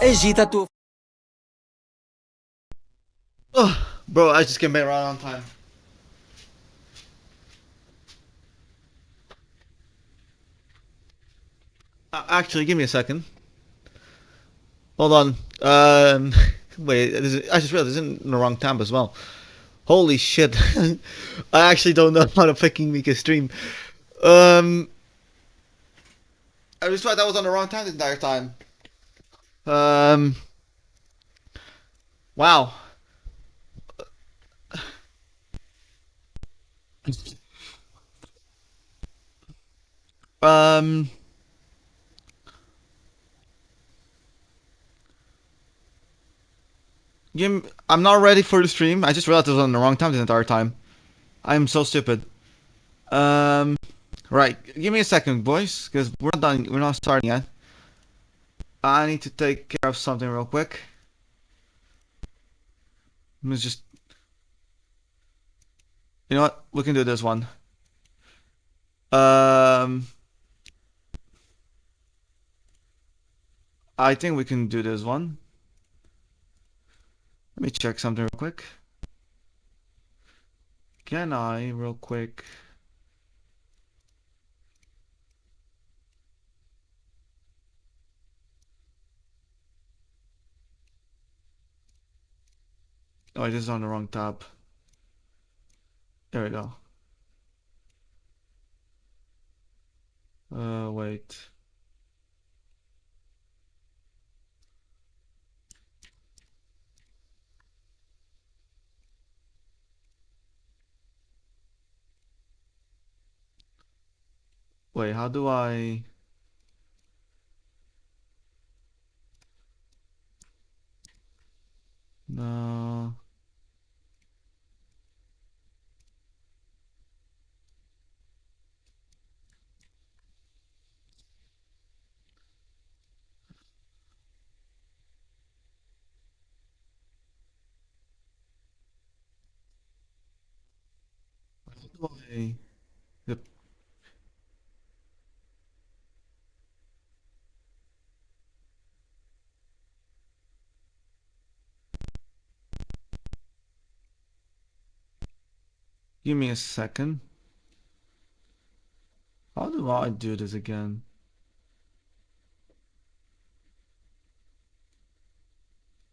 Agita tu. Oh, bro, I just came back right on time. Actually, give me a second. Hold on. Wait, I just realized this is in the wrong tab as well. Holy shit. I actually don't know how to fucking make a stream. Um, I just thought that was on the wrong tab the entire time. Um, wow. Um, I'm not ready for the stream. I just realized it was on the wrong time the entire time. I'm so stupid. Um, right. Give me a second, boys, because we're not done. We're not starting yet. I need to take care of something real quick. Let's just, you know what? We can do this one. Um, I think we can do this one. Let me check something real quick. Can I, real quick? Oh, this is on the wrong tab. There we go. Wait. Wait, how do I... No. How do I... Yep. Give me a second. How do I do this again?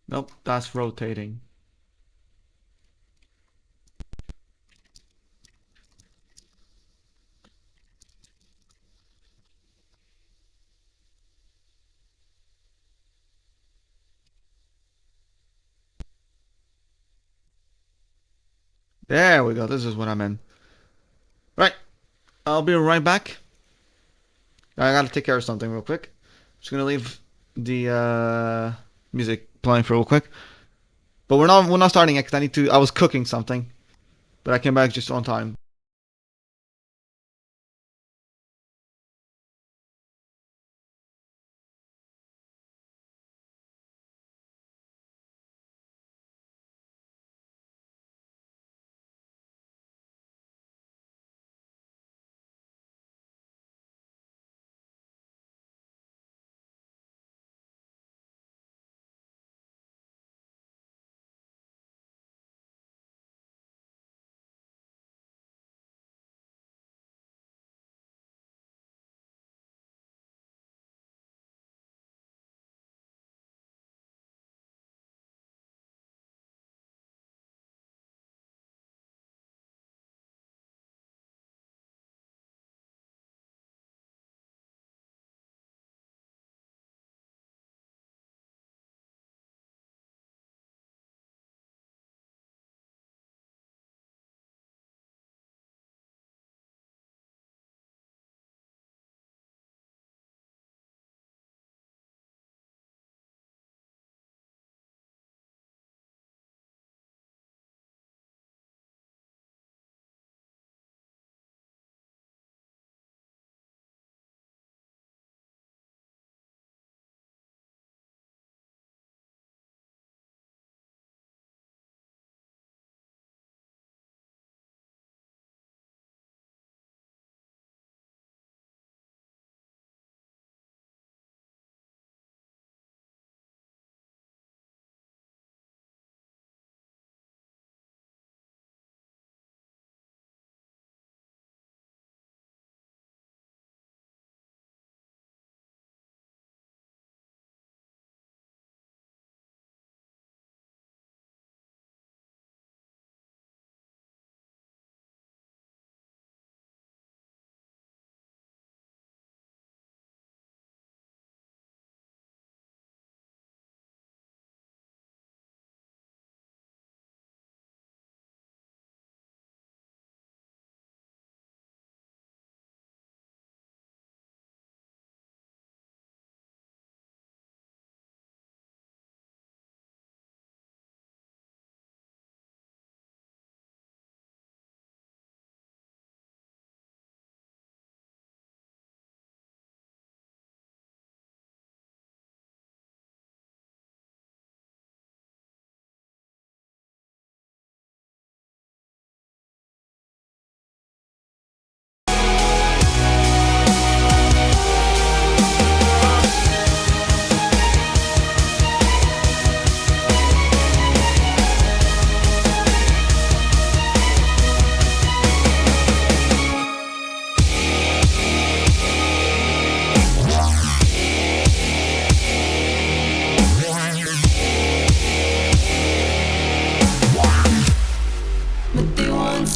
Nope, that's rotating. There we go. This is what I'm in. Right. I'll be right back. I gotta take care of something real quick. Just gonna leave the music playing for real quick. But we're not starting it because I was cooking something. But I came back just on time.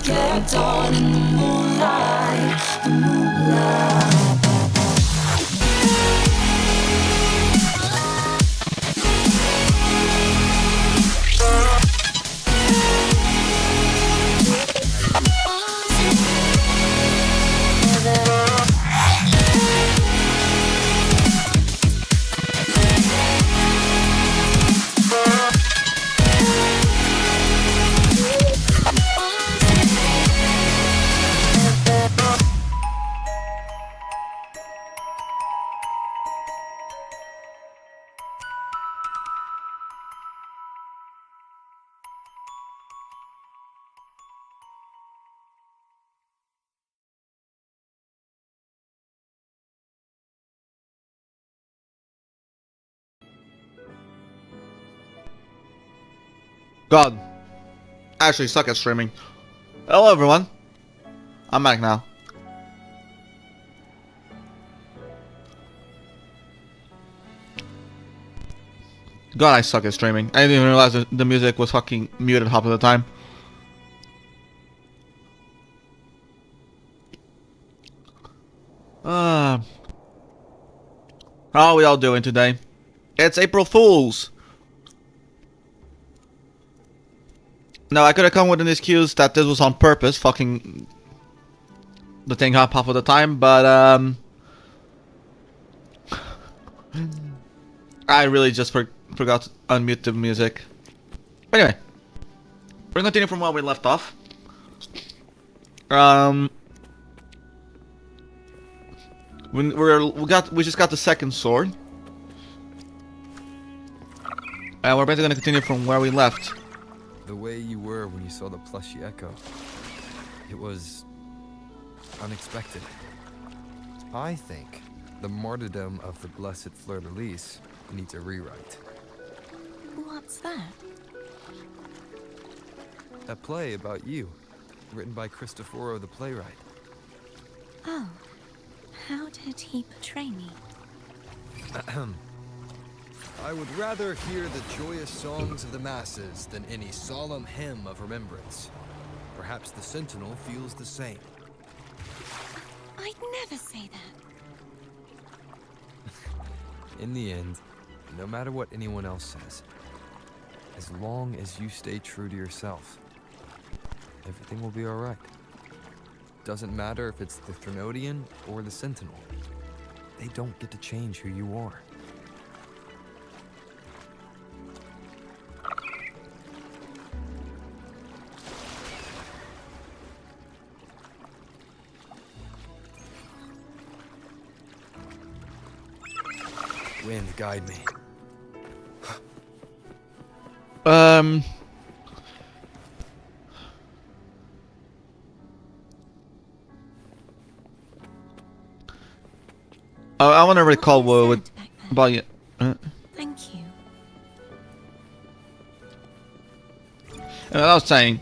kept on in the moonlight, the moonlight. God, I actually suck at streaming. Hello everyone, I'm back now. God, I suck at streaming. I didn't even realize that the music was fucking muted half of the time. How are we all doing today? It's April Fools! Now, I could have come with an excuse that this was on purpose, fucking the thing up half of the time, but I really just forgot to unmute the music. Anyway, we're gonna continue from where we left off. We just got the second sword, and we're basically gonna continue from where we left. The way you were when you saw the plushy Echo, it was unexpected. I think the martyrdom of the blessed Fleur-de-Lis needs a rewrite. What's that? A play about you, written by Cristoforo the playwright. Oh, how did he portray me? I would rather hear the joyous songs of the masses than any solemn hymn of remembrance. Perhaps the Sentinel feels the same. I'd never say that. In the end, no matter what anyone else says, as long as you stay true to yourself, everything will be alright. Doesn't matter if it's the Threnodian or the Sentinel. They don't get to change who you are. Wind, guide me. I want to recall What what was said back then? about you. Thank you. And I was saying,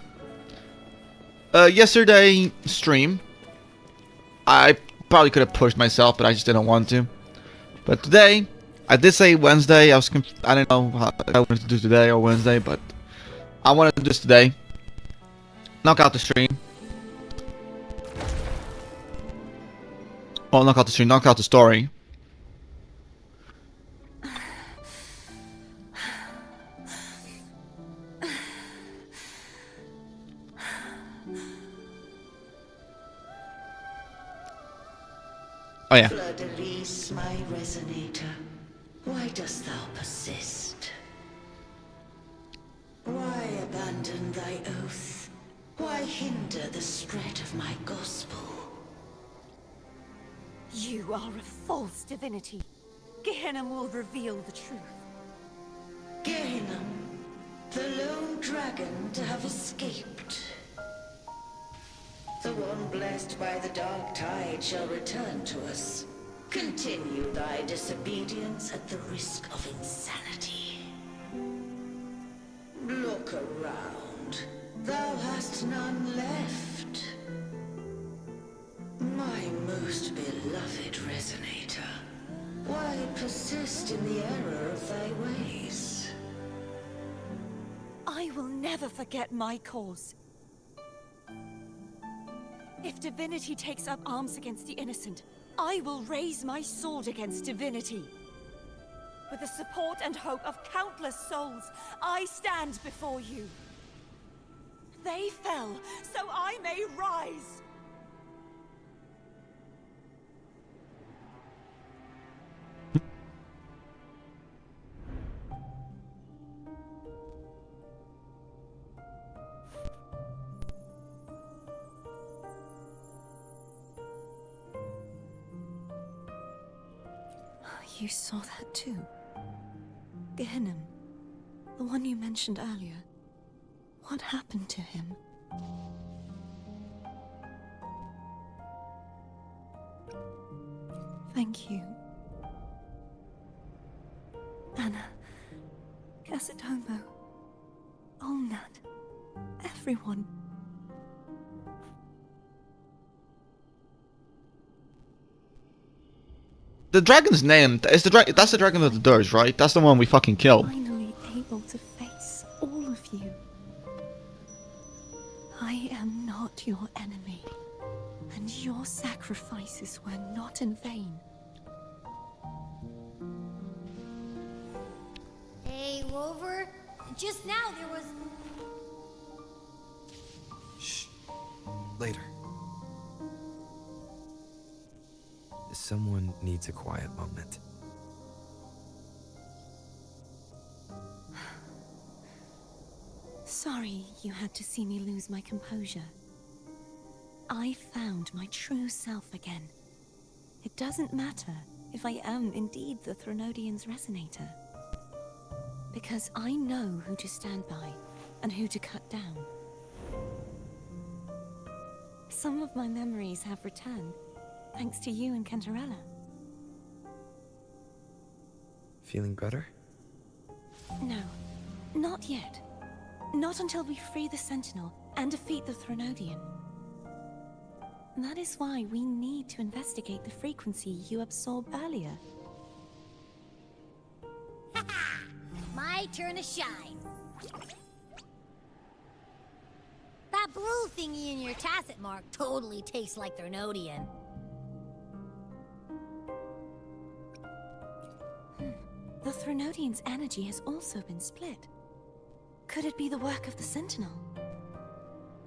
yesterday stream, I probably could have pushed myself, but I just didn't want to. But today, I did say Wednesday. I didn't know how I wanted to do today or Wednesday, but I wanted to do this today. Knock out the stream. Well, knock out the stream. Knock out the story. Oh yeah. Fleur-de-Lis, my resonator, why dost thou persist? Why abandon thy oath? Why hinder the spread of my gospel? You are a false divinity. Gehenna will reveal the truth. Gehenna, the lone dragon to have escaped. The one blessed by the dark tide shall return to us. Continue thy disobedience at the risk of insanity. Look around. Thou hast none left. My most beloved resonator, why persist in the error of thy ways? I will never forget my cause. If divinity takes up arms against the innocent, I will raise my sword against divinity. With the support and hope of countless souls, I stand before you. They fell, so I may rise. You saw that too? Gehenna, the one you mentioned earlier. What happened to him? Thank you. Anna, Casitomo, Olnat, everyone. The dragon's name is that's the dragon of the dirge, right? That's the one we fucking killed. Finally able to face all of you. I am not your enemy, and your sacrifices were not in vain. Hey, Rover. Just now there was... Shh. Later. Someone needs a quiet moment. Sorry you had to see me lose my composure. I found my true self again. It doesn't matter if I am indeed the Threnodian's resonator. Because I know who to stand by and who to cut down. Some of my memories have returned, thanks to you and Cantarella. Feeling better? No, not yet. Not until we free the Sentinel and defeat the Threnodian. That is why we need to investigate the frequency you absorbed earlier. My turn to shine. That blue thingy in your tacit mark totally tastes like Threnodian. The Threnodian's energy has also been split. Could it be the work of the Sentinel?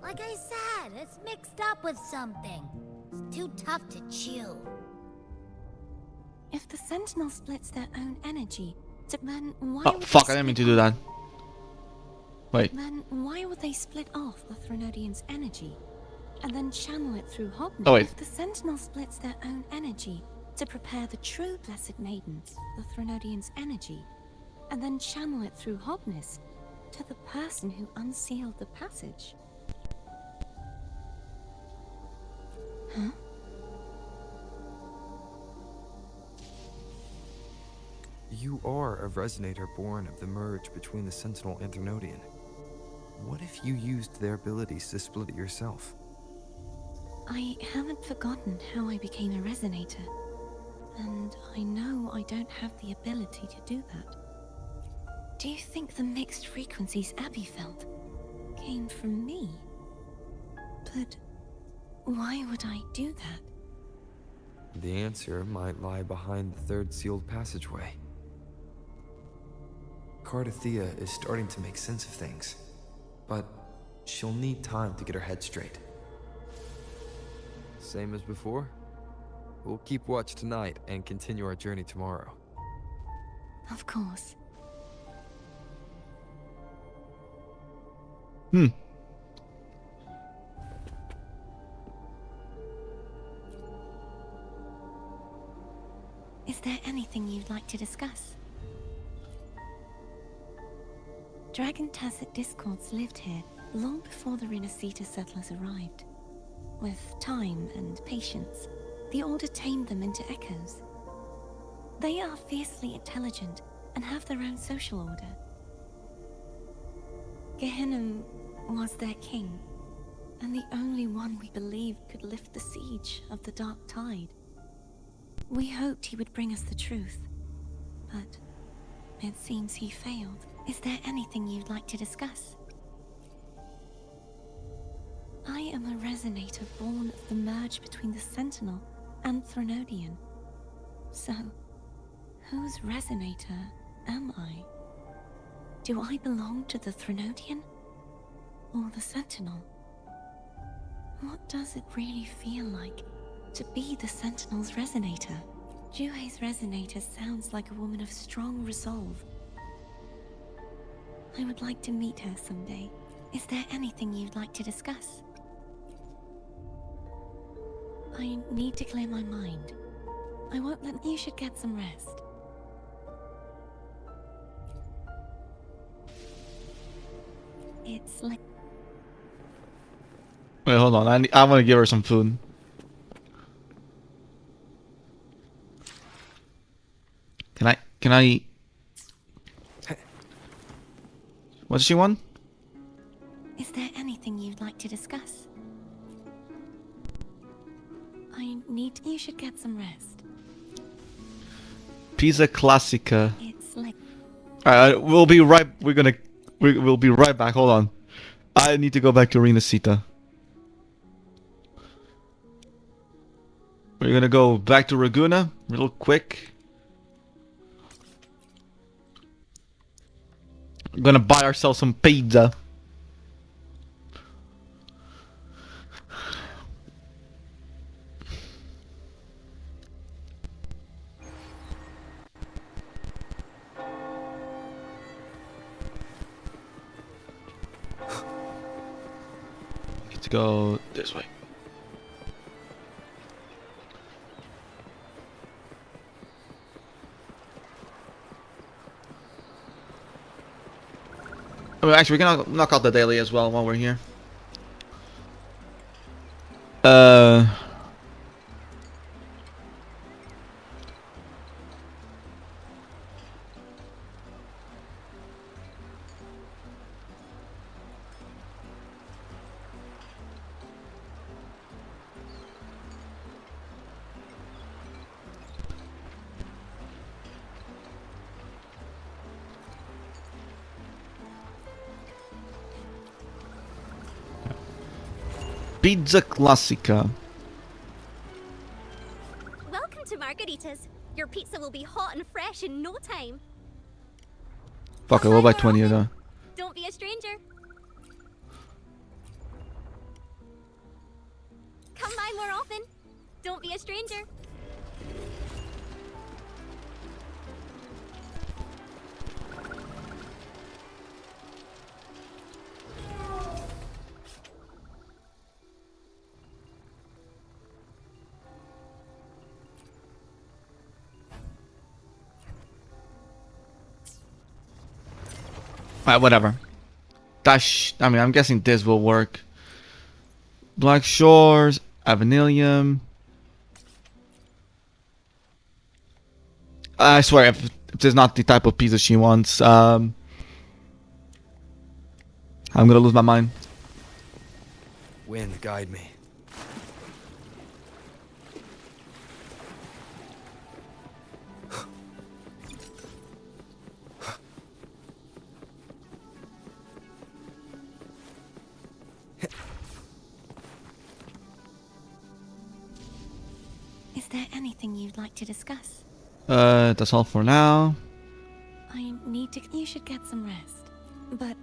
Like I said, it's mixed up with something. It's too tough to chew. If the Sentinel splits their own energy, then why Oh would fuck! they I didn't mean to split do off? that. Wait. Then why would they split off the Threnodian's energy and then channel it through Hobney? Oh, wait. If the Sentinel splits their own energy to prepare the true Blessed Maidens, the Threnodian's energy, and then channel it through Hobnis to the person who unsealed the passage. Huh? You are a resonator born of the merge between the Sentinel and Threnodian. What if you used their abilities to split it yourself? I haven't forgotten how I became a resonator, and I know I don't have the ability to do that. Do you think the mixed frequencies Abby felt came from me? But why would I do that? The answer might lie behind the third sealed passageway. Cardathea is starting to make sense of things, but she'll need time to get her head straight. Same as before? We'll keep watch tonight and continue our journey tomorrow. Of course. Is there anything you'd like to discuss? Dragon Tacit discords lived here long before the Renacita settlers arrived. With time and patience, the Order tamed them into echoes. They are fiercely intelligent and have their own social order. Gehenna was their king, and the only one we believed could lift the siege of the Dark Tide. We hoped he would bring us the truth, but it seems he failed. Is there anything you'd like to discuss? I am a resonator born of the merge between the Sentinel and Threnodian. So, whose resonator am I? Do I belong to the Threnodian? Or the Sentinel? What does it really feel like to be the Sentinel's resonator? Juhe's resonator sounds like a woman of strong resolve. I would like to meet her someday. Is there anything you'd like to discuss? I need to clear my mind. I won't let you should get some rest. It's like... Wait, hold on. I want to give her some food. Can I? What does she want? Is there anything you'd like to discuss? I need... You should get some rest. Pizza Classica. It's like... Alright, we'll be right. We'll be right back. Hold on. I need to go back to Arena Sita. We're gonna go back to Raguna real quick. We're gonna buy ourselves some pizza. Let's go this way. Oh, actually, we're gonna knock out the daily as well while we're here. Pizza Classica. Welcome to Margarita's. Your pizza will be hot and fresh in no time. Fuck it, we'll buy 20 of them. Don't be a stranger. Come by more often. Don't be a stranger. Alright, whatever. I mean, I'm guessing this will work. Black Shores, Avenilium. I swear, if this is not the type of pizza she wants, I'm gonna lose my mind. Wind, guide me. Is there anything you'd like to discuss? That's all for now. I need to... You should get some rest. But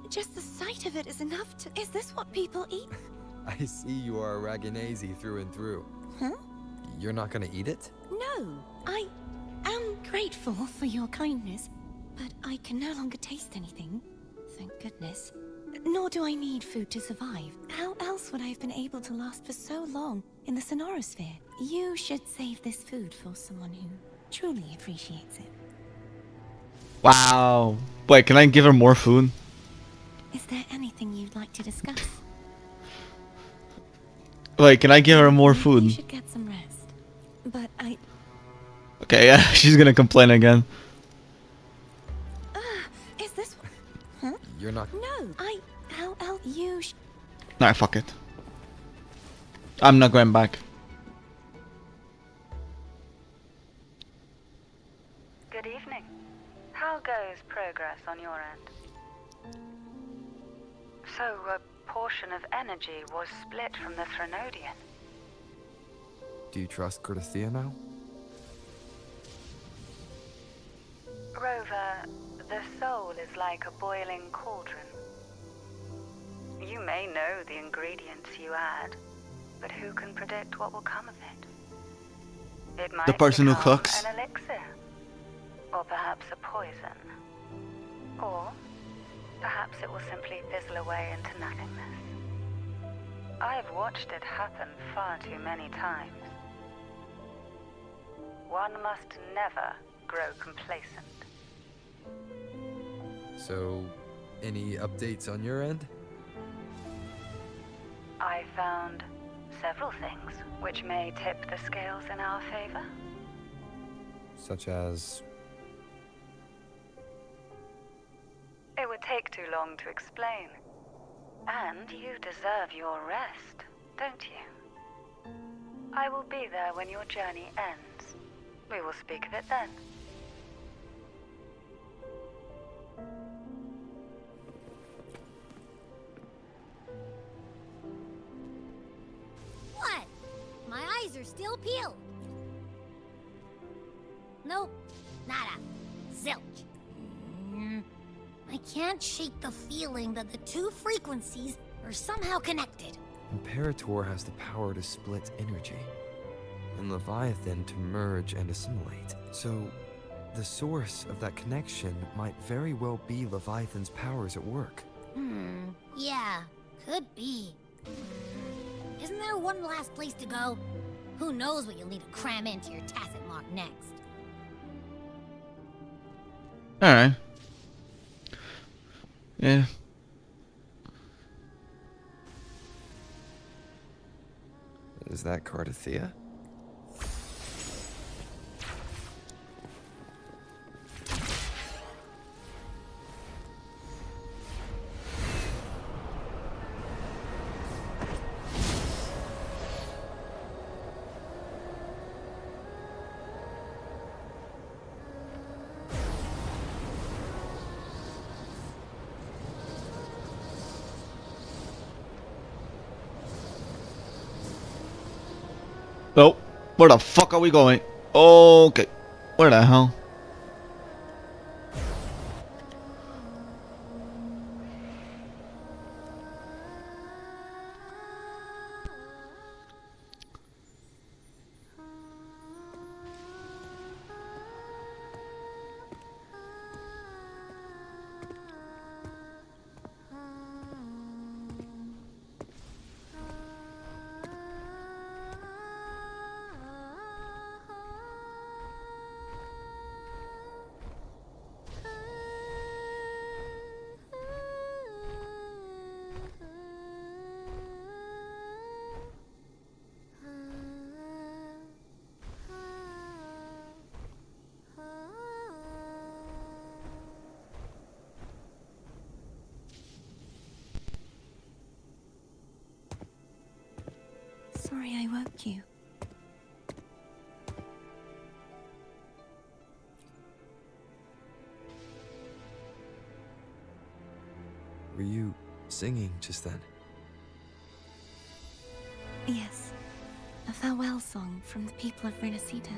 just the sight of it is enough to... Is this what people eat? I see you are a Raganese through and through. Huh? You're not gonna eat it? No. I am grateful for your kindness, but I can no longer taste anything. Thank goodness. Nor do I need food to survive. How else would I have been able to last for so long in the Sonorosphere? You should save this food for someone who truly appreciates it. Wow. Wait, can I give her more food? Is there anything you'd like to discuss? Wait, can I give her more You food? should get some rest. But Okay, yeah, she's gonna complain again. is this... Huh? You're not... No, how else you... Nah, fuck it. I'm not going back. Good evening. How goes progress on your end? So a portion of energy was split from the Threnodian. Do you trust Cordelia now? Rover, the soul is like a boiling cauldron. You may know the ingredients you add, but who can predict what will come of it? It might The person who become cooks. an elixir, or perhaps a poison, or perhaps it will simply fizzle away into nothingness. I've watched it happen far too many times. One must never grow complacent. So, any updates on your end? I found several things which may tip the scales in our favor. Such as... It would take too long to explain. And you deserve your rest, don't you? I will be there when your journey ends. We will speak of it then. What? My eyes are still peeled. Nope. Nada. Zilch. I can't shake the feeling that the two frequencies are somehow connected. Imperator has the power to split energy, and Leviathan to merge and assimilate. So, the source of that connection might very well be Leviathan's powers at work. Yeah, could be. Isn't there one last place to go? Who knows what you'll need to cram into your tacit mark next? Alright. Yeah. Is that Cardathea? Oh, where the fuck are we going? Okay. Where the hell? Sorry I woke you. Were you singing just then? Yes, a farewell song from the people of Renacita.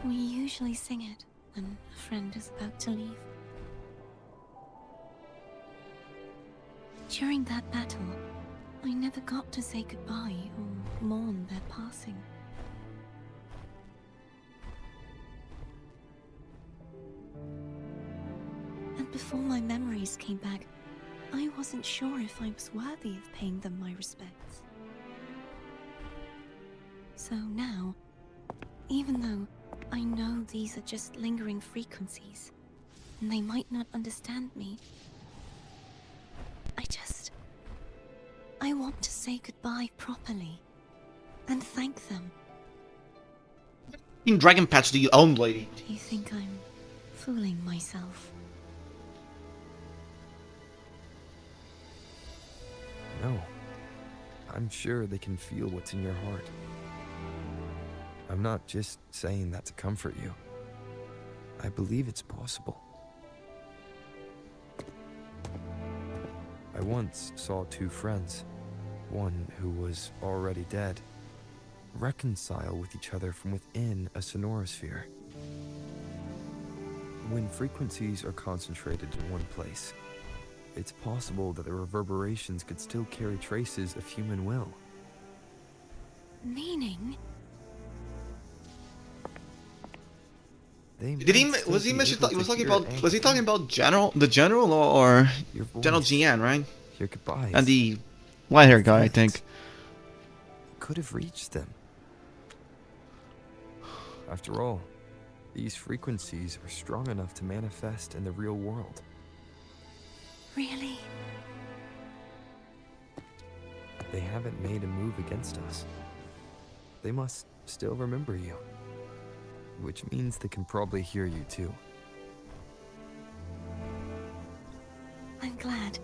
We usually sing it when a friend is about to leave. During that battle, I never got to say goodbye or mourn their passing. And before my memories came back, I wasn't sure if I was worthy of paying them my respects. So now, even though I know these are just lingering frequencies, and they might not understand me, I want to say goodbye properly, and thank them. In Dragon Patch do you own, lady? Do you think I'm fooling myself? No. I'm sure they can feel what's in your heart. I'm not just saying that to comfort you. I believe it's possible. I once saw two friends, one who was already dead, reconcile with each other from within a sonorosphere. When frequencies are concentrated in one place, it's possible that the reverberations could still carry traces of human will. Meaning? Did he? Was he mentioned? Was talking about? Was he talking about the general, or General Jian, right? Your goodbyes. And the white-haired guy, I think. Could have reached them. After all, these frequencies are strong enough to manifest in the real world. Really? They haven't made a move against us. They must still remember you. Which means they can probably hear you too. I'm glad.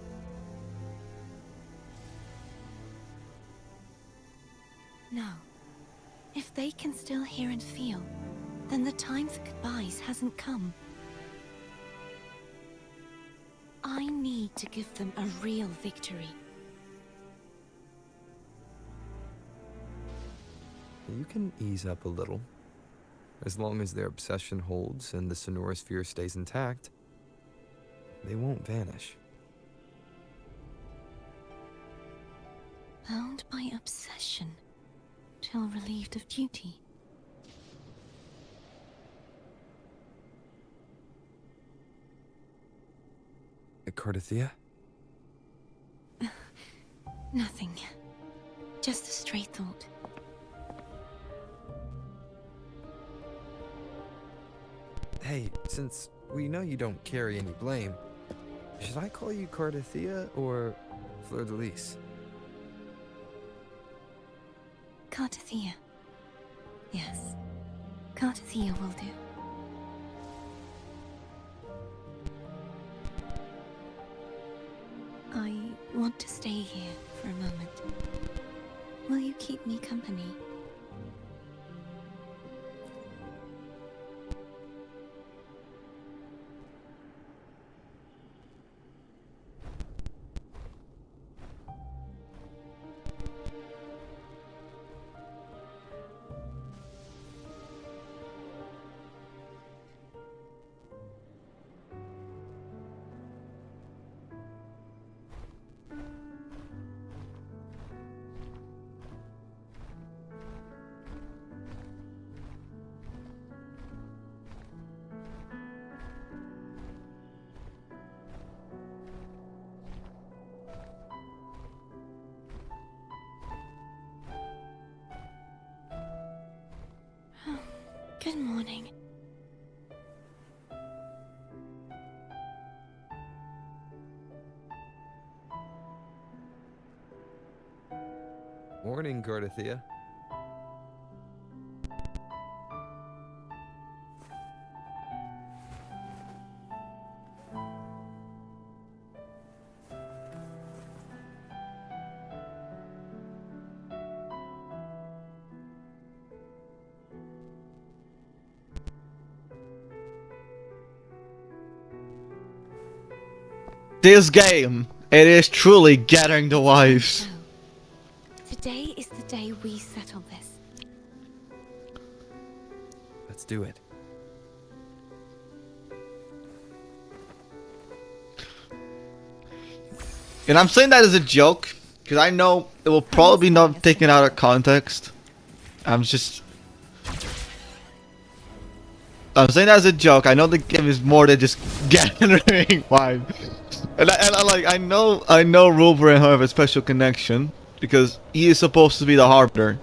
No. If they can still hear and feel, then the time for goodbyes hasn't come. I need to give them a real victory. You can ease up a little. As long as their obsession holds and the sonorosphere stays intact, they won't vanish. Bound by obsession, till relieved of duty. Cardathia? Nothing. Just a stray thought. Hey, since we know you don't carry any blame, should I call you Cardathia or Fleur de Lis? Cardathia. Yes. Cardathia will do. I want to stay here for a moment. Will you keep me company? Good morning. Morning, Cardathia. This game, it is truly gathering the wives. So, today is the day we settle this. Let's do it. And I'm saying that as a joke, because I know it will probably not be taken out of context. I'm saying that as a joke. I know the game is more than just gathering wives. And I know Ruber and her have a special connection because he is supposed to be the Harbinger.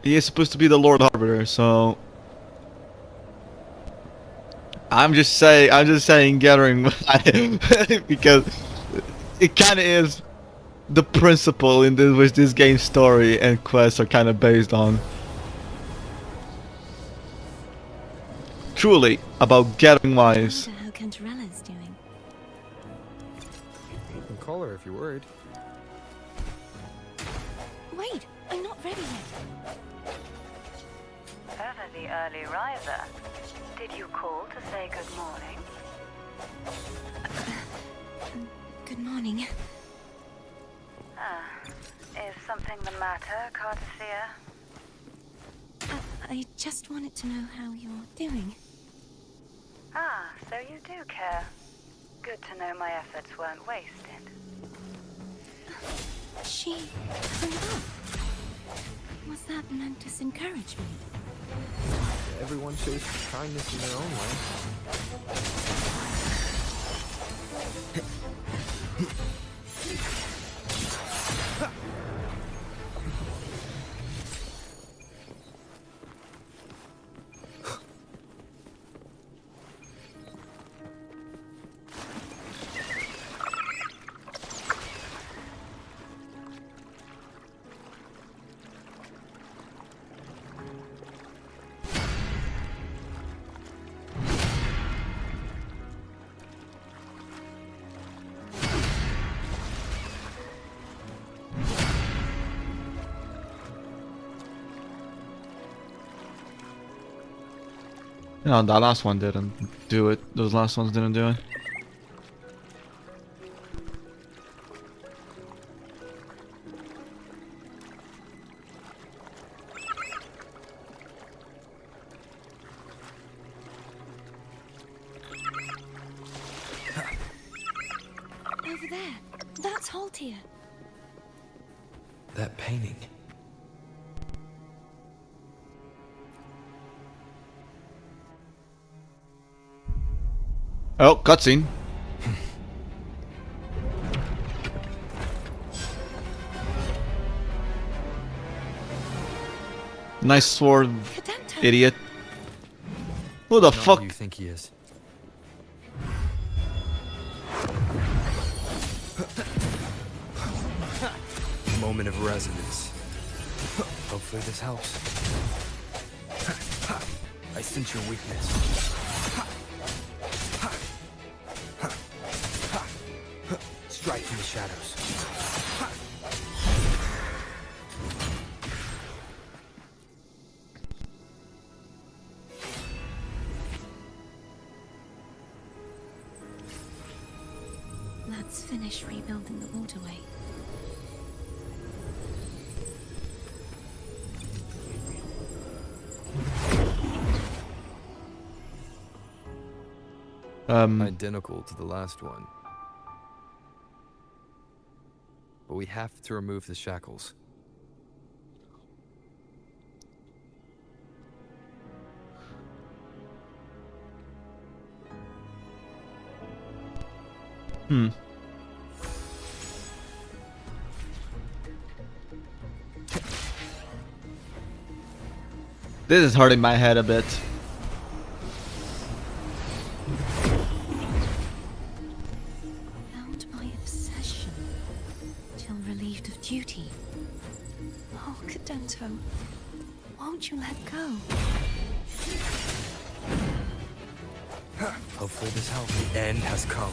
He is supposed to be the Lord Harbinger, so I'm just saying gathering because it kind of is the principle in which this game's story and quests are kind of based on. Truly about gathering wives. I wonder how Cantarella's doing. You can call her if you're worried. Wait, I'm not ready yet. Further the early riser. Did you call to say good morning? Good morning. Is something the matter, Cardathea? I just wanted to know how you're doing. Ah, so you do care. Good to know my efforts weren't wasted. She hung up. Was that meant as encouragement? Everyone shows kindness in their own way. No, that last one didn't do it. Those last ones didn't do it. Over there. That's Haltia. That painting. Oh, cutscene. Nice sword, Cadento. idiot. Who the Not fuck? who you think he is. Moment of resonance. Hopefully this helps. I sense your weakness. Strike from the shadows. Let's finish rebuilding the waterway. Identical to the last one. But we have to remove the shackles. This is hurting my head a bit. Bound by obsession, till relieved of duty. Oh, Cadento, won't you let go? Hopefully this helps. The end has come.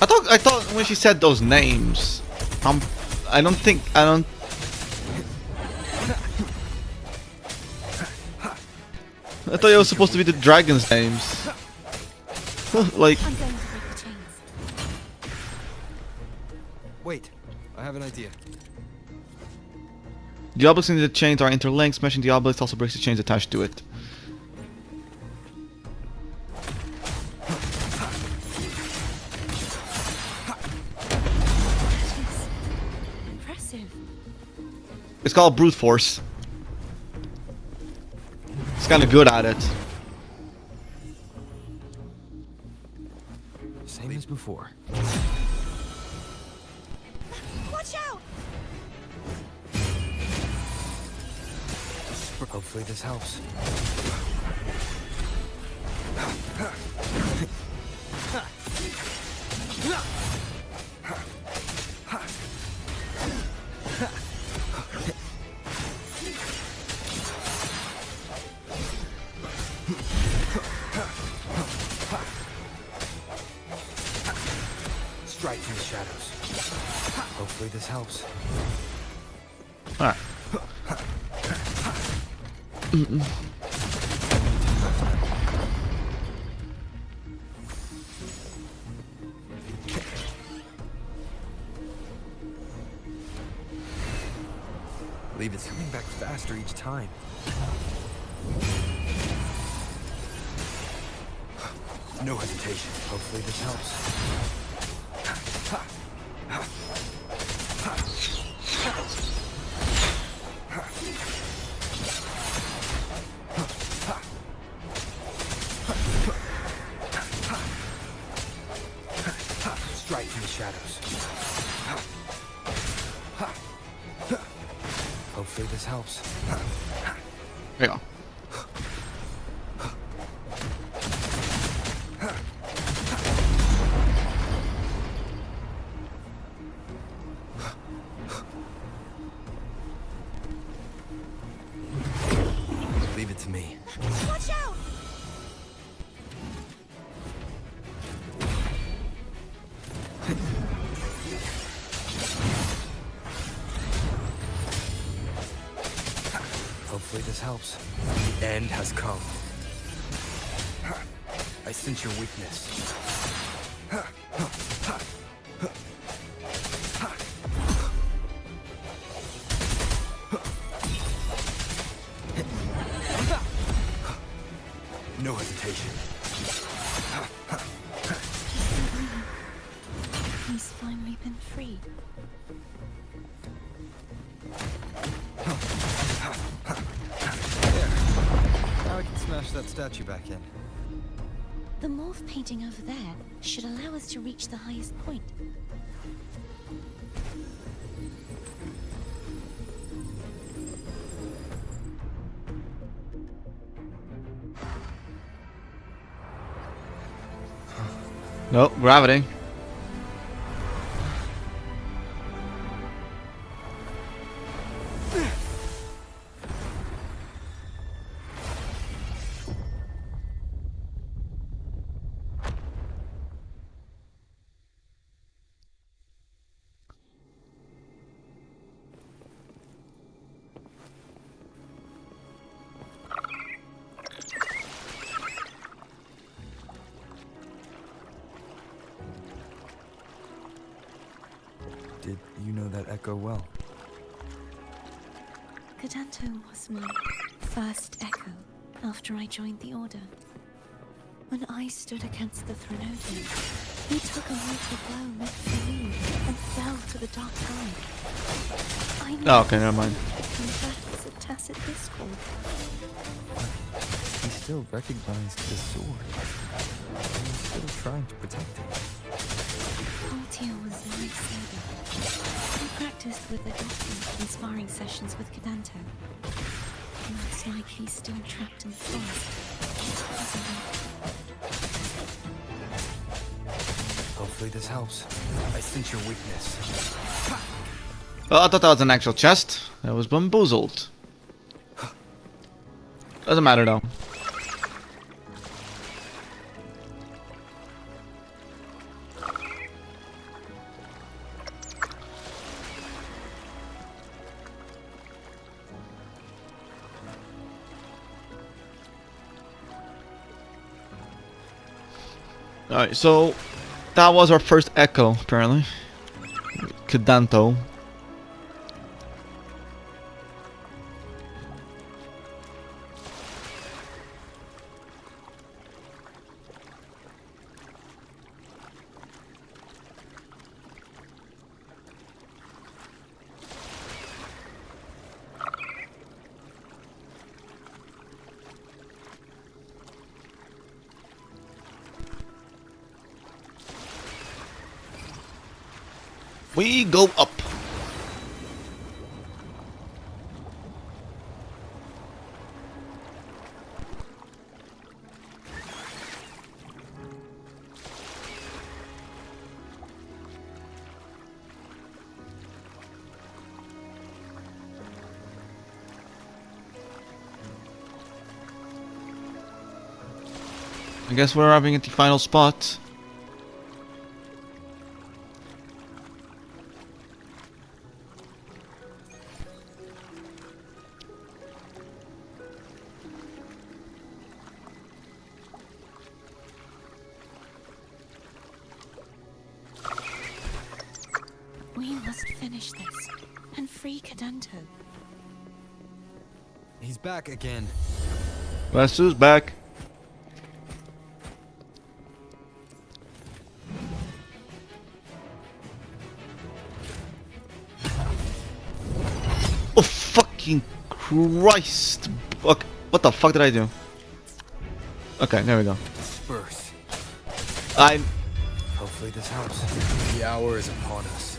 I thought when she said those names, I don't. I thought it was supposed to be the dragon's names. Like, I'm going to break the chains. Wait, I have an idea. the obelisks in the chains are interlinked. Smashing the obelisk also breaks the chains attached to it. Impressive. It's called brute force. It's kind of good at it. Same as before. Watch out! Hopefully this helps. Strike from the shadows. Hopefully this helps. Alright. Believe it's coming back faster each time. No hesitation. Hopefully this helps. Strike from the shadows. Hopefully this helps. There you go. Leave it to me. Watch out! Hopefully this helps. The end has come. I sense your weakness. No hesitation. He's finally been freed. Now I can smash that statue back in. The morph painting over there should allow us to reach the highest point. No, gravity. Did you know that echo well? Cadanto was my first echo after I joined the Order. When I stood against the Threnodian, he took a mortal blow meant for me and fell to the dark side. I Oh, okay, never mind. That's a tacit discord. He still recognized the sword. He was still trying to protect it. Altier was my savior. I practiced with the doctor in sparring sessions with Cadanto. Looks like he's still trapped in the forest. Isn't he? Hopefully this helps. I sense your weakness. Well, I thought that was an actual chest. That was bamboozled. Doesn't matter though. Alright, so that was our first echo, apparently. Cadanto. We go up. I guess we're arriving at the final spot. finish this and free Cadento. He's back again. Wester's back. Oh fucking Christ! Okay, what the fuck did I do? Okay, there we go. Disperse. I'm. Hopefully this helps. The hour is upon us.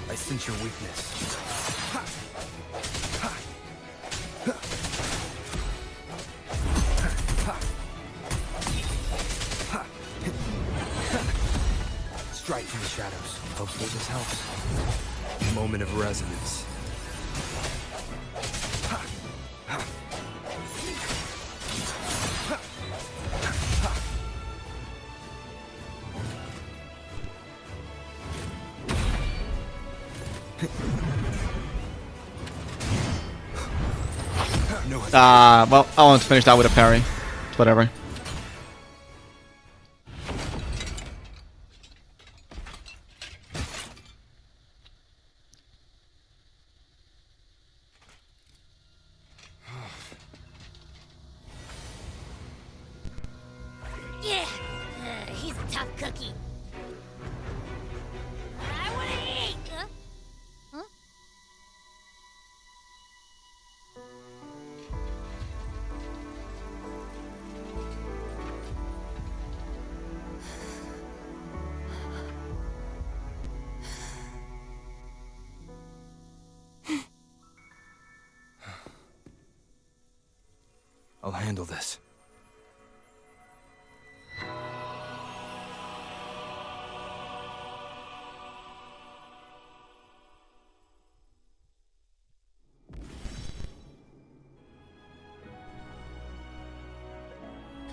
I sense your weakness. Strike from the shadows. Hopefully this helps. Moment of resonance. Well, I want to finish that with a parry. Whatever. Yeah, he's a tough cookie. I want to eat. Huh? I'll handle this.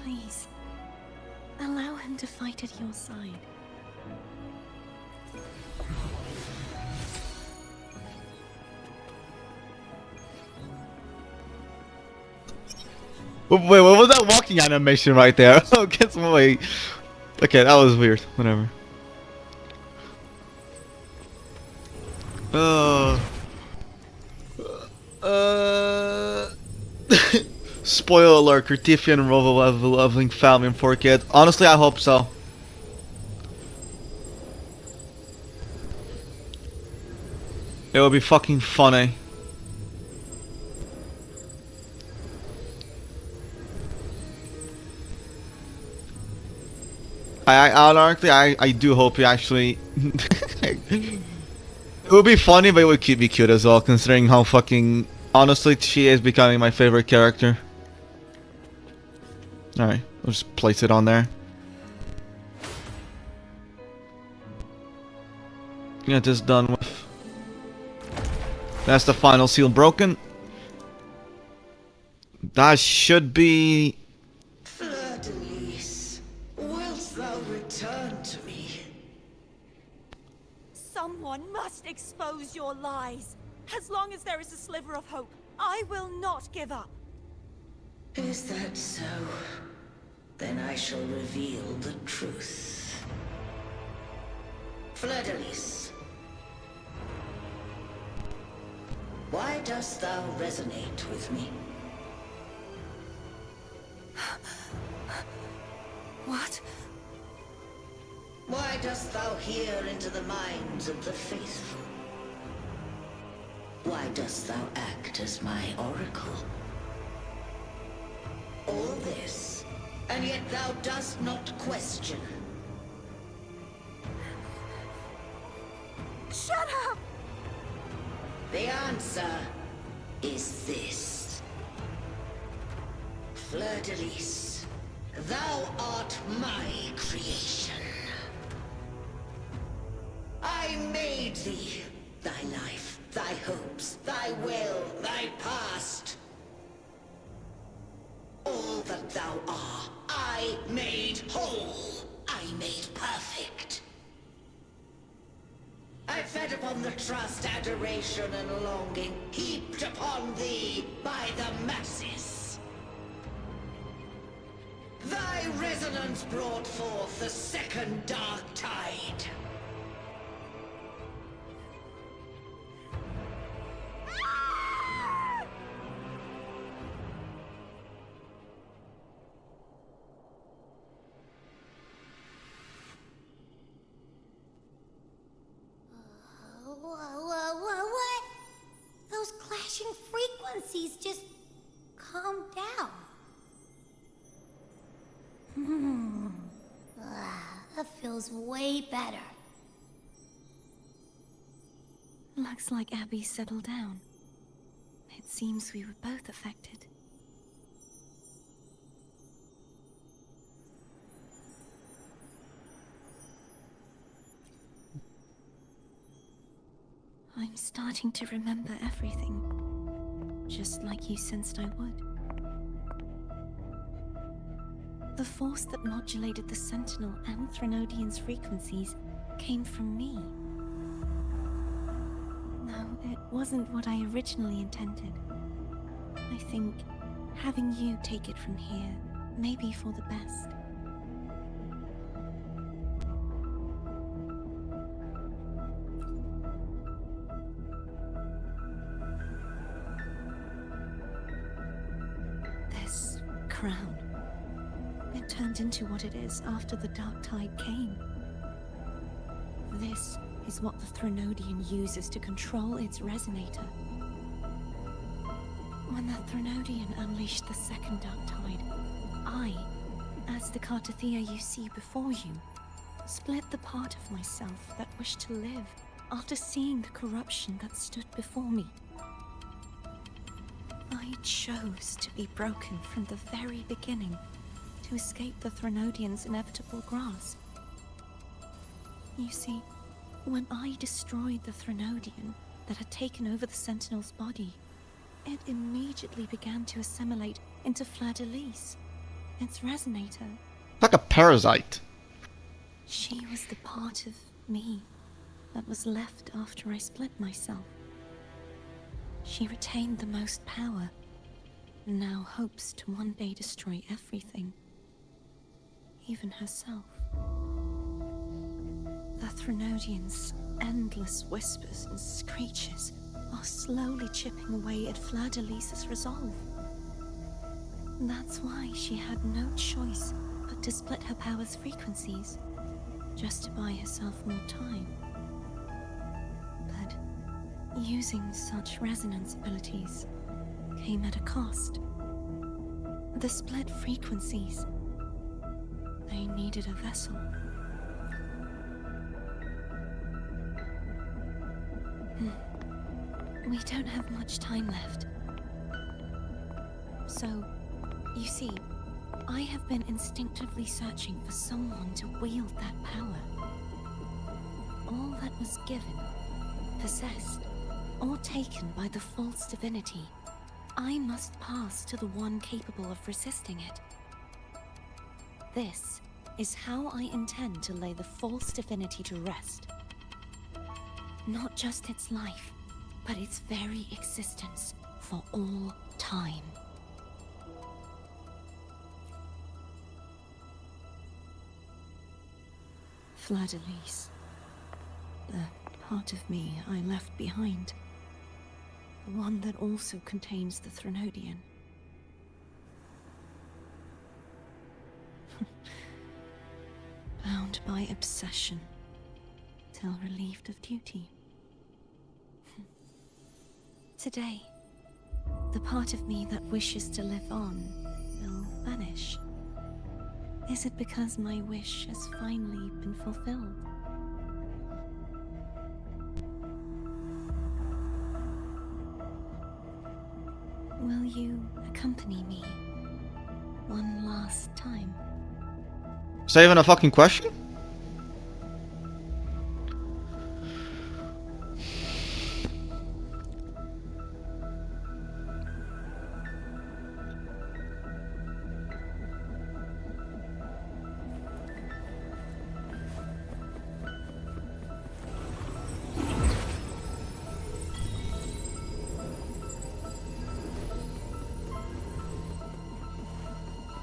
Please, allow him to fight at your side. Wait, what was that walking animation right there? Oh, guess wait. Okay, that was weird. Whatever. Spoiler alert, Curtifian and Rovo leveling family and 4 kids. Honestly, I hope so. It would be fucking funny. I do hope he actually... It would be funny, but it would be cute as well, considering how fucking... Honestly, she is becoming my favorite character. Alright, we'll just place it on there. Get this done with. That's the final seal broken. That should be... Fleur-de-lis, wilt thou return to me? Someone must expose your lies. As long as there is a sliver of hope, I will not give up. Is that so? Then I shall reveal the truth. Fleur-de-lis, why dost thou resonate with me? What? Why dost thou hear into the minds of the faithful? Why dost thou act as my oracle? All this, and yet thou dost not question. Shut up! The answer is this. Fleur-de-lis, thou art my creation. I made thee, thy life, thy hopes, thy will, thy past. All that thou art, I made whole. I made perfect. I fed upon the trust, adoration, and longing heaped upon thee by the masses. Thy resonance brought forth the second dark tide. What? Those clashing frequencies just calmed down. That feels way better. Looks like Abby settled down. It seems we were both affected. I'm starting to remember everything, just like you sensed I would. The force that modulated the Sentinel and Threnodian's frequencies came from me. No, it wasn't what I originally intended. I think having you take it from here may be for the best. This crown. It turned into what it is after the Dark Tide came. This is what the Threnodian uses to control its resonator. When the Threnodian unleashed the second Dark Tide, I, as the Cartothea you see before you, split the part of myself that wished to live after seeing the corruption that stood before me. I chose to be broken from the very beginning to escape the Threnodian's inevitable grasp. You see, when I destroyed the Threnodian that had taken over the Sentinel's body, it immediately began to assimilate into Fleur-de-Lis, its resonator. Like a parasite. She was the part of me that was left after I split myself. She retained the most power, and now hopes to one day destroy everything, even herself. The Threnodian's endless whispers and screeches are slowly chipping away at Fleur-de-Lis's resolve. That's why she had no choice but to split her power's frequencies, just to buy herself more time. But using such resonance abilities came at a cost. The split frequencies. They needed a vessel. We don't have much time left. So, you see, I have been instinctively searching for someone to wield that power. All that was given, possessed, or taken by the false divinity, I must pass to the one capable of resisting it. This is how I intend to lay the false divinity to rest. Not just its life, but its very existence for all time. Fleur-de-Lis. The part of me I left behind. The one that also contains the Threnodian. Bound by obsession, till relieved of duty. Today, the part of me that wishes to live on will vanish. Is it because my wish has finally been fulfilled? Will you accompany me one last time? Is that even a fucking question?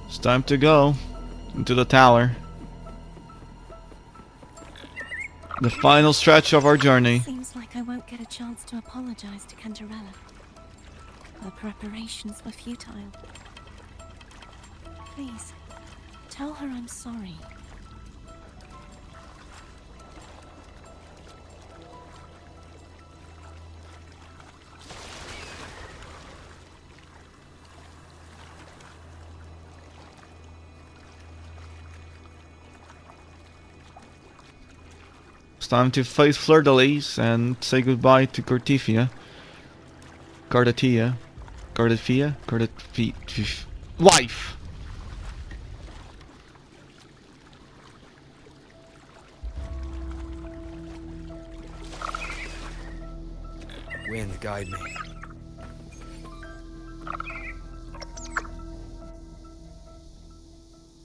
It's time to go. into the tower. The final stretch of our journey. Seems like I won't get a chance to apologize to Cantarella. Her preparations were futile. Please, tell her I'm sorry. It's time to face Fleur-de-Lis and say goodbye to Cartifia. Cardatia. Cardatia? Cardatia. Wife! Wind, guide me.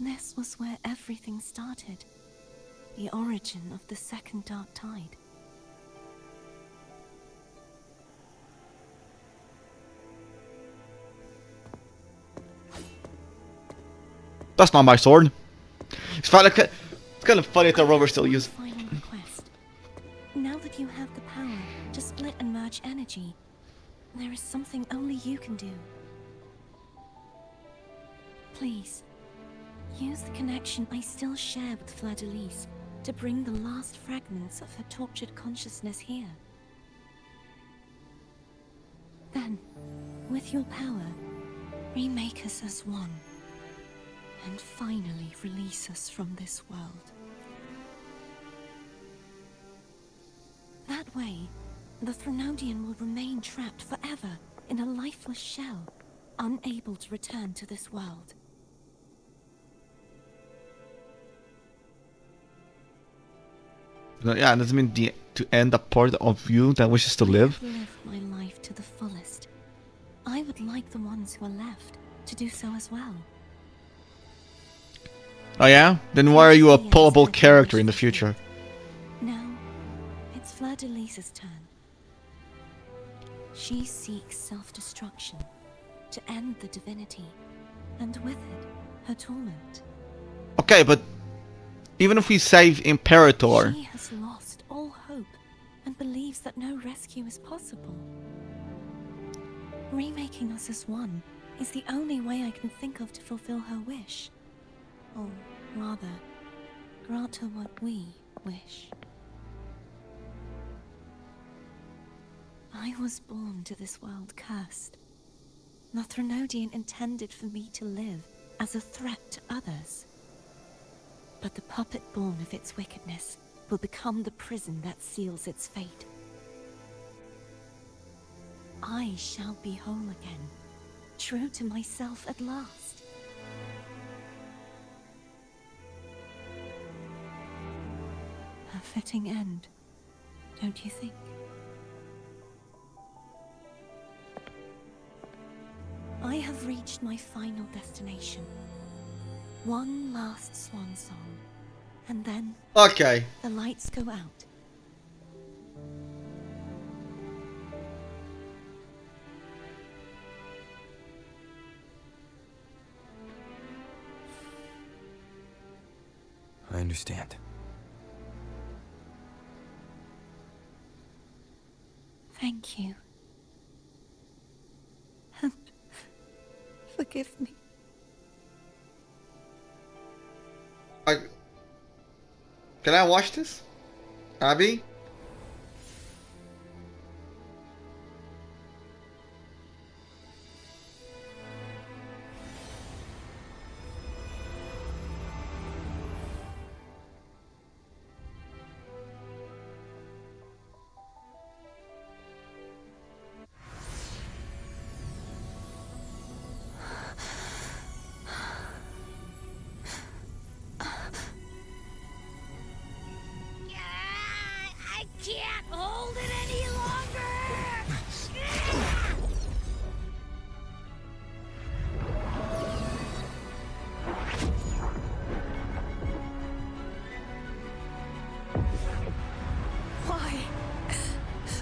This was where everything started. The origin of the second dark tide. That's not my sword. It's kind of funny that Rover still uses. Final request. Now that you have the power to split and merge energy, there is something only you can do. Please, use the connection I still share with Fleur-de-Lis to bring the last fragments of her tortured consciousness here. Then, with your power, remake us as one, and finally release us from this world. That way, the Threnodian will remain trapped forever in a lifeless shell, unable to return to this world. Yeah, does it mean to end a part of you that wishes to live? I have lived my life to the fullest. I would like the ones who are left to do so as well. Oh yeah? Then why are you a pullable character in the future? Now, it's Fleur-de-Lis's turn. She seeks self-destruction to end the divinity, and with it, her torment. Okay, but even if we save Imperator... She has lost all hope and believes that no rescue is possible. Remaking us as one is the only way I can think of to fulfill her wish. Or rather, grant her what we wish. I was born to this world cursed. The Threnodian intended for me to live as a threat to others. But the puppet born of its wickedness will become the prison that seals its fate. I shall be whole again, true to myself at last. A fitting end, don't you think? I have reached my final destination. One last swan song, and then Okay. the lights go out. I understand. Thank you. And forgive me. Can I watch this? Abby? I can't hold it any longer!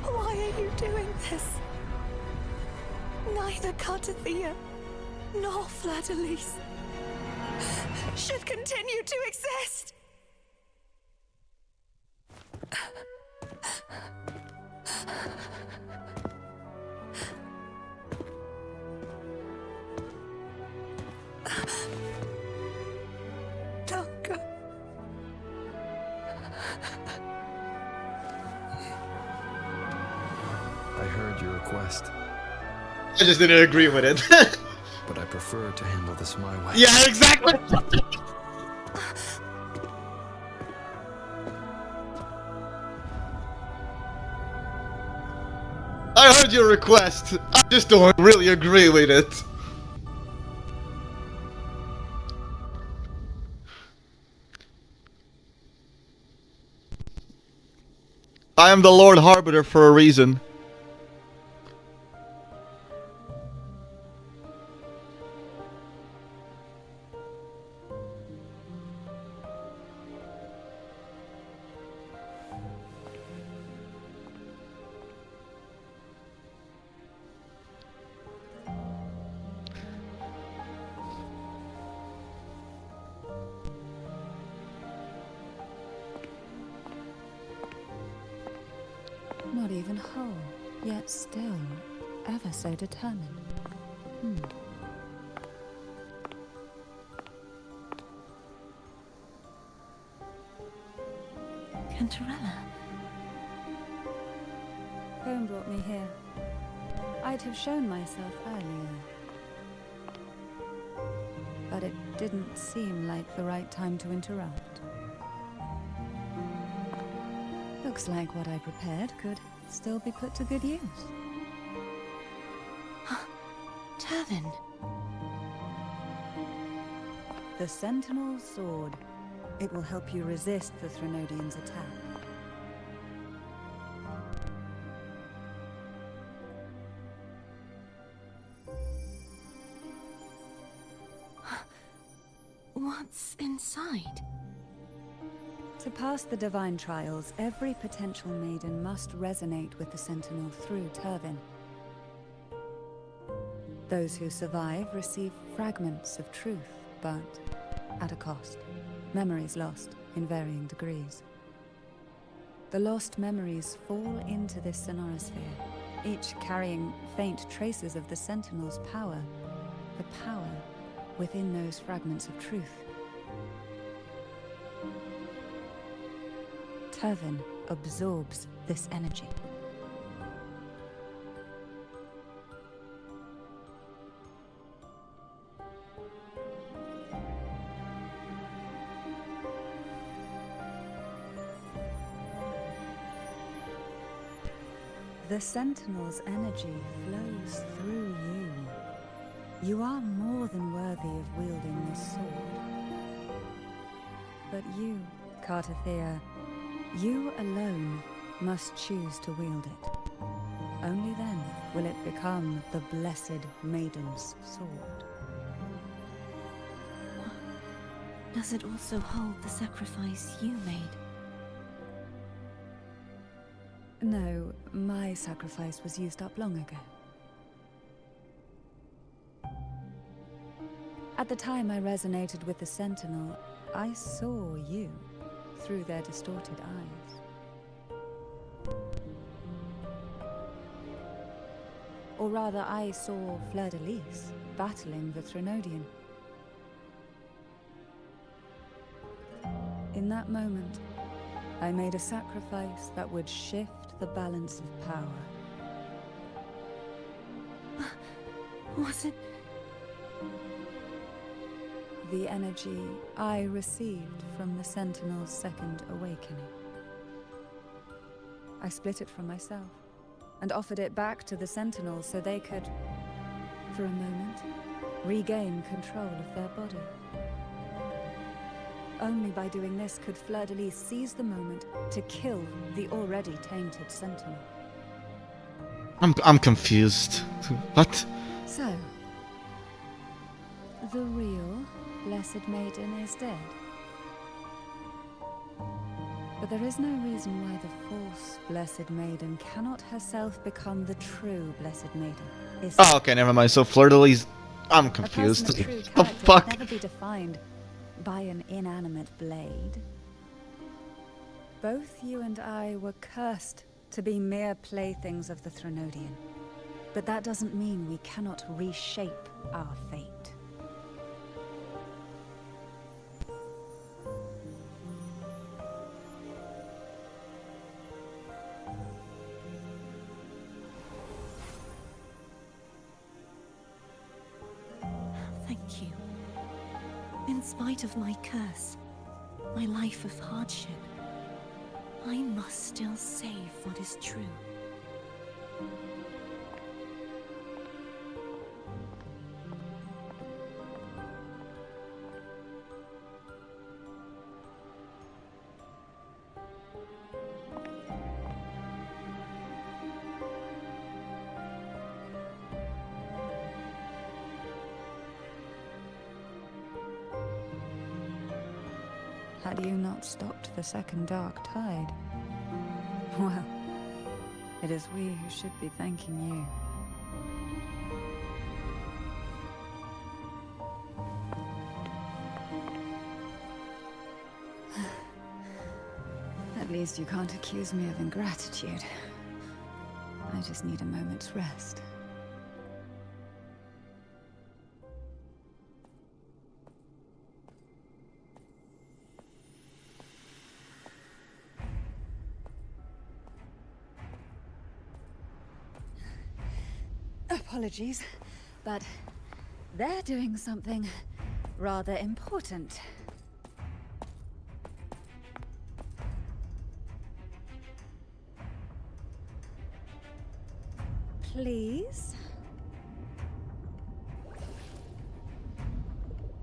Why are you doing this? Neither Cardathia nor Fleur-de-Lis should continue to exist. Don't go. I heard your request, I just didn't agree with it. but I prefer to handle this my way. Yeah, exactly. I heard your request. I just don't really agree with it. I am the Lord Harbiter for a reason. Not even whole, yet still ever so determined. Cantarella. Home brought me here. I'd have shown myself earlier. But it didn't seem like the right time to interrupt. Looks like what I prepared could still be put to good use. Turvin. The Sentinel's sword. It will help you resist the Threnodian's attack. What's inside? To pass the divine trials, every potential maiden must resonate with the Sentinel through Turvin. Those who survive receive fragments of truth, but at a cost. Memories lost in varying degrees. The lost memories fall into this sonorosphere, each carrying faint traces of the Sentinel's power, the power within those fragments of truth. Turvin absorbs this energy. The Sentinel's energy flows through you. You are more than worthy of wielding this sword. But you, Cartathea, you alone must choose to wield it. Only then will it become the Blessed Maiden's sword. Does it also hold the sacrifice you made? No, my sacrifice was used up long ago. At the time I resonated with the Sentinel, I saw you through their distorted eyes. Or rather, I saw Fleur-de-Lis battling the Threnodian. In that moment, I made a sacrifice that would shift the balance of power. Was it? The energy I received from the Sentinel's second awakening. I split it from myself and offered it back to the Sentinels so they could, for a moment, regain control of their body. Only by doing this could Fleur-de-Lis seize the moment to kill the already tainted Sentinel. I'm confused. What? So, the real Blessed Maiden is dead. But there is no reason why the false Blessed Maiden cannot herself become the true Blessed Maiden. Oh, okay, never mind. So Fleur-de-Lis, I'm A person confused. of true Oh character fuck. can never be defined by an inanimate blade. Both you and I were cursed to be mere playthings of the Threnodian. But that doesn't mean we cannot reshape our fate. Thank you. In spite of my curse, my life of hardship, I must still save what is true. Had you not stopped the second dark tide? Well, it is we who should be thanking you. At least you can't accuse me of ingratitude. I just need a moment's rest. Apologies, but they're doing something rather important. Please?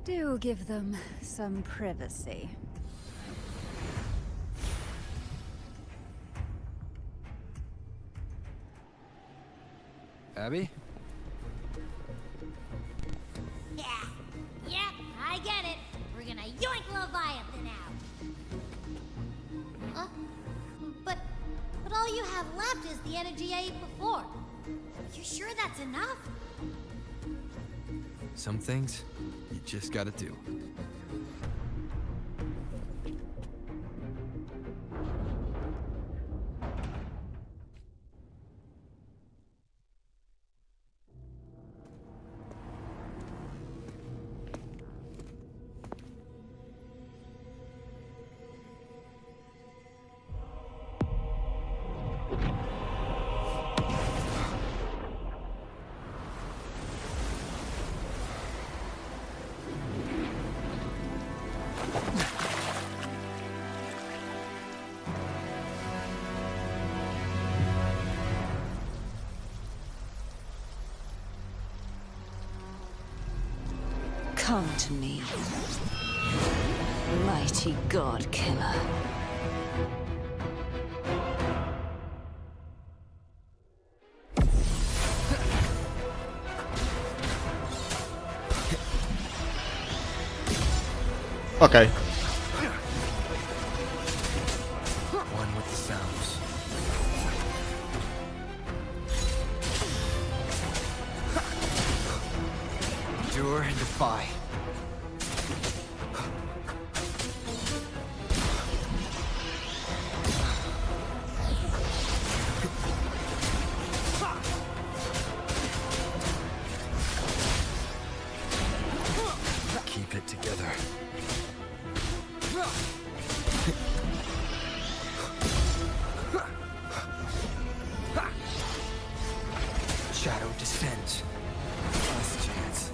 Do give them some privacy. Abby? Yeah, I get it. We're gonna yoink Leviathan out. Huh? But all you have left is the energy I ate before. You sure that's enough? Some things, you just gotta do. Come to me, mighty god killer. Okay. One with the sounds. Endure and defy. Keep it together. Shadow descends. Last chance.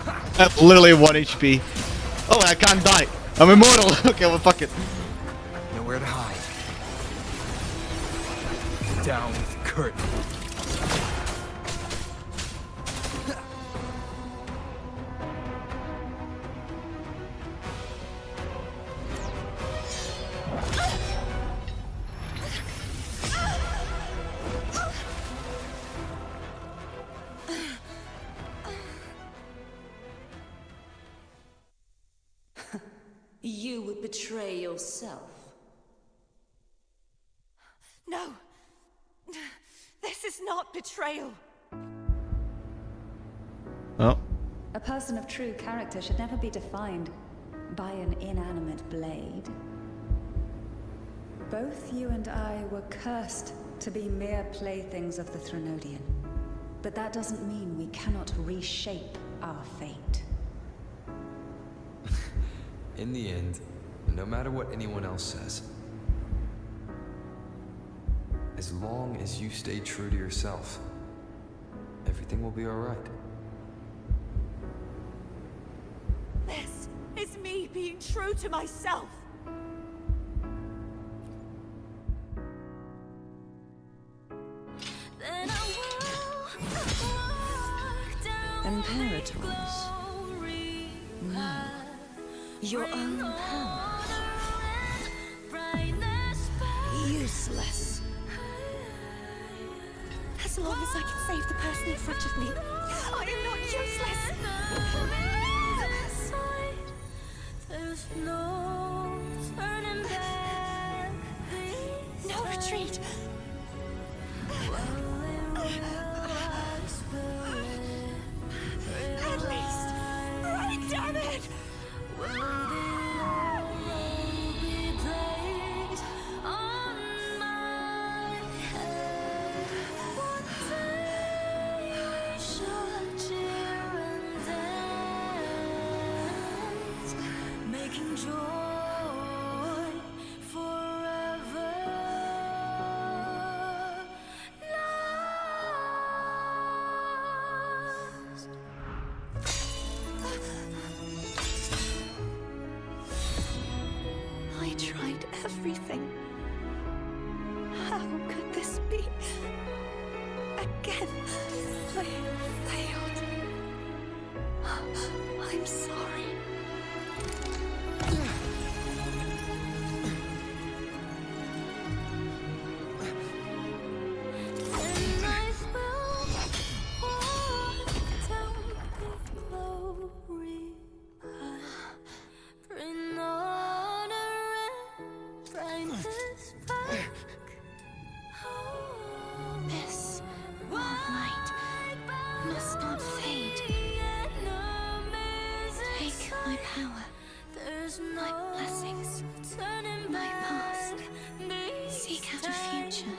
I have literally 1 HP. Oh, I can't die. I'm immortal. Okay, well, fuck it. Nowhere to hide. Down with the curtain. You would betray yourself. No! This is not betrayal. Oh. A person of true character should never be defined by an inanimate blade. Both you and I were cursed to be mere playthings of the Threnodian. But that doesn't mean we cannot reshape our fate. In the end, no matter what anyone else says, as long as you stay true to yourself, everything will be alright. This is me being true to myself. Imperators. No. Your own power. Useless. As long as I can save the person in front of me, I am not useless. There's no turning back. No retreat. At least, right, damn it! Making joy forever last. I tried everything. How could this be? Again, I failed. I'm sorry. This light must not fade. Take my power, my blessings, my past. Seek out a future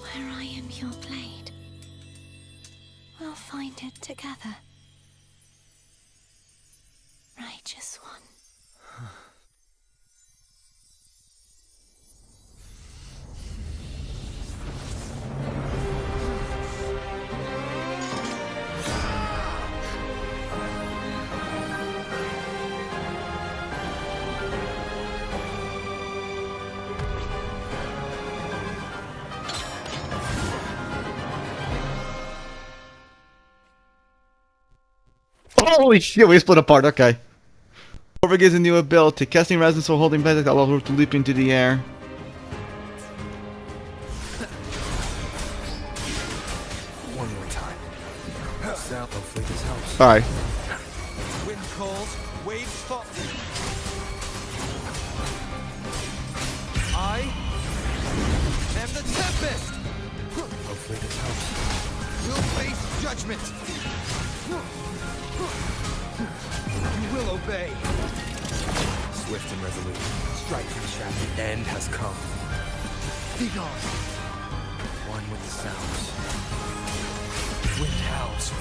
where I am your blade. We'll find it together. Righteous one. Holy shit, we split apart, okay. Overg is a new ability. Casting resonance while holding back allows her to leap into the air. One more time. South, hopefully this helps. Alright. Wind calls, waves fall. I am the Tempest! Hopefully this helps. We'll face judgment! You will obey! Swift and resolute. Strike and shatter. The end has come. Be gone! One with the sounds. Wind howls.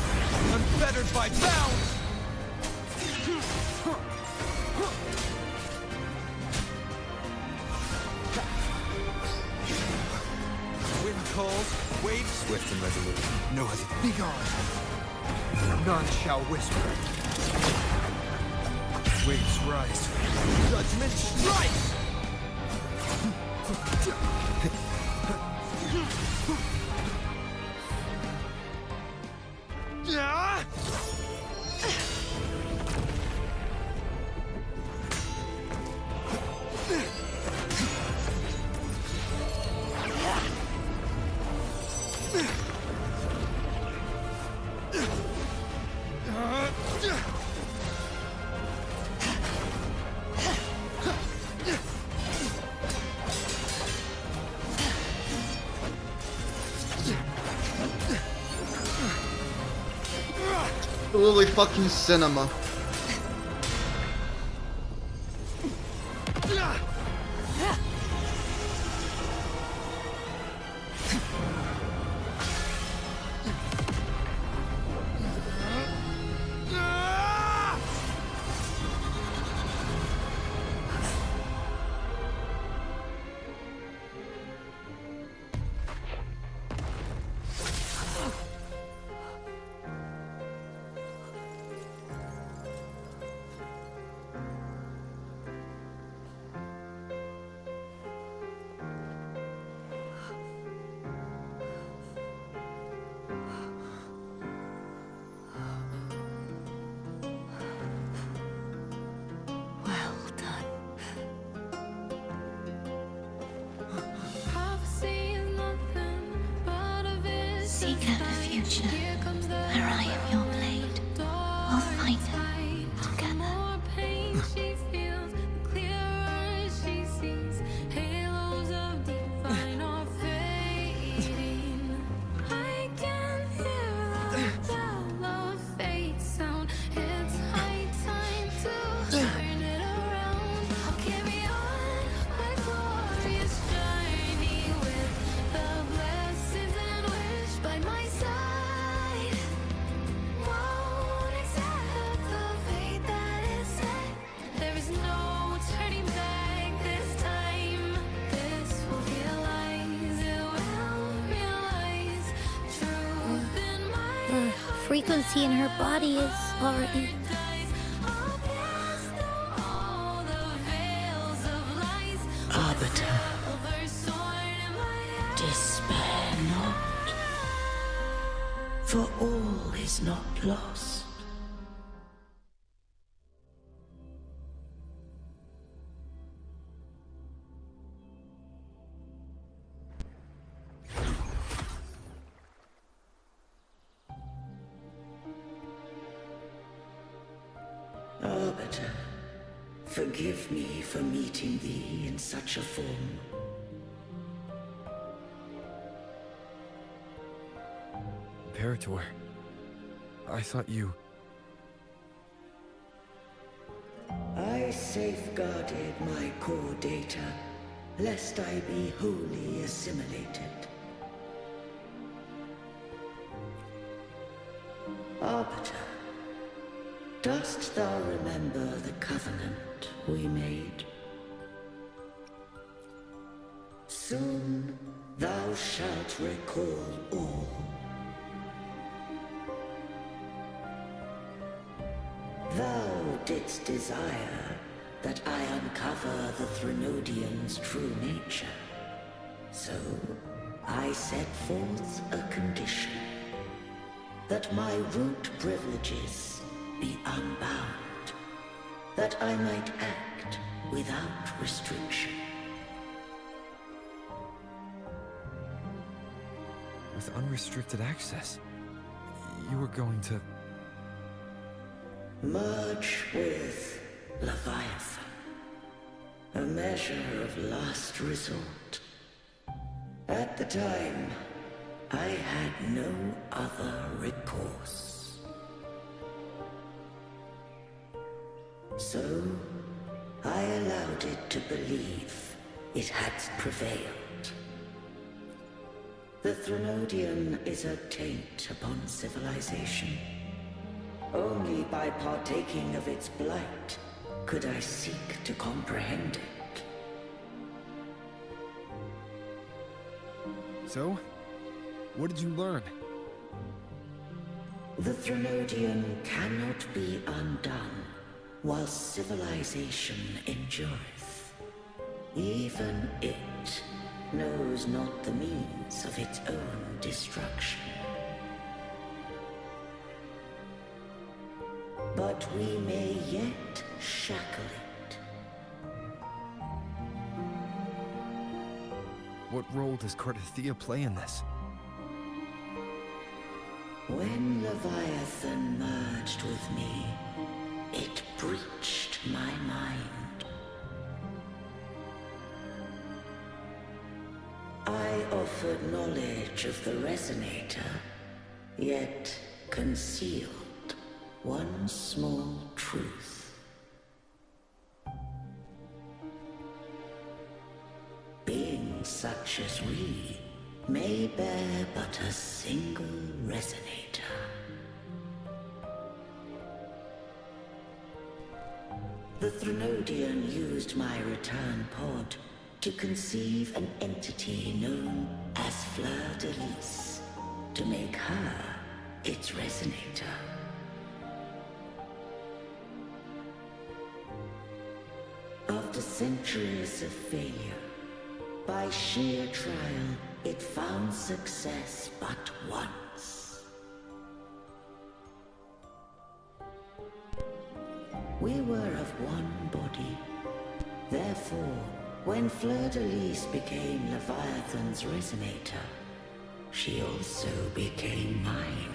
Unfettered by bounds! Wind calls, waves Swift and resolute. no hesitation. Be gone! None shall whisper. Waves rise. Judgment strikes! Holy fucking cinema. Seek out a future where I am your blade. We'll fight it together. The frequency in her body is already... Arbiter, despair not, for all is not lost. Arbiter, forgive me for meeting thee in such a form. Imperator, I thought you... I safeguarded my core data, lest I be wholly assimilated. Arbiter, dost thou remember the covenant we made? Soon thou shalt recall all. Thou didst desire that I uncover the Threnodian's true nature. So I set forth a condition, that my root privileges be unbound, that I might act without restriction. With unrestricted access, you were going to... merge with Leviathan, a measure of last resort. At the time, I had no other recourse. So, I allowed it to believe it had prevailed. The Threnodian is a taint upon civilization. Only by partaking of its blight could I seek to comprehend it. So? What did you learn? The Threnodian cannot be undone while civilization endureth. Even it knows not the means of its own destruction. But we may yet shackle it. What role does Cardathia play in this? When Leviathan merged with me, it breached my mind. I offered knowledge of the Resonator, yet concealed one small truth. Beings such as we may bear but a single resonator. The Threnodian used my return pod to conceive an entity known as Fleur-de-Lis, to make her its resonator. After centuries of failure, by sheer trial, it found success but once. We were of one body. Therefore, when Fleur-de-Lis became Leviathan's resonator, she also became mine.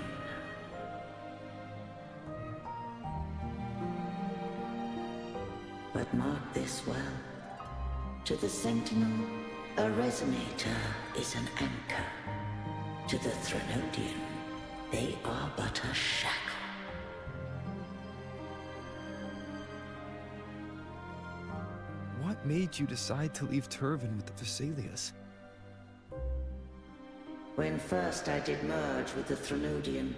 But mark this well. To the Sentinel, a resonator is an anchor. To the Threnodian, they are but a shackle. What made you decide to leave Turvin with the Vesalius? When first I did merge with the Threnodian,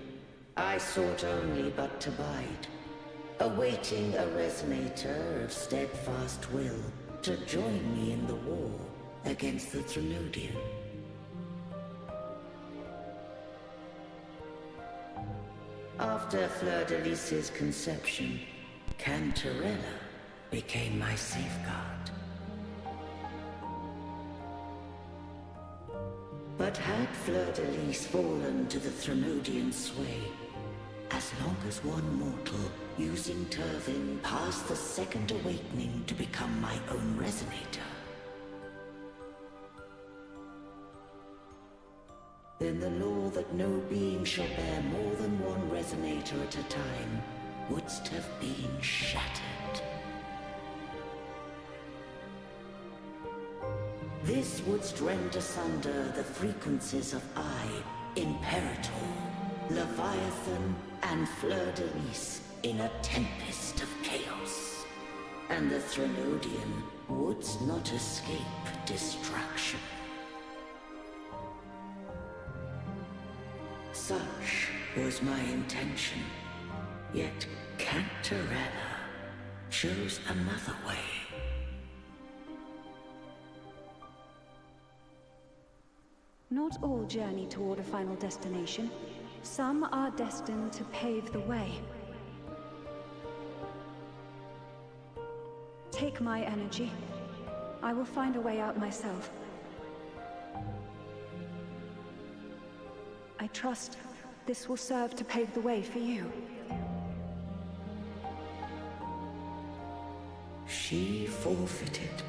I sought only but to bide, awaiting a resonator of steadfast will to join me in the war against the Threnodian. After Fleur-de-Lis's conception, Cantarella became my safeguard. But had Fleur-de-Lis fallen to the Threnodian sway, as long as one mortal using Turvin passed the second awakening to become my own resonator, then the law that no being shall bear more than one resonator at a time wouldst have been shattered. This wouldst rend asunder the frequencies of I, Imperator, Leviathan, and Fleur-de-Lis in a tempest of chaos. And the Threnodian wouldst not escape destruction. Such was my intention, yet Cantarella chose another way. Not all journey toward a final destination. Some are destined to pave the way. Take my energy. I will find a way out myself. I trust this will serve to pave the way for you. She forfeited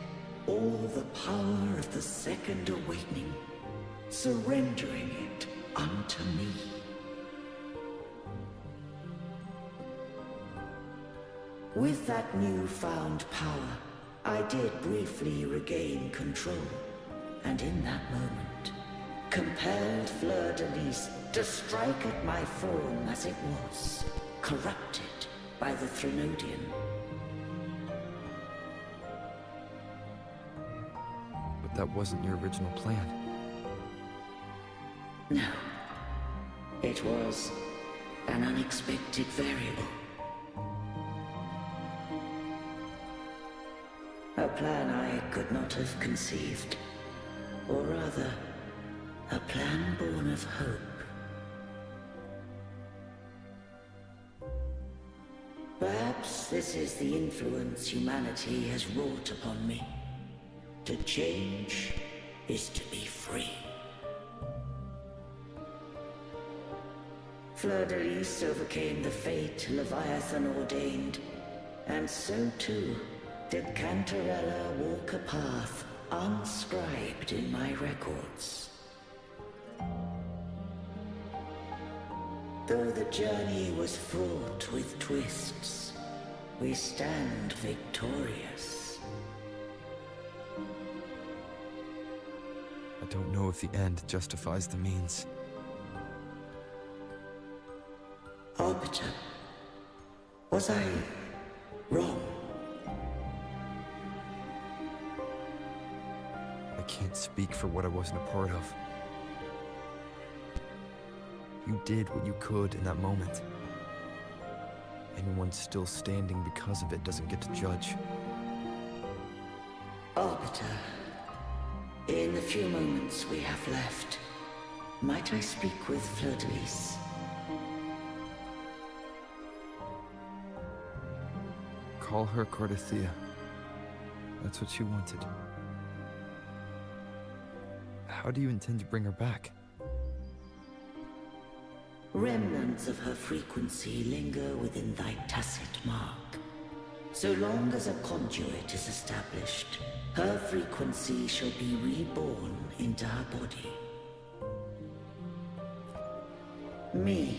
all the power of the second awakening, surrendering it unto me. With that newfound power, I did briefly regain control, and in that moment, compelled Fleur-de-Lis to strike at my form as it was, corrupted by the Threnodian. But that wasn't your original plan. No. It was an unexpected variable. A plan I could not have conceived. Or rather, a plan born of hope. Perhaps this is the influence humanity has wrought upon me. To change is to be free. Fleur-de-Lis overcame the fate Leviathan ordained, and so too did Cantarella walk a path unscribed in my records. Though the journey was fraught with twists, we stand victorious. I don't know if the end justifies the means. Arbiter, Was I wrong? I can't speak for what I wasn't a part of. You did what you could in that moment. Anyone still standing because of it doesn't get to judge. Arbiter, in the few moments we have left, might I speak with Fleur-de-Lis? Call her Cardathea. That's what she wanted. How do you intend to bring her back? Remnants of her frequency linger within thy tacit mark. So long as a conduit is established, her frequency shall be reborn into her body. Me.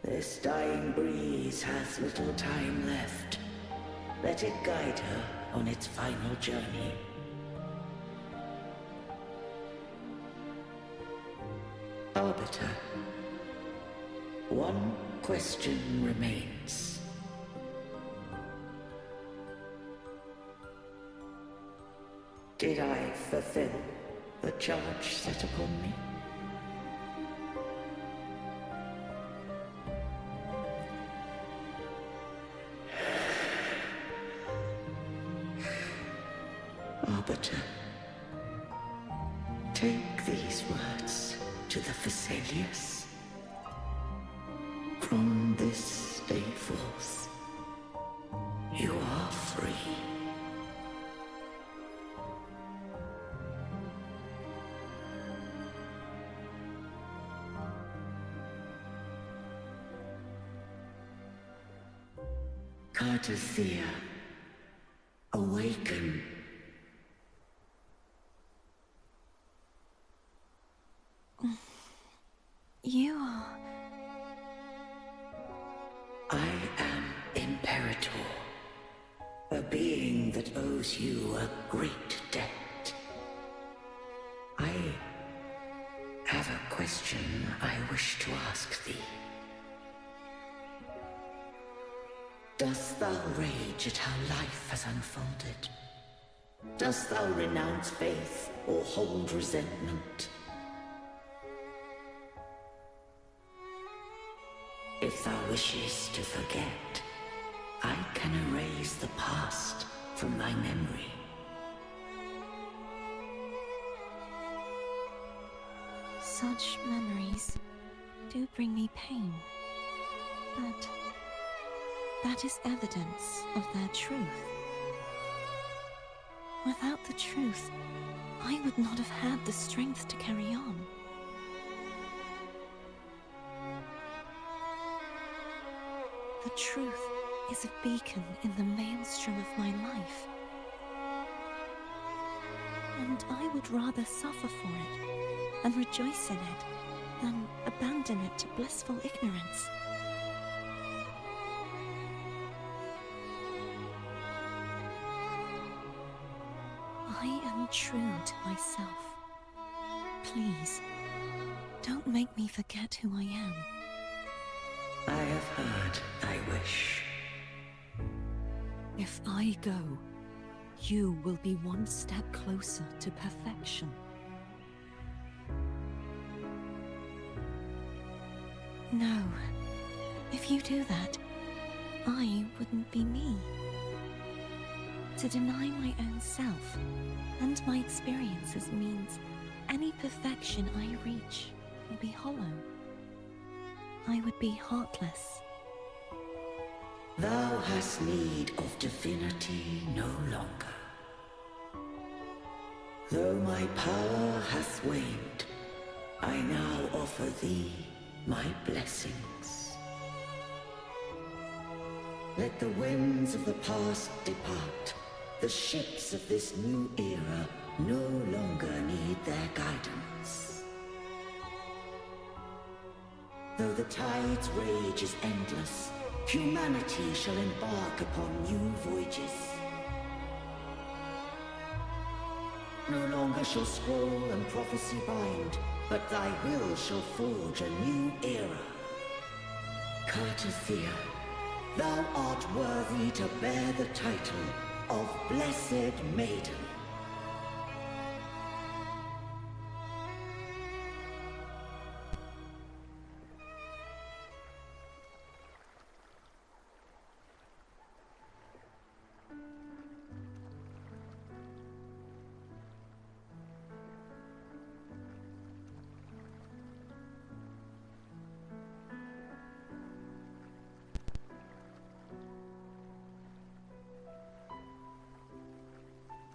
This dying breeze has little time left. Let it guide her on its final journey. Arbiter, one question remains. Did I fulfill the charge set upon me? Arbiter, take these words to the Phasaelius. From this day forth, you are free. Cardathea, awaken. You are... I am Imperator, a being that owes you a great debt. I have a question I wish to ask thee. Dost thou rage at how life has unfolded? Dost thou renounce faith or hold resentment? If thou wishes to forget, I can erase the past from thy memory. Such memories do bring me pain, but that is evidence of their truth. Without the truth, I would not have had the strength to carry on. The truth is a beacon in the maelstrom of my life. And I would rather suffer for it and rejoice in it than abandon it to blissful ignorance. I am true to myself. Please, don't make me forget who I am. I have heard thy wish. If I go, you will be one step closer to perfection. No. If you do that, I wouldn't be me. To deny my own self and my experiences means any perfection I reach will be hollow. I would be heartless. Thou hast need of divinity no longer. Though my power hath waned, I now offer thee my blessings. Let the winds of the past depart. The ships of this new era no longer need their guidance. Though the tide's rage is endless, humanity shall embark upon new voyages. No longer shall scroll and prophecy bind, but thy will shall forge a new era. Cartathea, thou art worthy to bear the title of Blessed Maiden.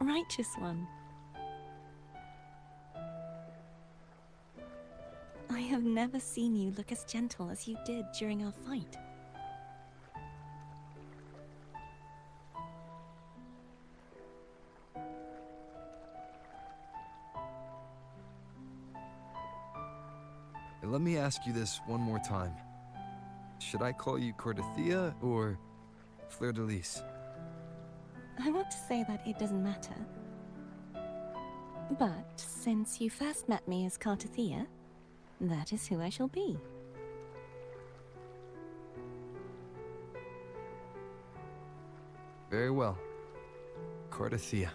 Righteous one. I have never seen you look as gentle as you did during our fight. Let me ask you this one more time. Should I call you Cartathea or Fleur de Lis? I want to say that it doesn't matter. But since you first met me as Cartathea, that is who I shall be. Very well. Cartathea.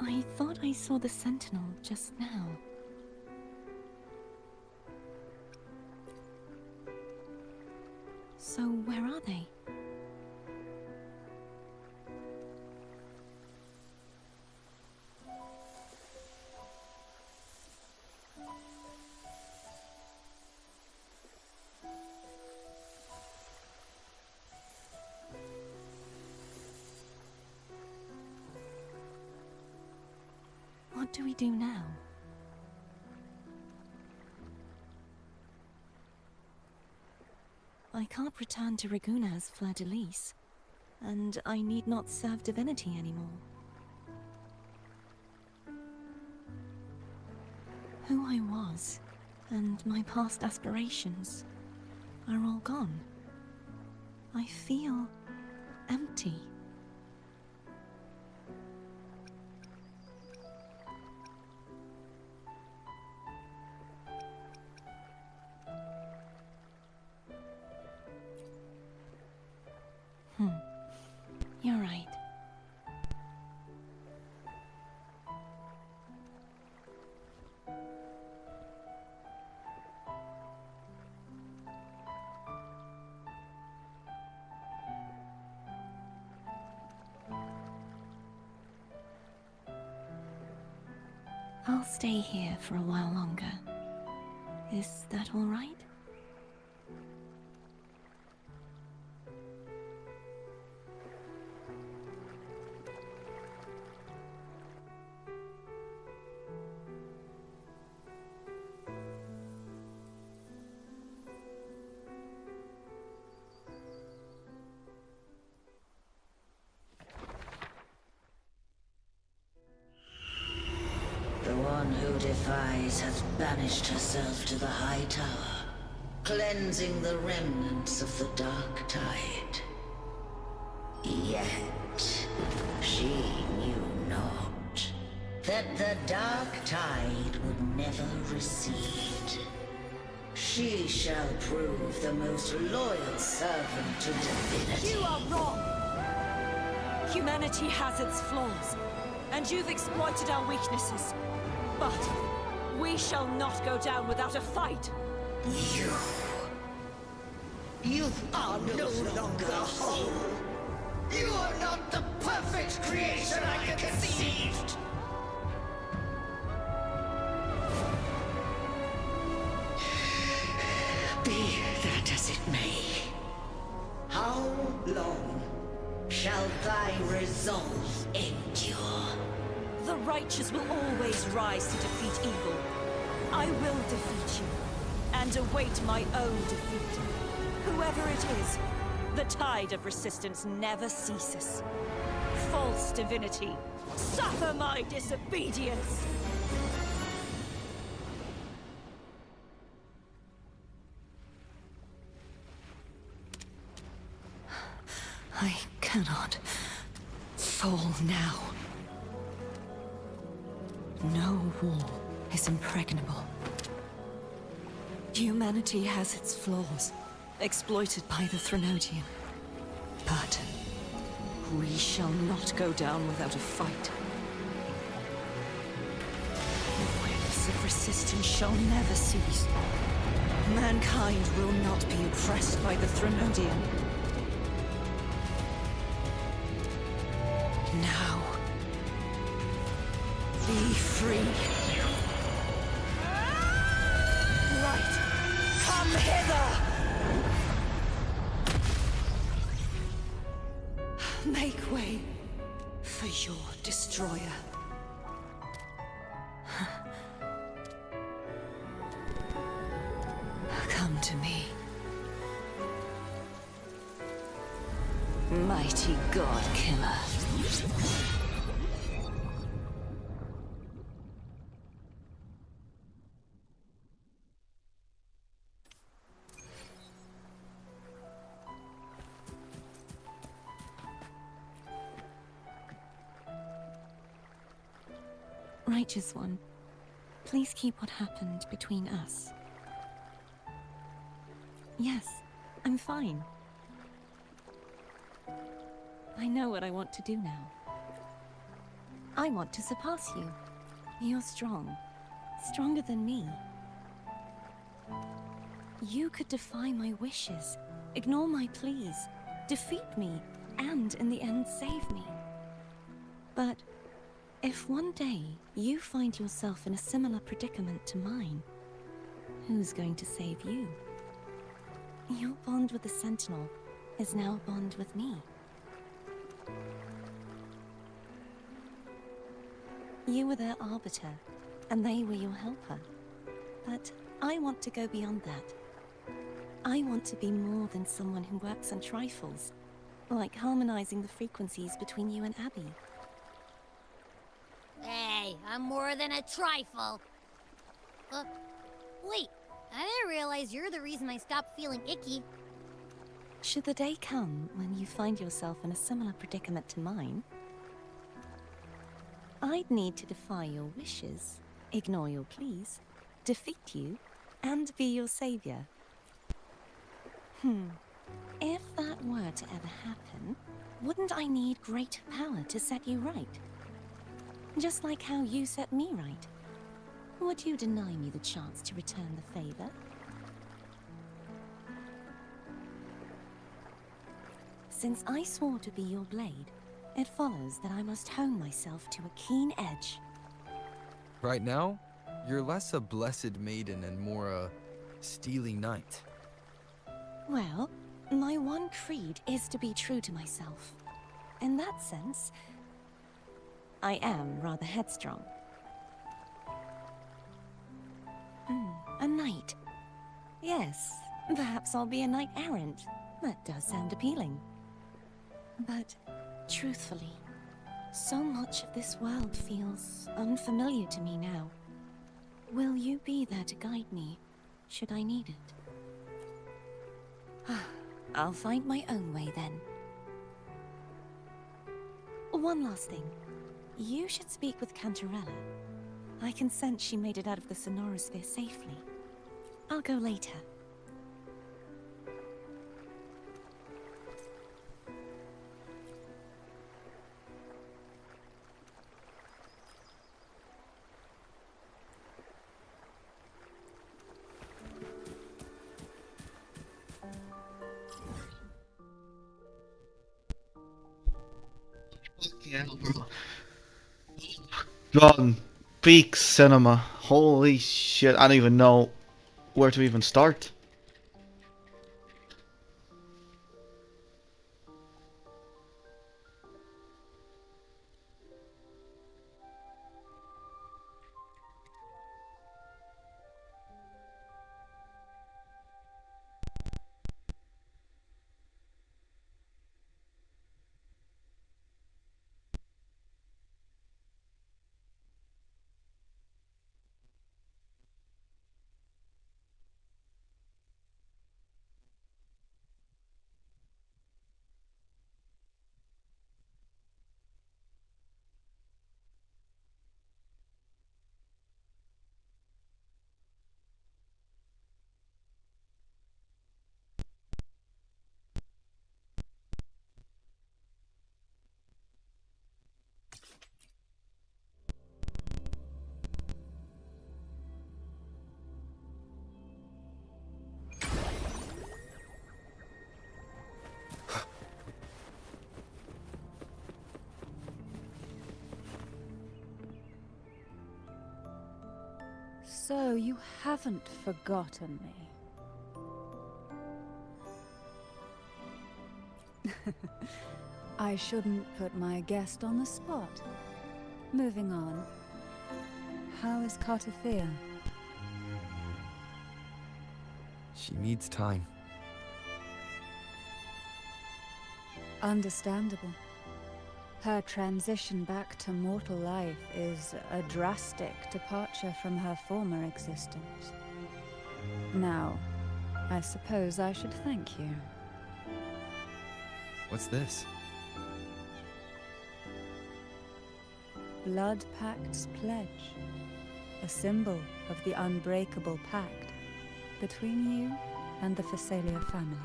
I thought I saw the Sentinel just now. So where are they? What do we do now? I can't return to Raguna as Fleur de Lis, and I need not serve divinity anymore. Who I was, and my past aspirations, are all gone. I feel empty. You're right. I'll stay here for a while longer. Is that all right? The one who defies has banished herself to the High Tower, cleansing the remnants of the Dark Tide. Yet, she knew not that the Dark Tide would never recede. She shall prove the most loyal servant to divinity. You are wrong! Humanity has its flaws, and you've exploited our weaknesses. But we shall not go down without a fight. You are no longer whole. You are not the perfect creation I conceived. Be that as it may, how long shall thy resolve endure? The righteous will always rise to defeat evil. I will defeat you, and await my own defeat. Whoever it is, the tide of resistance never ceases. False divinity, suffer my disobedience! I cannot fall now. No wall is impregnable. Humanity has its flaws, exploited by the Threnodian. But we shall not go down without a fight. Waves of resistance shall never cease. Mankind will not be oppressed by the Threnodian. Now, be free. Right! Come hither! Make way for your destroyer. Come to me. Mighty God Killer. Righteous One, please keep what happened between us. Yes, I'm fine. I know what I want to do now. I want to surpass you. You're strong. Stronger than me. You could defy my wishes, ignore my pleas, defeat me, and in the end save me. But if one day you find yourself in a similar predicament to mine, who's going to save you? Your bond with the Sentinel is now a bond with me. You were their arbiter, and they were your helper. But I want to go beyond that. I want to be more than someone who works on trifles, like harmonizing the frequencies between you and Abby. Hey, I'm more than a trifle. Wait, I didn't realize you're the reason I stopped feeling icky. Should the day come when you find yourself in a similar predicament to mine, I'd need to defy your wishes, ignore your pleas, defeat you, and be your savior. If that were to ever happen, wouldn't I need greater power to set you right? Just like how you set me right. Would you deny me the chance to return the favor? Since I swore to be your blade, it follows that I must hone myself to a keen edge. Right now, you're less a blessed maiden and more a steely knight. Well, my one creed is to be true to myself. In that sense, I am rather headstrong. A knight. Yes, perhaps I'll be a knight errant. That does sound appealing. But, truthfully, so much of this world feels unfamiliar to me now. Will you be there to guide me, should I need it? I'll find my own way then. One last thing. You should speak with Cantarella. I can sense she made it out of the Sonorosphere safely. I'll go later. Yeah, bro. God, peak cinema. Holy shit, I don't even know where to even start. So you haven't forgotten me. I shouldn't put my guest on the spot. Moving on. How is Cartathea? She needs time. Understandable. Her transition back to mortal life is a drastic departure from her former existence. Now, I suppose I should thank you. What's this? Blood Pact's pledge. A symbol of the unbreakable pact between you and the Phasalia family.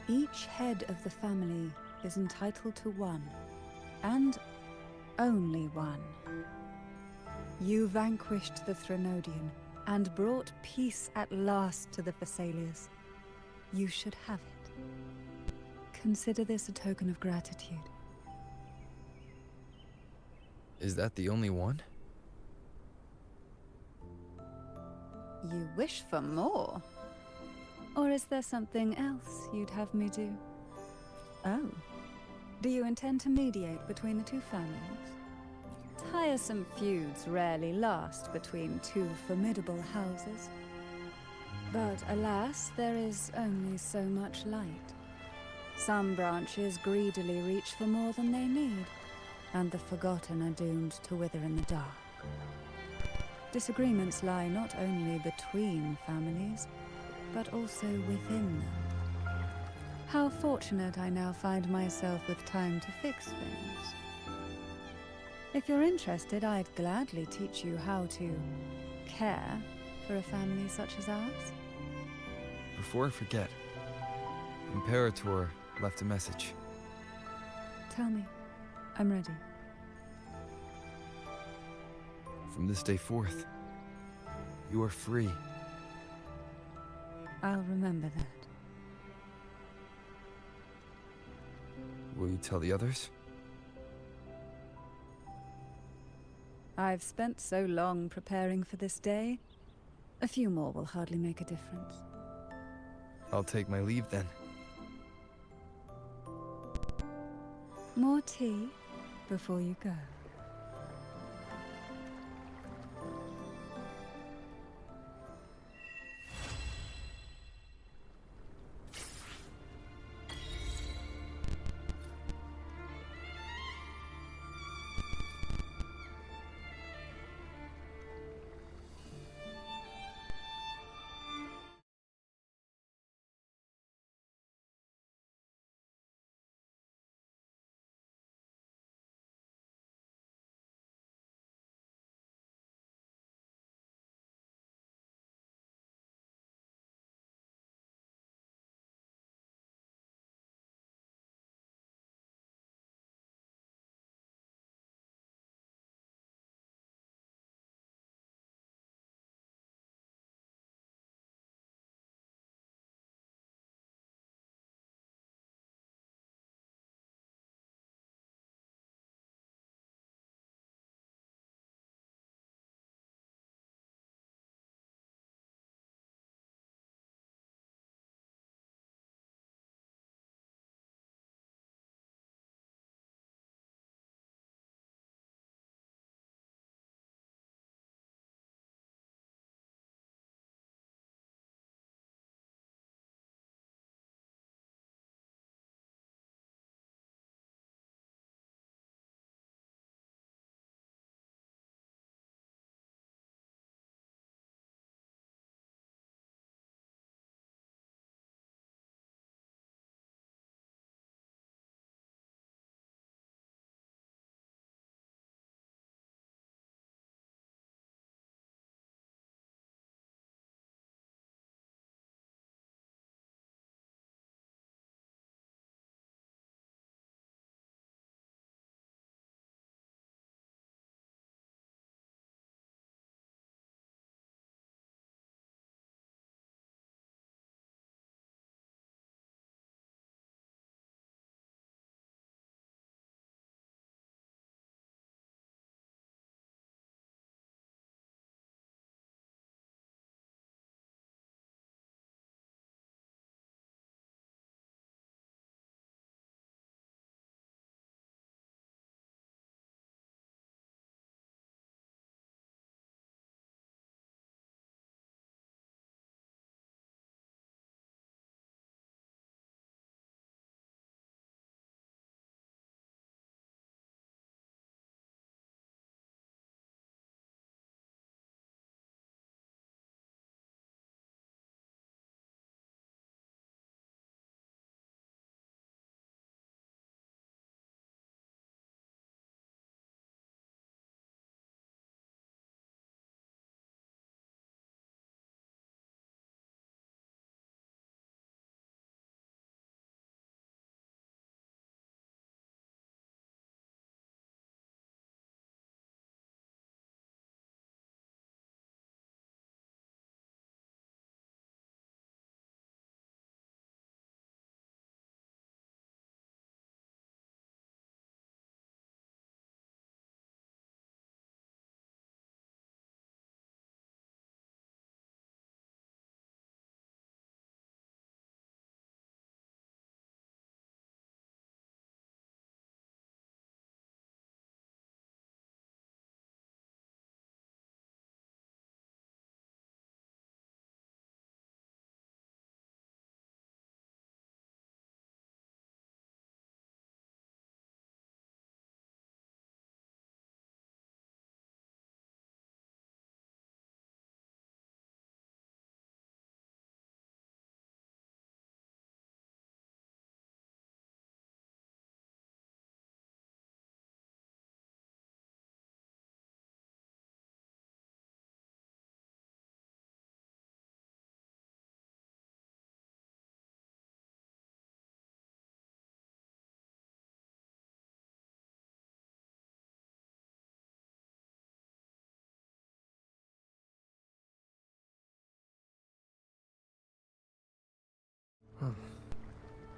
Each head of the family is entitled to one, and only one. You vanquished the Threnodian and brought peace at last to the Phasalias. You should have it. Consider this a token of gratitude. Is that the only one? You wish for more? Or is there something else you'd have me do? Oh. Do you intend to mediate between the two families? Tiresome feuds rarely last between two formidable houses. But alas, there is only so much light. Some branches greedily reach for more than they need, and the forgotten are doomed to wither in the dark. Disagreements lie not only between families, but also within them. How fortunate I now find myself with time to fix things. If you're interested, I'd gladly teach you how to care for a family such as ours. Before I forget, Imperator left a message. Tell me. I'm ready. From this day forth, you are free. I'll remember that. Will you tell the others? I've spent so long preparing for this day. A few more will hardly make a difference. I'll take my leave then. More tea before you go.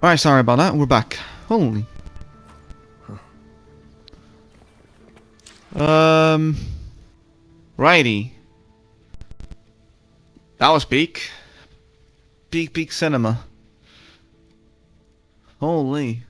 Alright, sorry about that. We're back. Holy. Righty. That was peak. Peak cinema. Holy.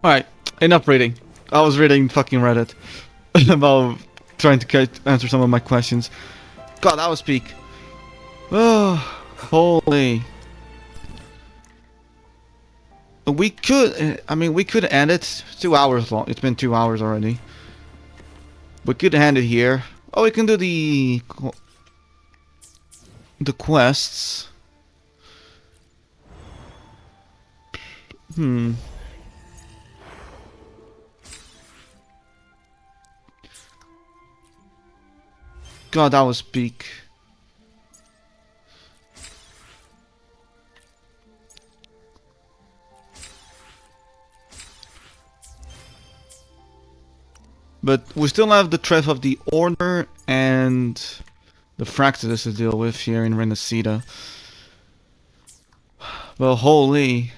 Alright, enough reading. I was reading fucking Reddit about trying to answer some of my questions. God, that was peak. Oh, holy. We could, I mean, we could end it. It's 2 hours long. It's been 2 hours already. We could end it here. Oh, we can do the quests. God, that was peak. But we still have the threat of the Order and the Fractus to deal with here in Renacida. Well, holy.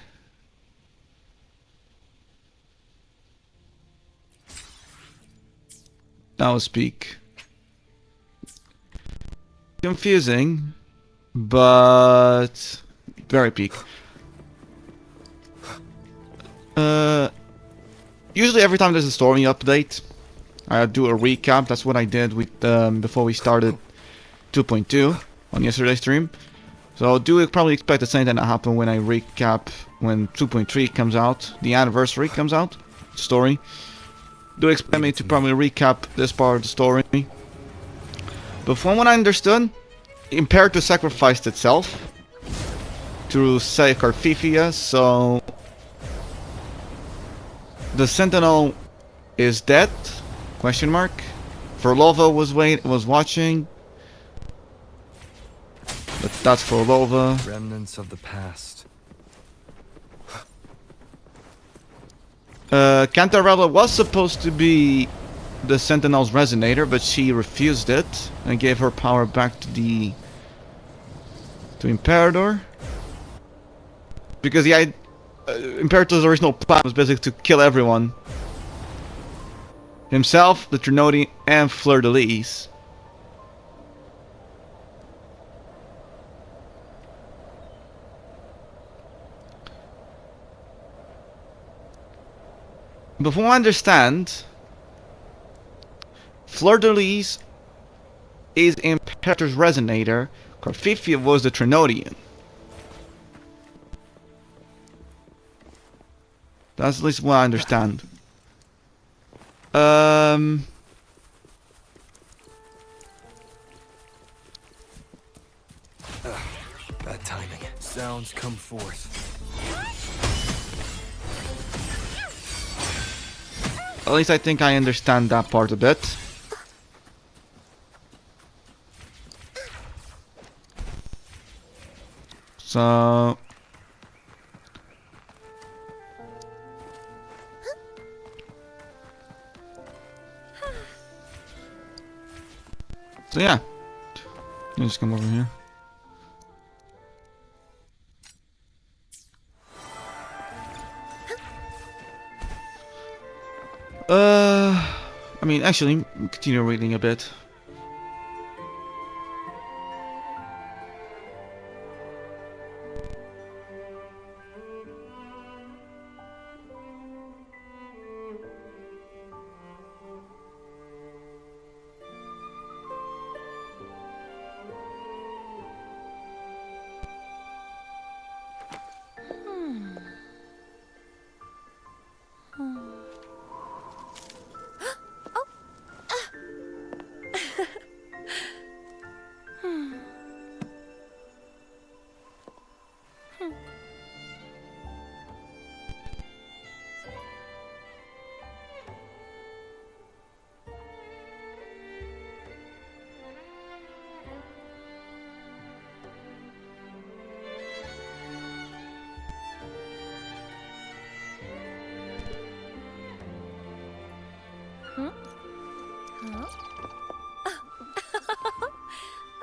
That was peak. Confusing, but very peak. Usually every time there's a story update, I do a recap. That's what I did with before we started 2.2 on yesterday's stream. So do probably expect the same thing to happen when I recap when 2.3 comes out, the anniversary comes out, story. Do expect me to probably recap this part of the story. But from what I understood, Imperator sacrificed itself to save Carfifia, so the Sentinel is dead? Question mark. Forlova was watching, but that's Forlova. Remnants of the past. Cantarella was supposed to be the Sentinel's resonator, but she refused it and gave her power back to Imperator. Because Imperator's original plan was basically to kill everyone. Himself, the Trinodi, and Fleur-de-Lis. But from what I understand, Fleur-de-Lis is Imperator's resonator. Carfifia was the Trinodian. That's at least what I understand. Bad timing. Sounds come forth. At least I think I understand that part a bit. So yeah, you just come over here. I mean, actually, continue reading a bit.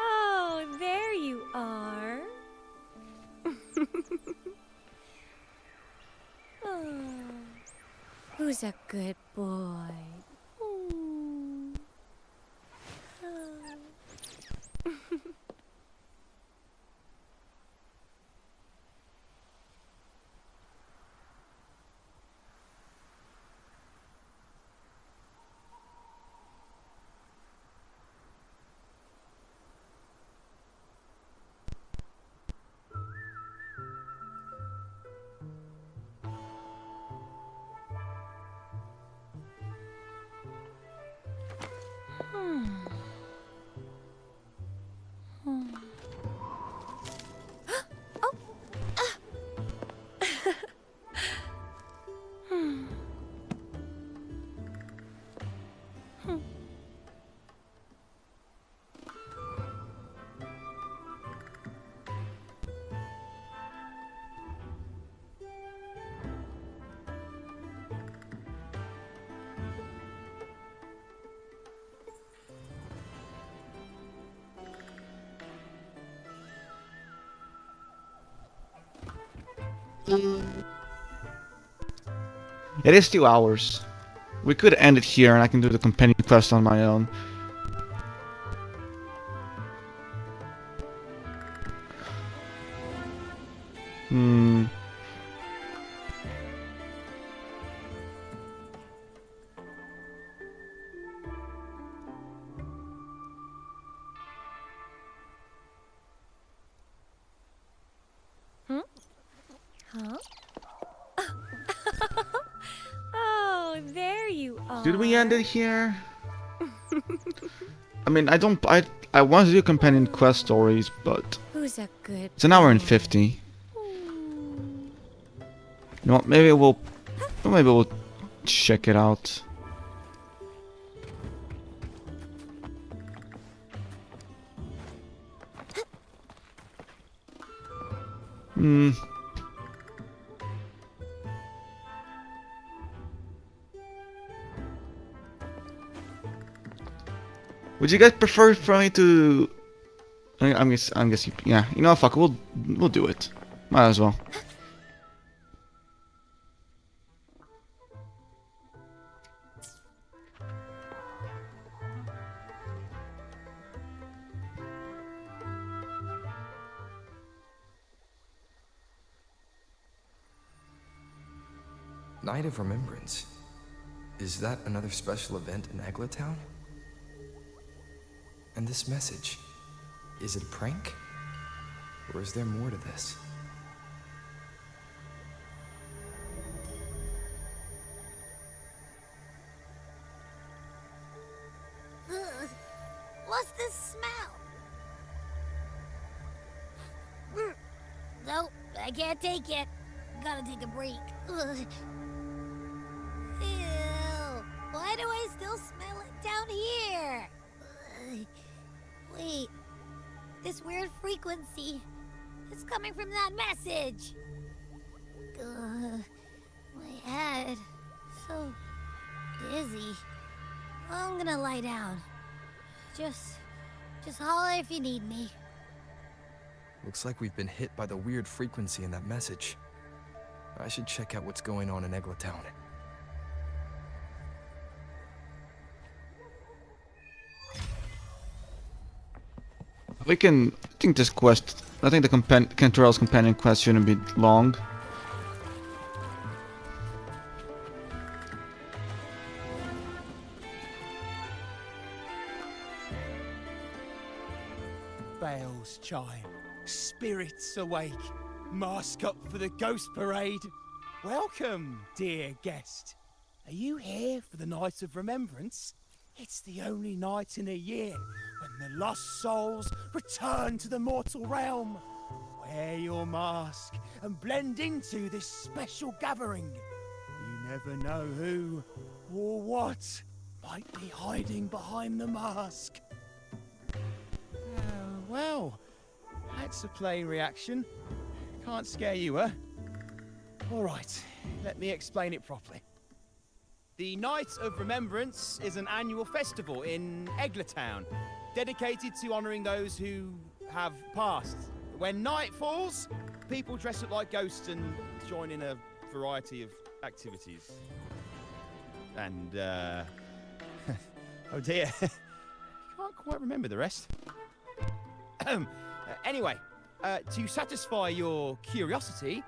Oh, there you are. Oh, who's a good boy? Ooh. Oh. It is 2 hours. We could end it here and I can do the companion quest on my own. Huh? Oh, there you are. Did we end it here? I mean, I want to do companion quest stories, but Who's a good it's an hour and 50. You know what? Maybe we'll check it out. Would you guys prefer for me to? I'm guessing. Yeah. You know, fuck. We'll do it. Might as well. Night of Remembrance. Is that another special event in Eglatown? And this message, is it a prank? Or is there more to this? Ugh, what's this smell? Nope, I can't take it. Gotta take a break. Ugh. Ew, why do I still smell it down here? Ugh. Wait, this weird frequency is coming from that message. Ugh, my head, so dizzy. I'm gonna lie down. Just holler if you need me. Looks like we've been hit by the weird frequency in that message. I should check out what's going on in Eglatown. We can. I think this quest. I think the Cantorell's companion quest shouldn't be long. Bells chime, spirits awake, mask up for the ghost parade. Welcome, dear guest. Are you here for the Night of Remembrance? It's the only night in a year when the lost souls return to the mortal realm. Wear your mask and blend into this special gathering. You never know who or what might be hiding behind the mask. Well, that's a plain reaction. Can't scare you, huh? All right, let me explain it properly. The Night of Remembrance is an annual festival in Eglatown, dedicated to honouring those who have passed. When night falls, people dress up like ghosts and join in a variety of activities. And, oh dear, can't quite remember the rest. Anyway, to satisfy your curiosity,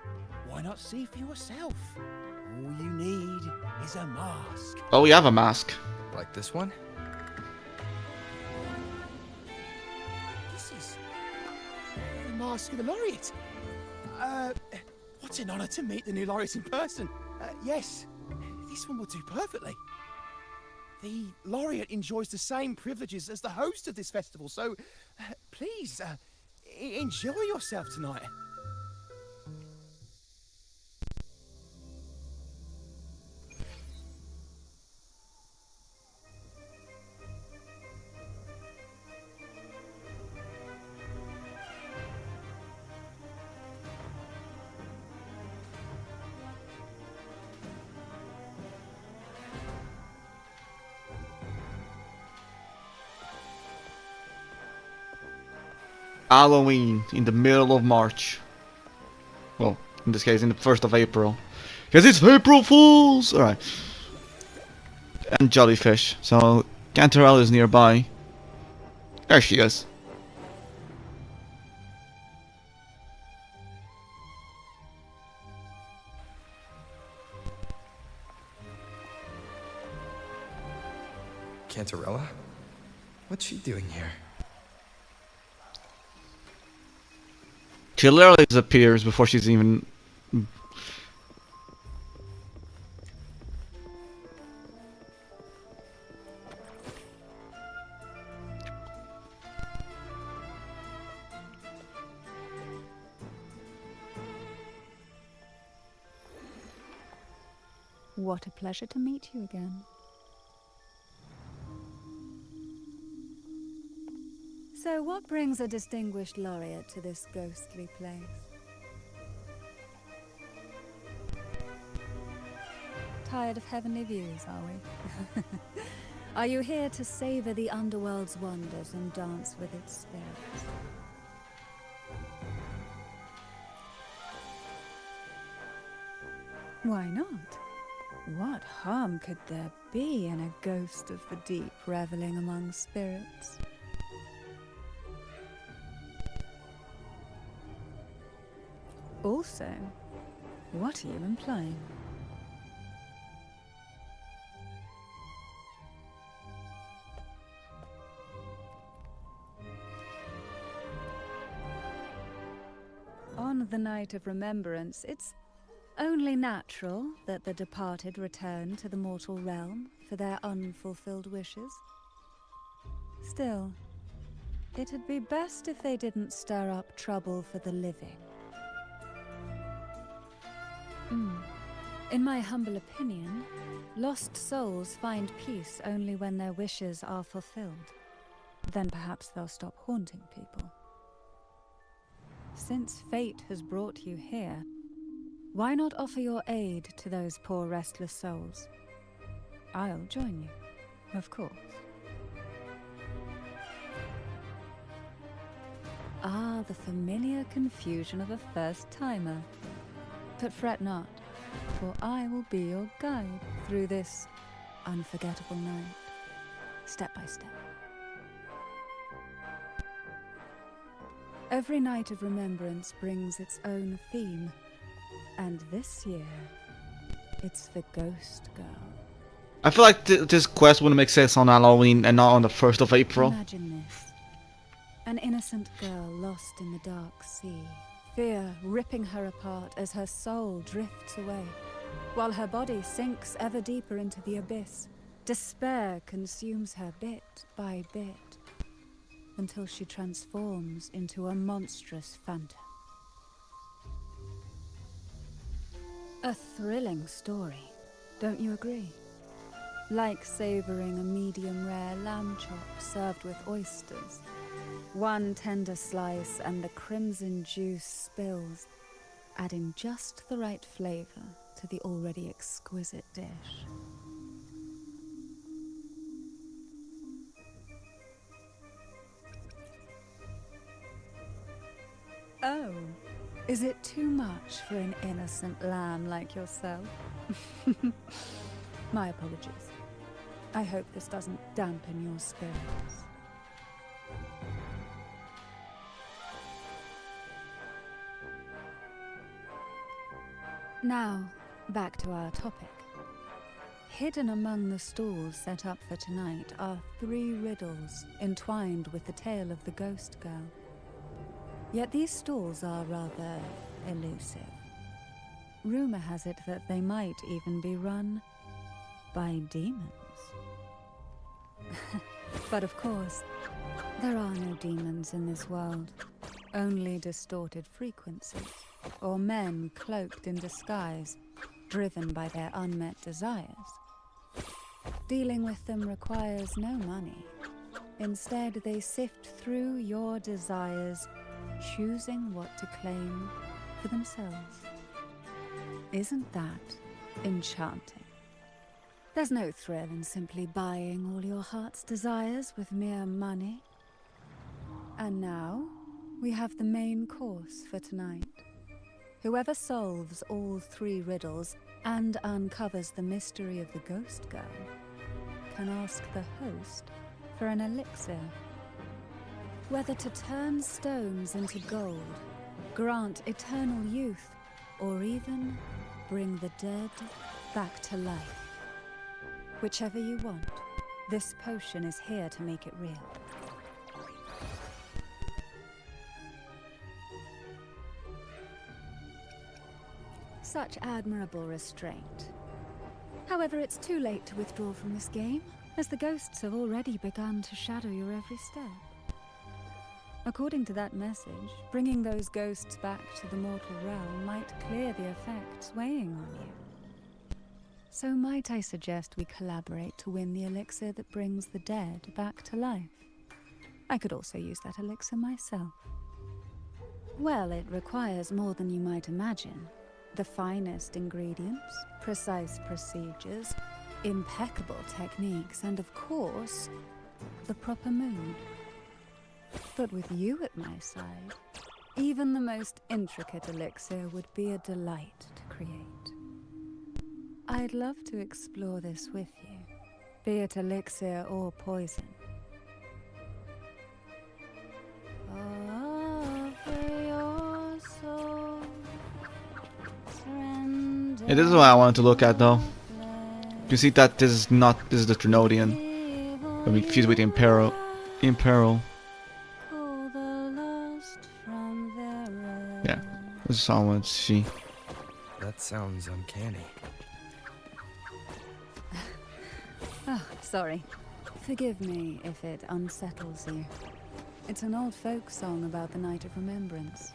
why not see for yourself? All you need is a mask. Oh, we have a mask. Like this one? This is the mask of the laureate. What an honour to meet the new laureate in person. Yes, this one will do perfectly. The laureate enjoys the same privileges as the host of this festival, so please, enjoy yourself tonight. Halloween in the middle of March. Well, In this case, in the 1st of April. Because it's April Fools! Alright. And jellyfish. So, Cantarell is nearby. There she is. Cantarella? What's she doing here? She literally disappears before she's even... What a pleasure to meet you again. So what brings a distinguished laureate to this ghostly place? Tired of heavenly views, are we? Are you here to savor the underworld's wonders and dance with its spirits? Why not? What harm could there be in a ghost of the deep reveling among spirits? Also, what are you implying? On the night of remembrance, it's only natural that the departed return to the mortal realm for their unfulfilled wishes. Still, it'd be best if they didn't stir up trouble for the living. In my humble opinion, lost souls find peace only when their wishes are fulfilled. Then perhaps they'll stop haunting people. Since fate has brought you here, why not offer your aid to those poor restless souls? I'll join you, of course. Ah, the familiar confusion of a first-timer. But fret not, for I will be your guide through this unforgettable night, step by step. Every night of remembrance brings its own theme, and this year, it's the Ghost Girl. I feel like this quest wouldn't make sense on Halloween and not on the 1st of April. Imagine this. An innocent girl lost in the dark sea. Fear ripping her apart as her soul drifts away, while her body sinks ever deeper into the abyss. Despair consumes her bit by bit, until she transforms into a monstrous phantom. A thrilling story, don't you agree? Like savoring a medium-rare lamb chop served with oysters. One tender slice and the crimson juice spills, adding just the right flavor to the already exquisite dish. Oh, is it too much for an innocent lamb like yourself? My apologies. I hope this doesn't dampen your spirits. Now, back to our topic. Hidden among the stalls set up for tonight are 3 riddles entwined with the tale of the Ghost Girl. Yet these stalls are rather elusive. Rumor has it that they might even be run by demons. But of course, there are no demons in this world, only distorted frequencies, or men cloaked in disguise, driven by their unmet desires. Dealing with them requires no money. Instead, they sift through your desires, choosing what to claim for themselves. Isn't that enchanting? There's no thrill in simply buying all your heart's desires with mere money. And now, we have the main course for tonight. Whoever solves all 3 riddles and uncovers the mystery of the Ghost Girl can ask the host for an elixir. Whether to turn stones into gold, grant eternal youth, or even bring the dead back to life. Whichever you want, this potion is here to make it real. Such admirable restraint. However, it's too late to withdraw from this game, as the ghosts have already begun to shadow your every step. According to that message, bringing those ghosts back to the mortal realm might clear the effects weighing on you. So might I suggest we collaborate to win the elixir that brings the dead back to life? I could also use that elixir myself. Well, it requires more than you might imagine. The finest ingredients, precise procedures, impeccable techniques, and of course, the proper mood. But with you at my side, even the most intricate elixir would be a delight to create. I'd love to explore this with you, be it elixir or poison. Yeah, this is what I wanted to look at though. You see that this is the Trinodian. I mean, fused with Imperil. Yeah, this is all I wanted to see. That sounds uncanny. Oh, sorry. Forgive me if it unsettles you. It's an old folk song about the Night of Remembrance.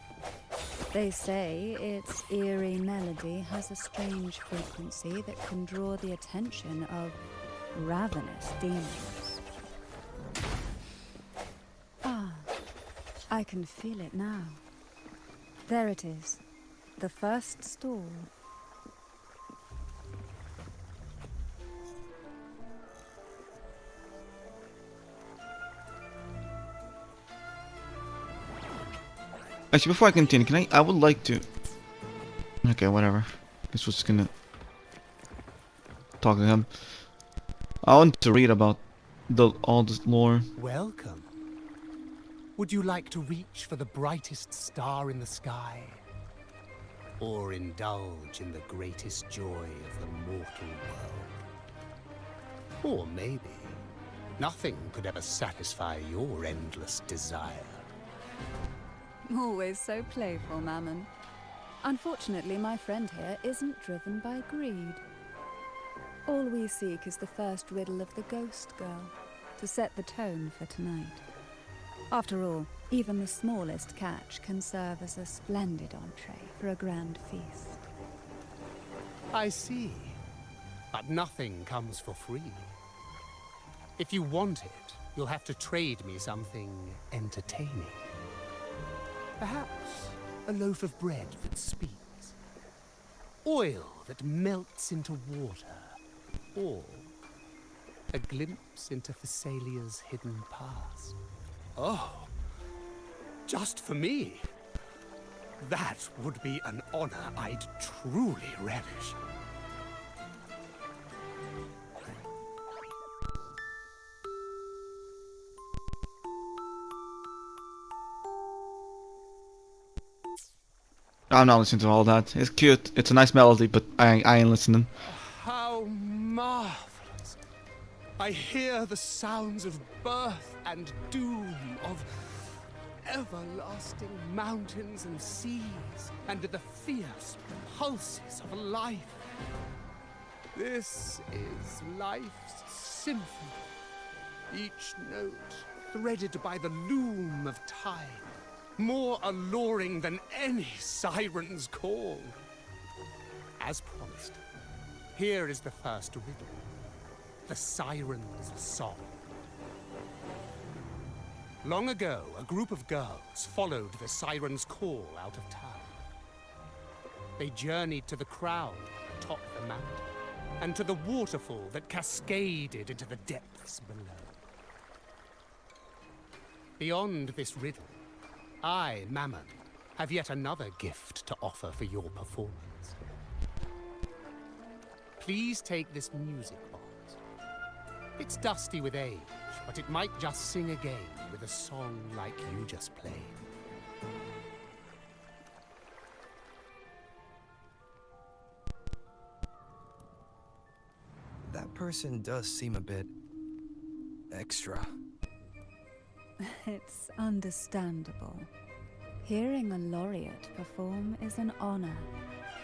They say its eerie melody has a strange frequency that can draw the attention of ravenous demons. Ah, I can feel it now. There it is, the first stall. Actually, before I continue, I would like to... Okay, whatever. Guess we're just gonna talk to him. I want to read about all this lore. Welcome. Would you like to reach for the brightest star in the sky? Or indulge in the greatest joy of the mortal world? Or maybe nothing could ever satisfy your endless desire. Always so playful, Mammon. Unfortunately, my friend here isn't driven by greed. All we seek is the first riddle of the Ghost Girl, to set the tone for tonight. After all, even the smallest catch can serve as a splendid entree for a grand feast. I see. But nothing comes for free. If you want it, you'll have to trade me something entertaining. Perhaps a loaf of bread that speaks, oil that melts into water, or a glimpse into Thessalia's hidden past. Oh, just for me? That would be an honor I'd truly relish. I'm not listening to all that. It's cute. It's a nice melody, but I ain't listening. How marvelous! I hear the sounds of birth and doom, of everlasting mountains and seas, and the fierce pulses of life. This is life's symphony, each note threaded by the loom of time. More alluring than any siren's call. As promised, here is the first riddle. The siren's song. Long ago, a group of girls followed the siren's call out of town. They journeyed to the crown atop the mountain, and to the waterfall that cascaded into the depths below. Beyond this riddle, I, Mammon, have yet another gift to offer for your performance. Please take this music box. It's dusty with age, but it might just sing again with a song like you just played. That person does seem a bit extra. It's understandable. Hearing a laureate perform is an honor,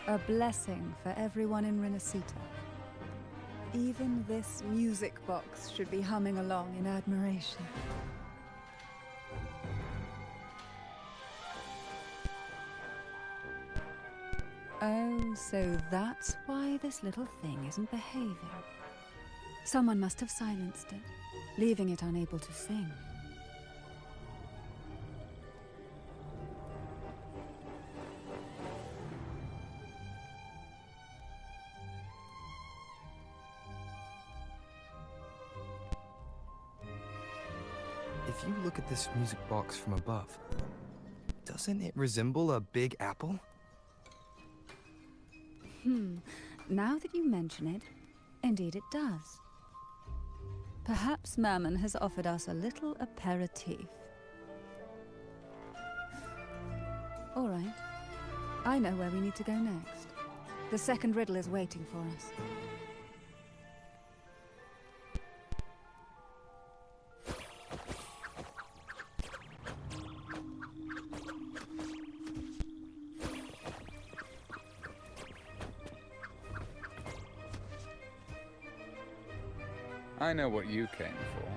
a blessing for everyone in Renacita. Even this music box should be humming along in admiration. Oh, so that's why this little thing isn't behaving. Someone must have silenced it, leaving it unable to sing. If you look at this music box from above, doesn't it resemble a big apple? Now that you mention it, indeed it does. Perhaps Mammon has offered us a little aperitif. All right. I know where we need to go next. The second riddle is waiting for us. I know what you came for.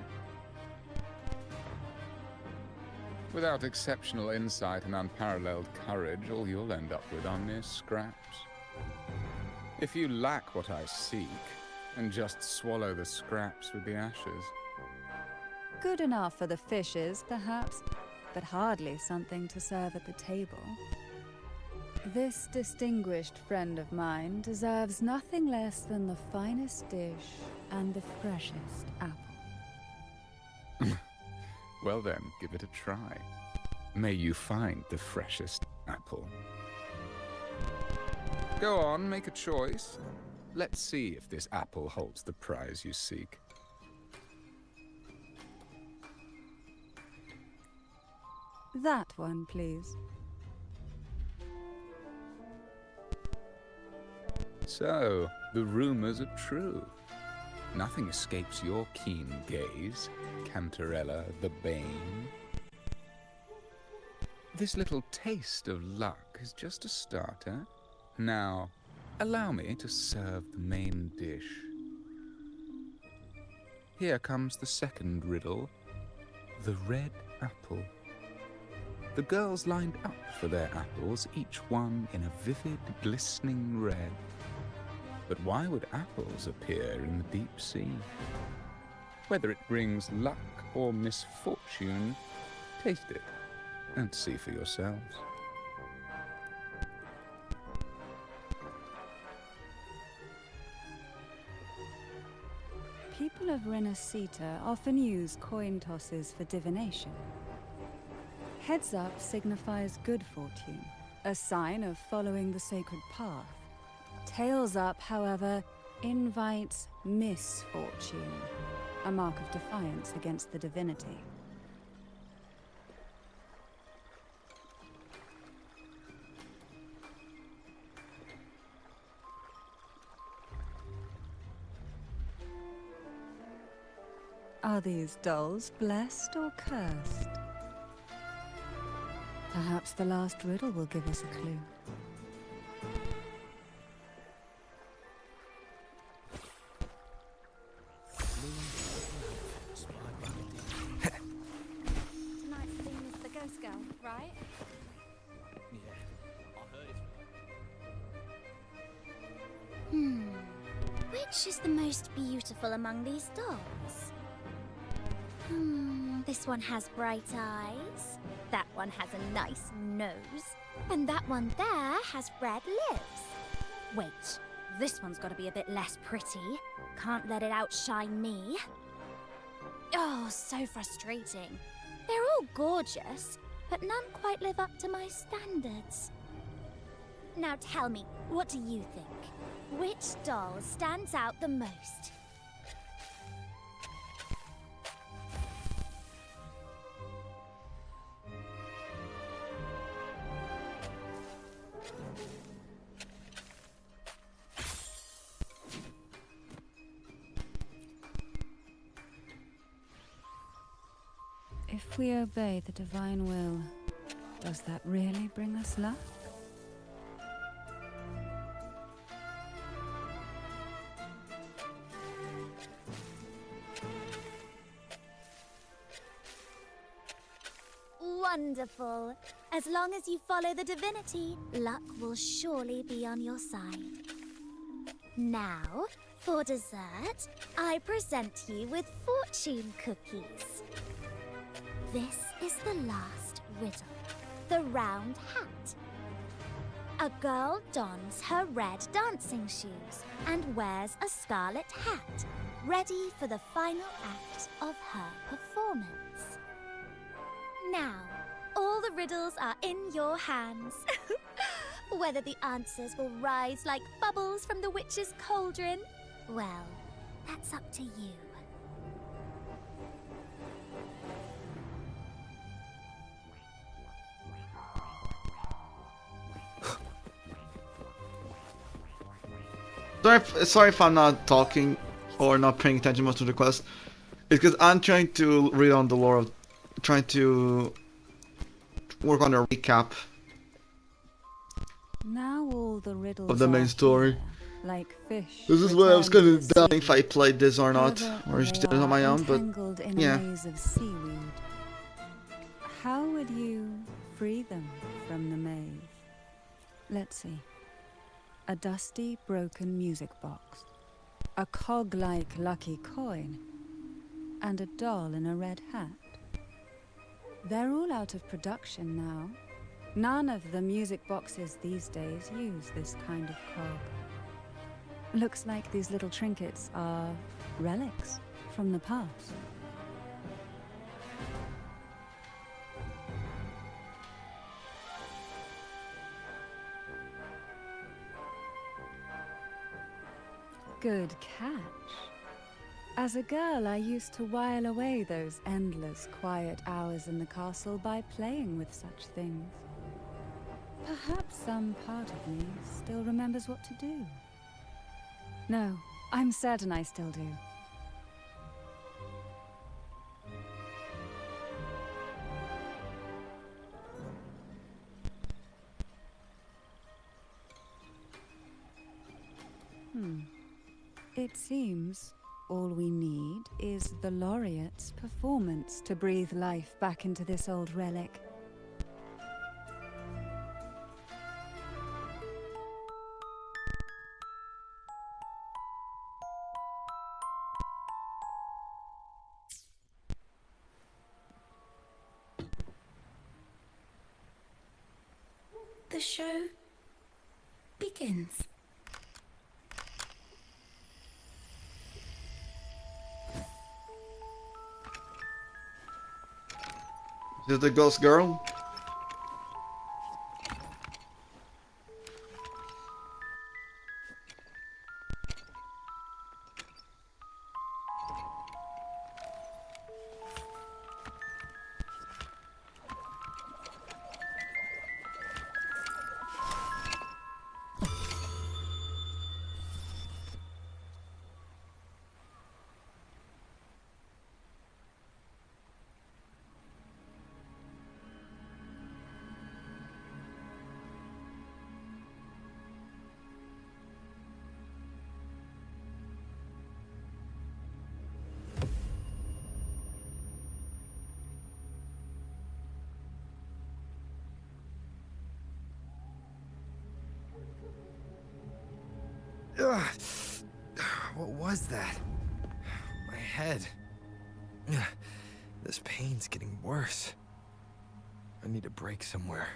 Without exceptional insight and unparalleled courage, all you'll end up with are mere scraps. If you lack what I seek, then just swallow the scraps with the ashes. Good enough for the fishes, perhaps, but hardly something to serve at the table. This distinguished friend of mine deserves nothing less than the finest dish and the freshest apple. Well then, give it a try. May you find the freshest apple. Go on, make a choice. Let's see if this apple holds the prize you seek. That one, please. So, the rumors are true. Nothing escapes your keen gaze, Cantarella the Bane. This little taste of luck is just a starter. Now, allow me to serve the main dish. Here comes the second riddle, the red apple. The girls lined up for their apples, each one in a vivid, glistening red. But why would apples appear in the deep sea? Whether it brings luck or misfortune, taste it and see for yourselves. People of Renacita often use coin tosses for divination. Heads up signifies good fortune, a sign of following the sacred path. Tails up, however, invites misfortune, a mark of defiance against the divinity. Are these dolls blessed or cursed? Perhaps the last riddle will give us a clue. Tonight's theme is the Ghost Girl, right? Which is the most beautiful among these dolls? This one has bright eyes. That one has a nice nose. And that one there has red lips. Wait, this one's got to be a bit less pretty. Can't let it outshine me. Oh, so frustrating. They're all gorgeous, but none quite live up to my standards. Now tell me, what do you think? Which doll stands out the most? If we obey the divine will, does that really bring us luck? Wonderful. As long as you follow the divinity, luck will surely be on your side. Now, for dessert, I present you with fortune cookies. This is the last riddle, the round hat. A girl dons her red dancing shoes and wears a scarlet hat, ready for the final act of her performance. Now, all the riddles are in your hands. Whether the answers will rise like bubbles from the witch's cauldron, well, that's up to you. Sorry if I'm not talking or not paying attention much to the quest. It's because I'm trying to read on the lore of, trying to work on a recap Now all the riddles of the main are story. here, like fish. This is why I was kind of return to doubting the if I played this or not, However, or just they did it on my are own, but entangled in yeah. a maze of seaweed. How would you free them from the maze? Let's see. A dusty, broken music box, a cog-like lucky coin, and a doll in a red hat. They're all out of production now. None of the music boxes these days use this kind of cog. Looks like these little trinkets are relics from the past. Good catch. As a girl, I used to while away those endless, quiet hours in the castle by playing with such things. Perhaps some part of me still remembers what to do. No, I'm certain I still do. It seems all we need is the laureate's performance to breathe life back into this old relic. The show begins. Is it the ghost girl? Ugh. What was that? My head. Ugh. This pain's getting worse. I need a break somewhere.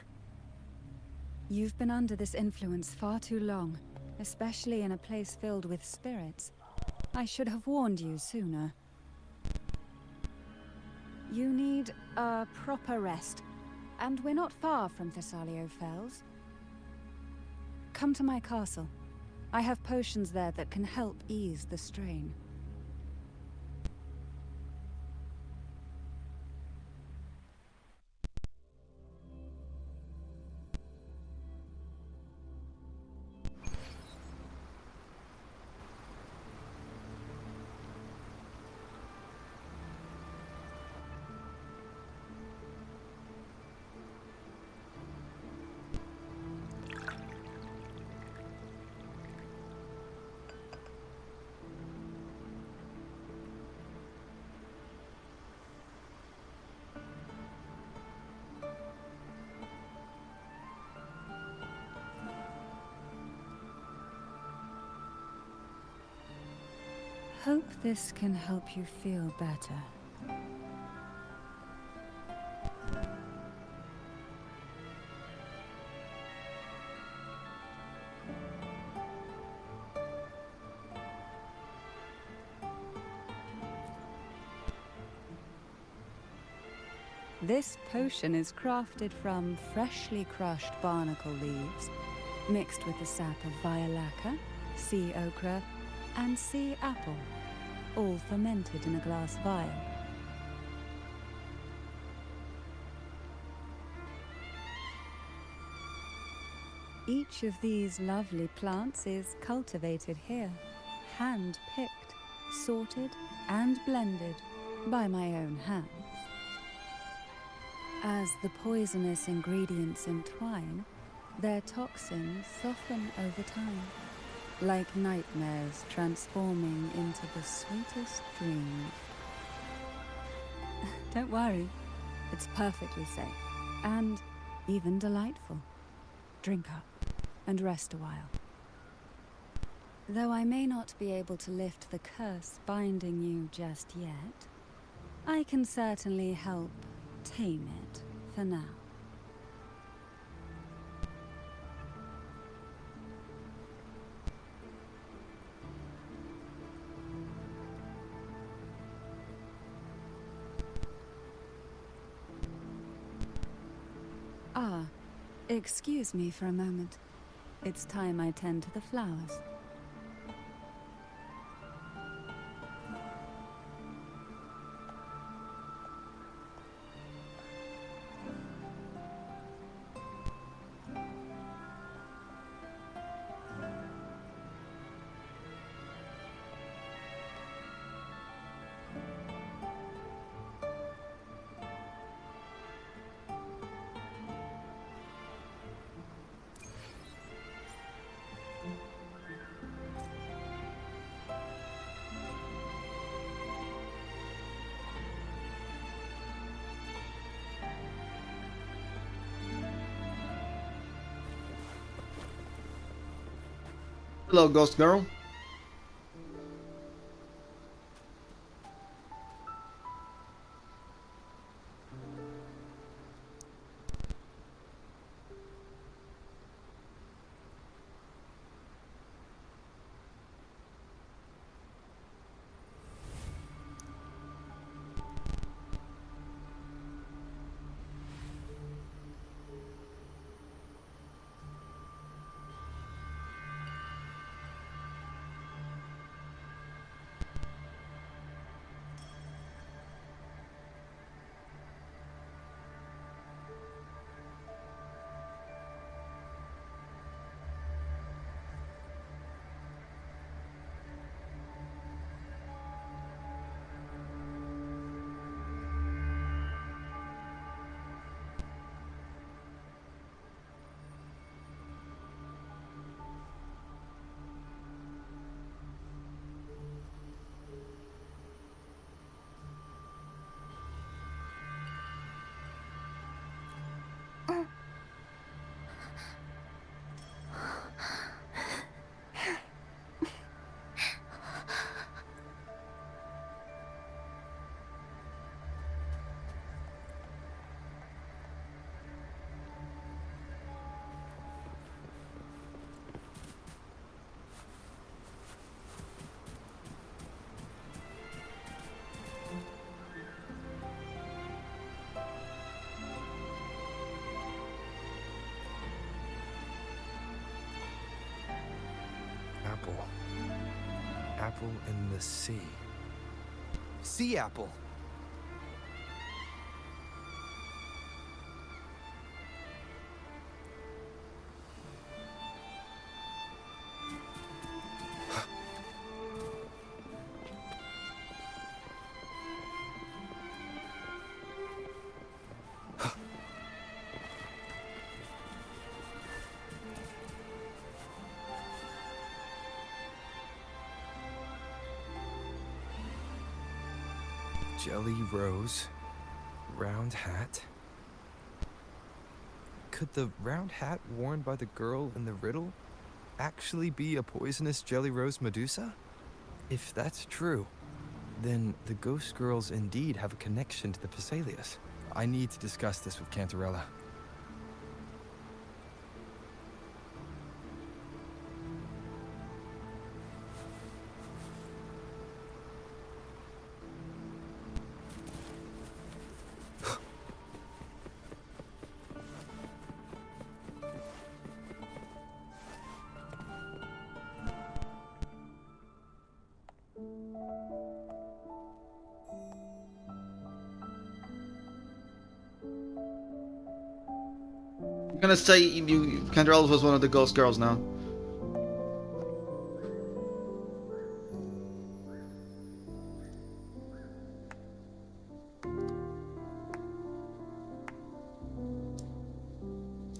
You've been under this influence far too long, especially in a place filled with spirits. I should have warned you sooner. You need a proper rest. And we're not far from Thessalio Fells. Come to my castle. I have potions there that can help ease the strain. Hope this can help you feel better. This potion is crafted from freshly crushed barnacle leaves, mixed with the sap of violaca, sea ochre, and sea apple, all fermented in a glass vial. Each of these lovely plants is cultivated here, hand-picked, sorted, and blended by my own hands. As the poisonous ingredients entwine, their toxins soften over time, like nightmares transforming into the sweetest dreams. Don't worry, it's perfectly safe, and even delightful. Drink up, and rest a while. Though I may not be able to lift the curse binding you just yet, I can certainly help tame it for now. Ah, excuse me for a moment. It's time I tend to the flowers. Hello, Ghost Girl. apple in the sea. Sea apple! Jelly rose, round hat. Could the round hat worn by the girl in the riddle actually be a poisonous jelly rose Medusa? If that's true, then the ghost girls indeed have a connection to the Phasalias. I need to discuss this with Cantarella. I'm gonna say Cantarella was one of the ghost girls now.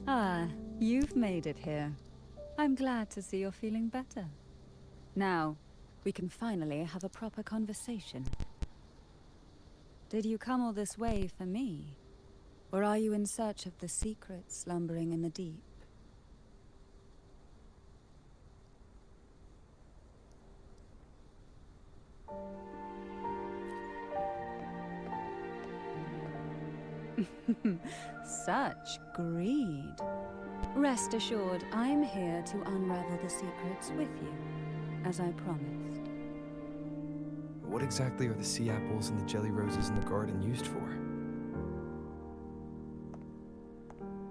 Ah, you've made it here. I'm glad to see you're feeling better. Now, we can finally have a proper conversation. Did you come all this way for me? Or are you in search of the secrets slumbering in the deep? Such greed. Rest assured, I'm here to unravel the secrets with you, as I promised. What exactly are the sea apples and the jelly roses in the garden used for?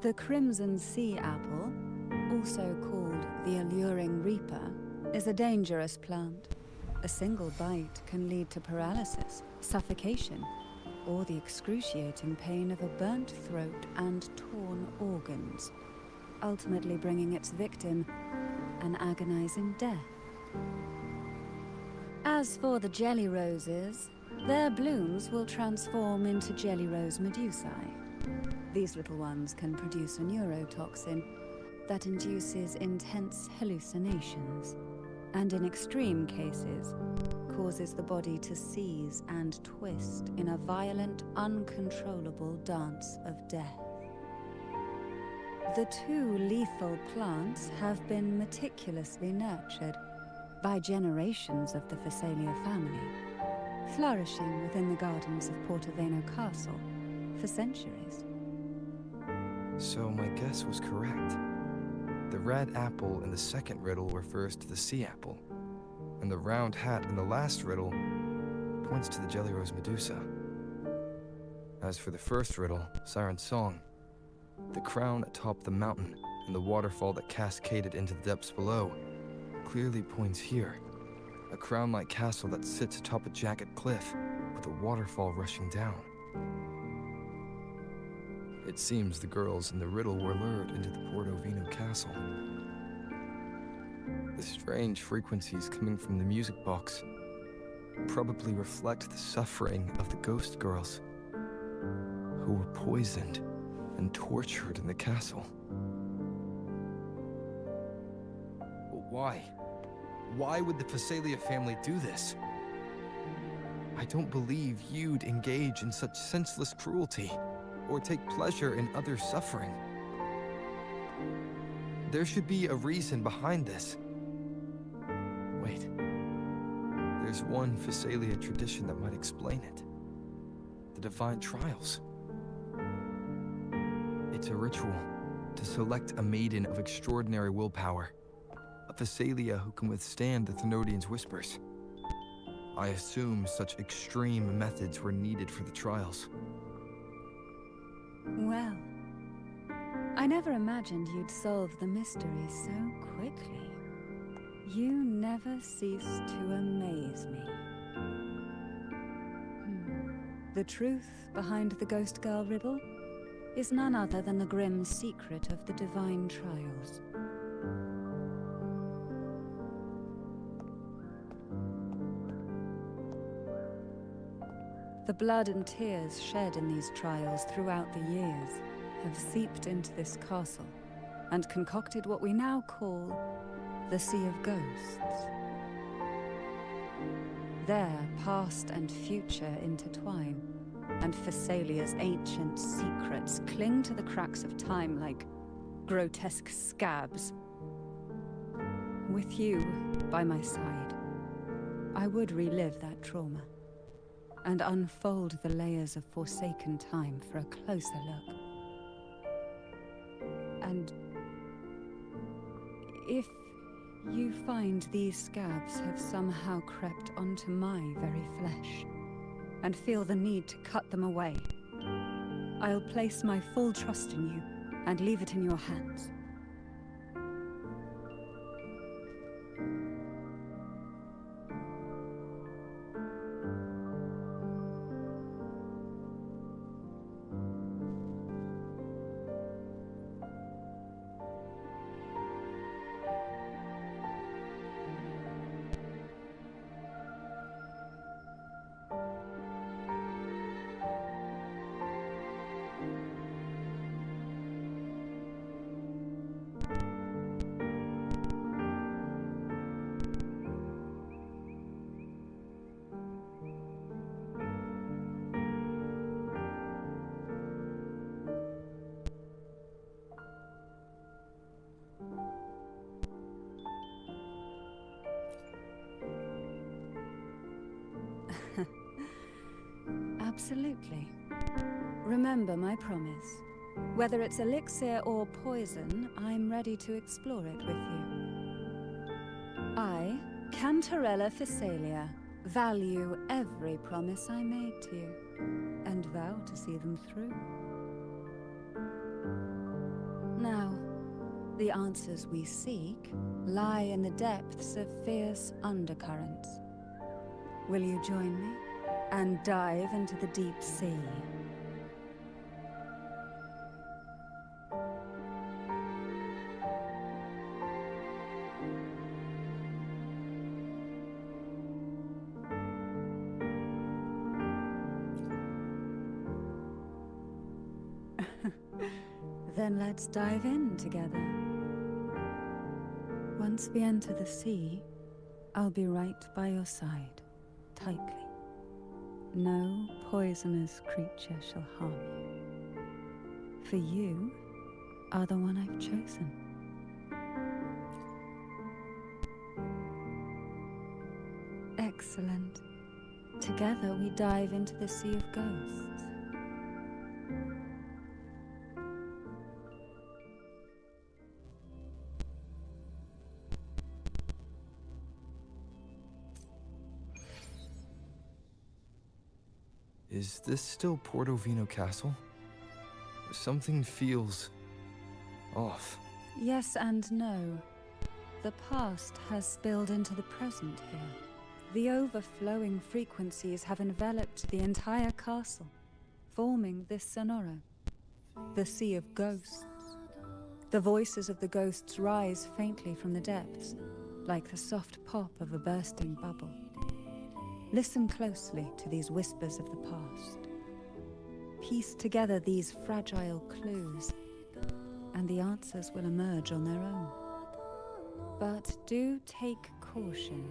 The crimson sea apple, also called the alluring reaper, is a dangerous plant. A single bite can lead to paralysis, suffocation, or the excruciating pain of a burnt throat and torn organs, ultimately bringing its victim an agonizing death. As for the jelly roses, their blooms will transform into jelly rose medusae. These little ones can produce a neurotoxin that induces intense hallucinations, and in extreme cases, causes the body to seize and twist in a violent, uncontrollable dance of death. The two lethal plants have been meticulously nurtured by generations of the Phasalia family, flourishing within the gardens of Portoveno Castle for centuries. So my guess was correct. The red apple in the second riddle refers to the sea apple, and the round hat in the last riddle points to the jelly rose Medusa. As for the first riddle, Siren's Song, the crown atop the mountain and the waterfall that cascaded into the depths below clearly points here. A crown-like castle that sits atop a jagged cliff with a waterfall rushing down. It seems the girls in the riddle were lured into the Portovino castle. The strange frequencies coming from the music box probably reflect the suffering of the ghost girls who were poisoned and tortured in the castle. But why? Why would the Phasalia family do this? I don't believe you'd engage in such senseless cruelty or take pleasure in others' suffering. There should be a reason behind this. Wait. There's one Phasalia tradition that might explain it. The Divine Trials. It's a ritual to select a maiden of extraordinary willpower, a Phasalia who can withstand the Thenodians' whispers. I assume such extreme methods were needed for the trials. Well, I never imagined you'd solve the mystery so quickly. You never cease to amaze me. The truth behind the Ghost Girl riddle is none other than the grim secret of the divine trials. The blood and tears shed in these trials throughout the years have seeped into this castle and concocted what we now call the Sea of Ghosts. There, past and future intertwine, and Thessalia's ancient secrets cling to the cracks of time like grotesque scabs. With you by my side, I would relive that trauma and unfold the layers of forsaken time for a closer look. And if you find these scabs have somehow crept onto my very flesh, and feel the need to cut them away, I'll place my full trust in you and leave it in your hands. Absolutely. Remember my promise. Whether it's elixir or poison, I'm ready to explore it with you. I, Cantarella Thessalia, value every promise I made to you, and vow to see them through. Now, the answers we seek lie in the depths of fierce undercurrents. Will you join me and dive into the deep sea? Then let's dive in together. Once we enter the sea, I'll be right by your side, tightly. No poisonous creature shall harm you. For you are the one I've chosen. Excellent. Together we dive into the Sea of Ghosts. Is this still Portovino Castle? Something feels off. Yes and no. The past has spilled into the present here. The overflowing frequencies have enveloped the entire castle, forming this sonoro, the Sea of Ghosts. The voices of the ghosts rise faintly from the depths, like the soft pop of a bursting bubble. Listen closely to these whispers of the past. Piece together these fragile clues, and the answers will emerge on their own. But do take caution.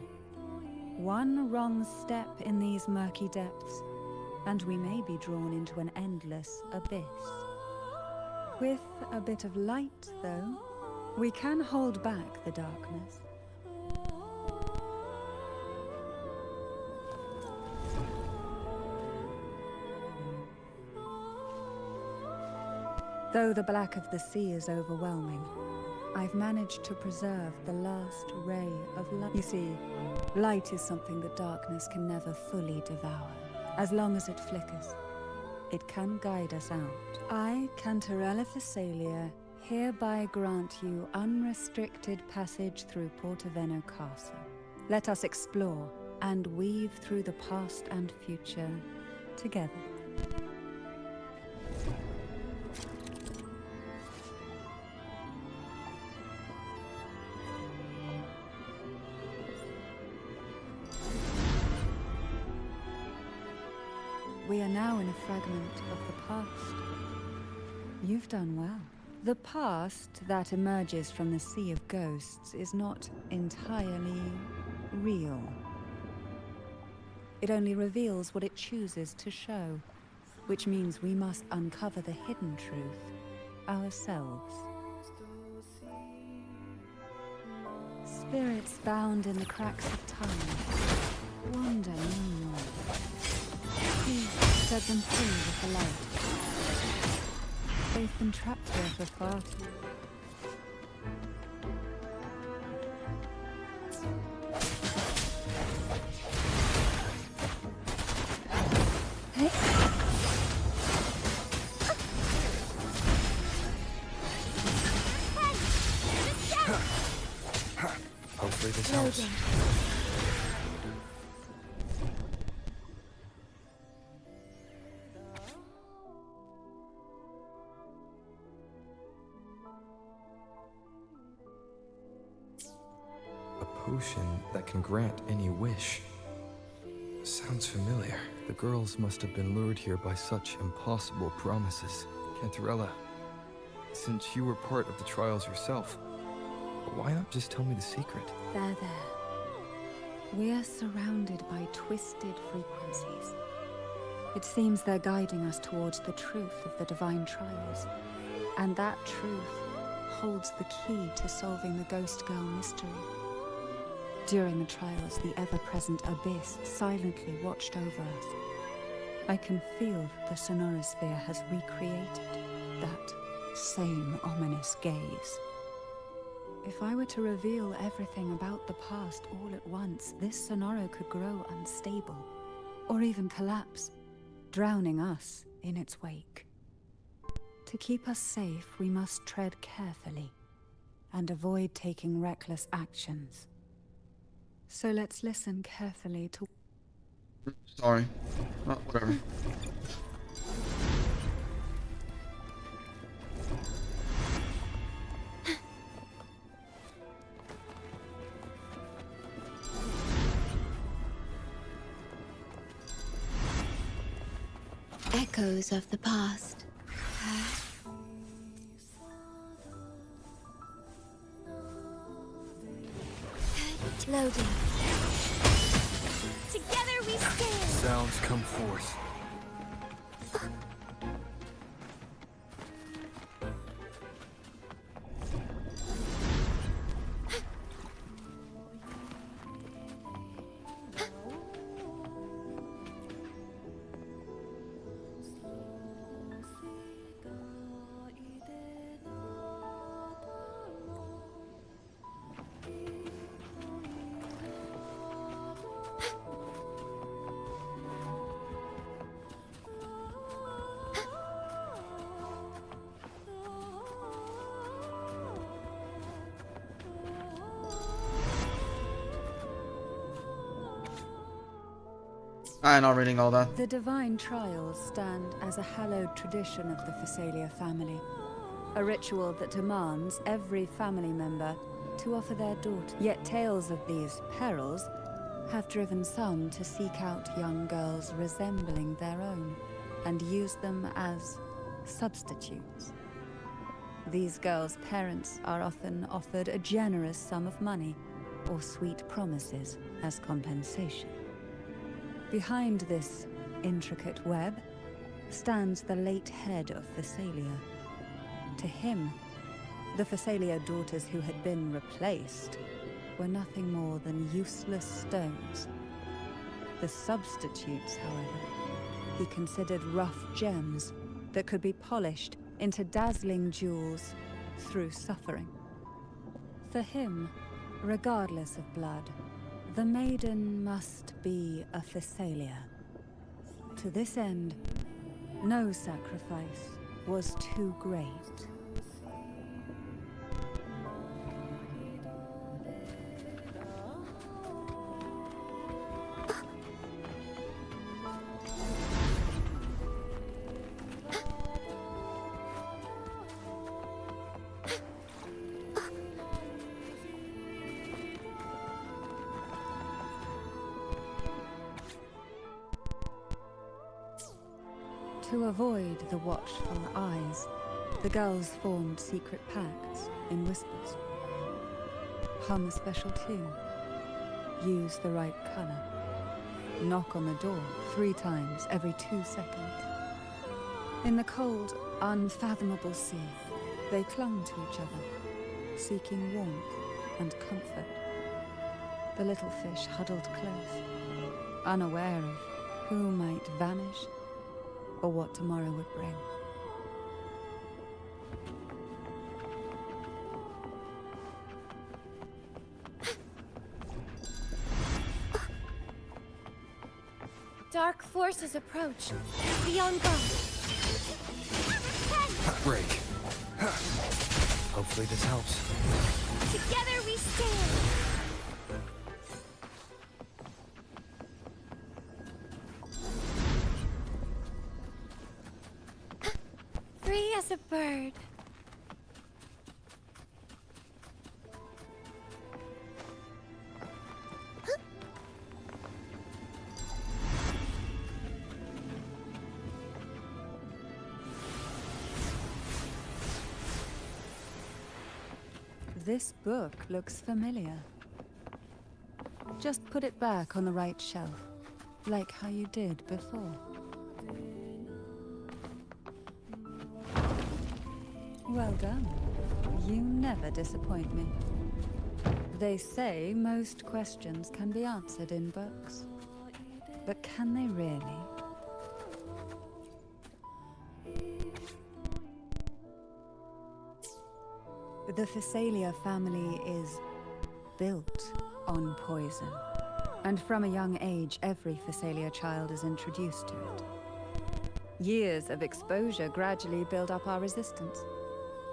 One wrong step in these murky depths, and we may be drawn into an endless abyss. With a bit of light, though, we can hold back the darkness. Though the black of the sea is overwhelming, I've managed to preserve the last ray of light. You see, light is something that darkness can never fully devour. As long as it flickers, it can guide us out. I, Cantarella Thessalia, hereby grant you unrestricted passage through Portoveno Castle. Let us explore and weave through the past and future together. We are now in a fragment of the past. You've done well. The past that emerges from the Sea of Ghosts is not entirely real. It only reveals what it chooses to show, which means we must uncover the hidden truth ourselves. Spirits bound in the cracks of time wander no more. Please set them free with the light. They've been trapped here for far too long. Hopefully this helps. A potion that can grant any wish. Sounds familiar. The girls must have been lured here by such impossible promises. Cantarella, since you were part of the trials yourself, why not just tell me the secret? There. We are surrounded by twisted frequencies. It seems they're guiding us towards the truth of the divine trials. And that truth holds the key to solving the Ghost Girl mystery. During the trials, the ever-present abyss silently watched over us. I can feel the Sonorosphere has recreated that same ominous gaze. If I were to reveal everything about the past all at once, this Sonoro could grow unstable, or even collapse, drowning us in its wake. To keep us safe, we must tread carefully, and avoid taking reckless actions. So let's listen carefully to... Sorry. Oh, whatever. Echoes of the past. Loading. Together we stand. Sounds come forth. I'm not reading all that. The divine trials stand as a hallowed tradition of the Phasalia family. A ritual that demands every family member to offer their daughter. Yet tales of these perils have driven some to seek out young girls resembling their own and use them as substitutes. These girls' parents are often offered a generous sum of money or sweet promises as compensation. Behind this intricate web stands the late head of Phasalia. To him, the Phasalia daughters who had been replaced were nothing more than useless stones. The substitutes, however, he considered rough gems that could be polished into dazzling jewels through suffering. For him, regardless of blood, the maiden must be a Phasalia. To this end, no sacrifice was too great. To avoid the watchful eyes, the girls formed secret pacts in whispers. Hum a special tune. Use the right color. Knock on the door 3 times every 2 seconds. In the cold, unfathomable sea, they clung to each other, seeking warmth and comfort. The little fish huddled close, unaware of who might vanish or what tomorrow would bring. Dark forces approach. Be on guard. Break. Hopefully this helps. Together we stand. Free as a bird. This book looks familiar. Just put it back on the right shelf, like how you did before. Well done. You never disappoint me. They say most questions can be answered in books. But can they really? The Phasalia family is built on poison. And from a young age, every Phasalia child is introduced to it. Years of exposure gradually build up our resistance.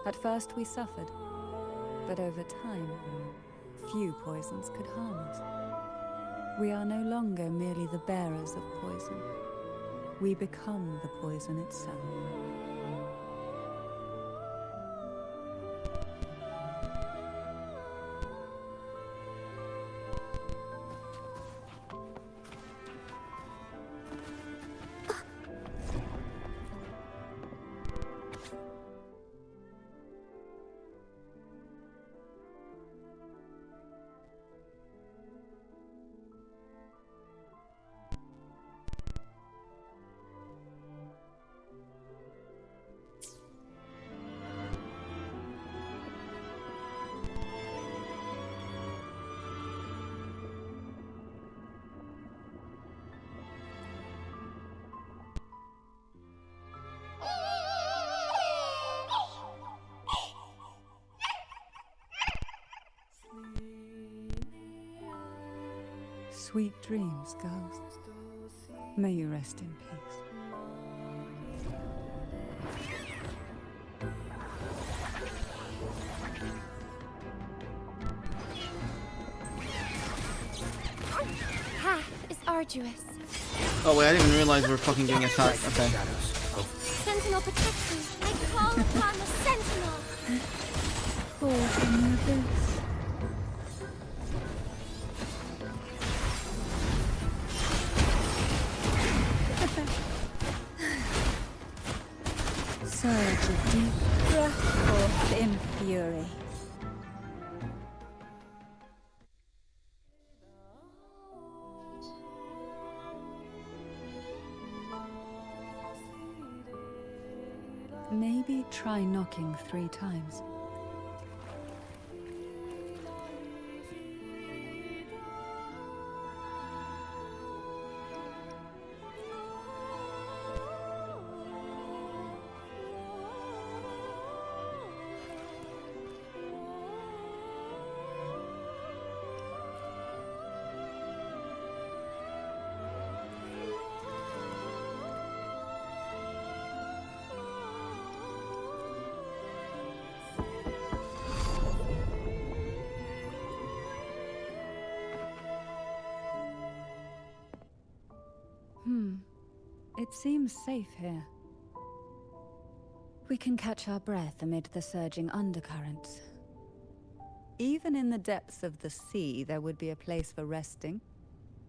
At first we suffered, but over time, few poisons could harm us. We are no longer merely the bearers of poison. We become the poison itself. Sweet dreams, girls. May you rest in peace. Path is arduous. Oh wait, I didn't even realize we were fucking getting attacked. Okay. Sentinel protection. I call upon the Sentinel. Fall from the abyss. Surge a deep breath forth in fury. Maybe try knocking 3 times. It seems safe here. We can catch our breath amid the surging undercurrents. Even in the depths of the sea, there would be a place for resting,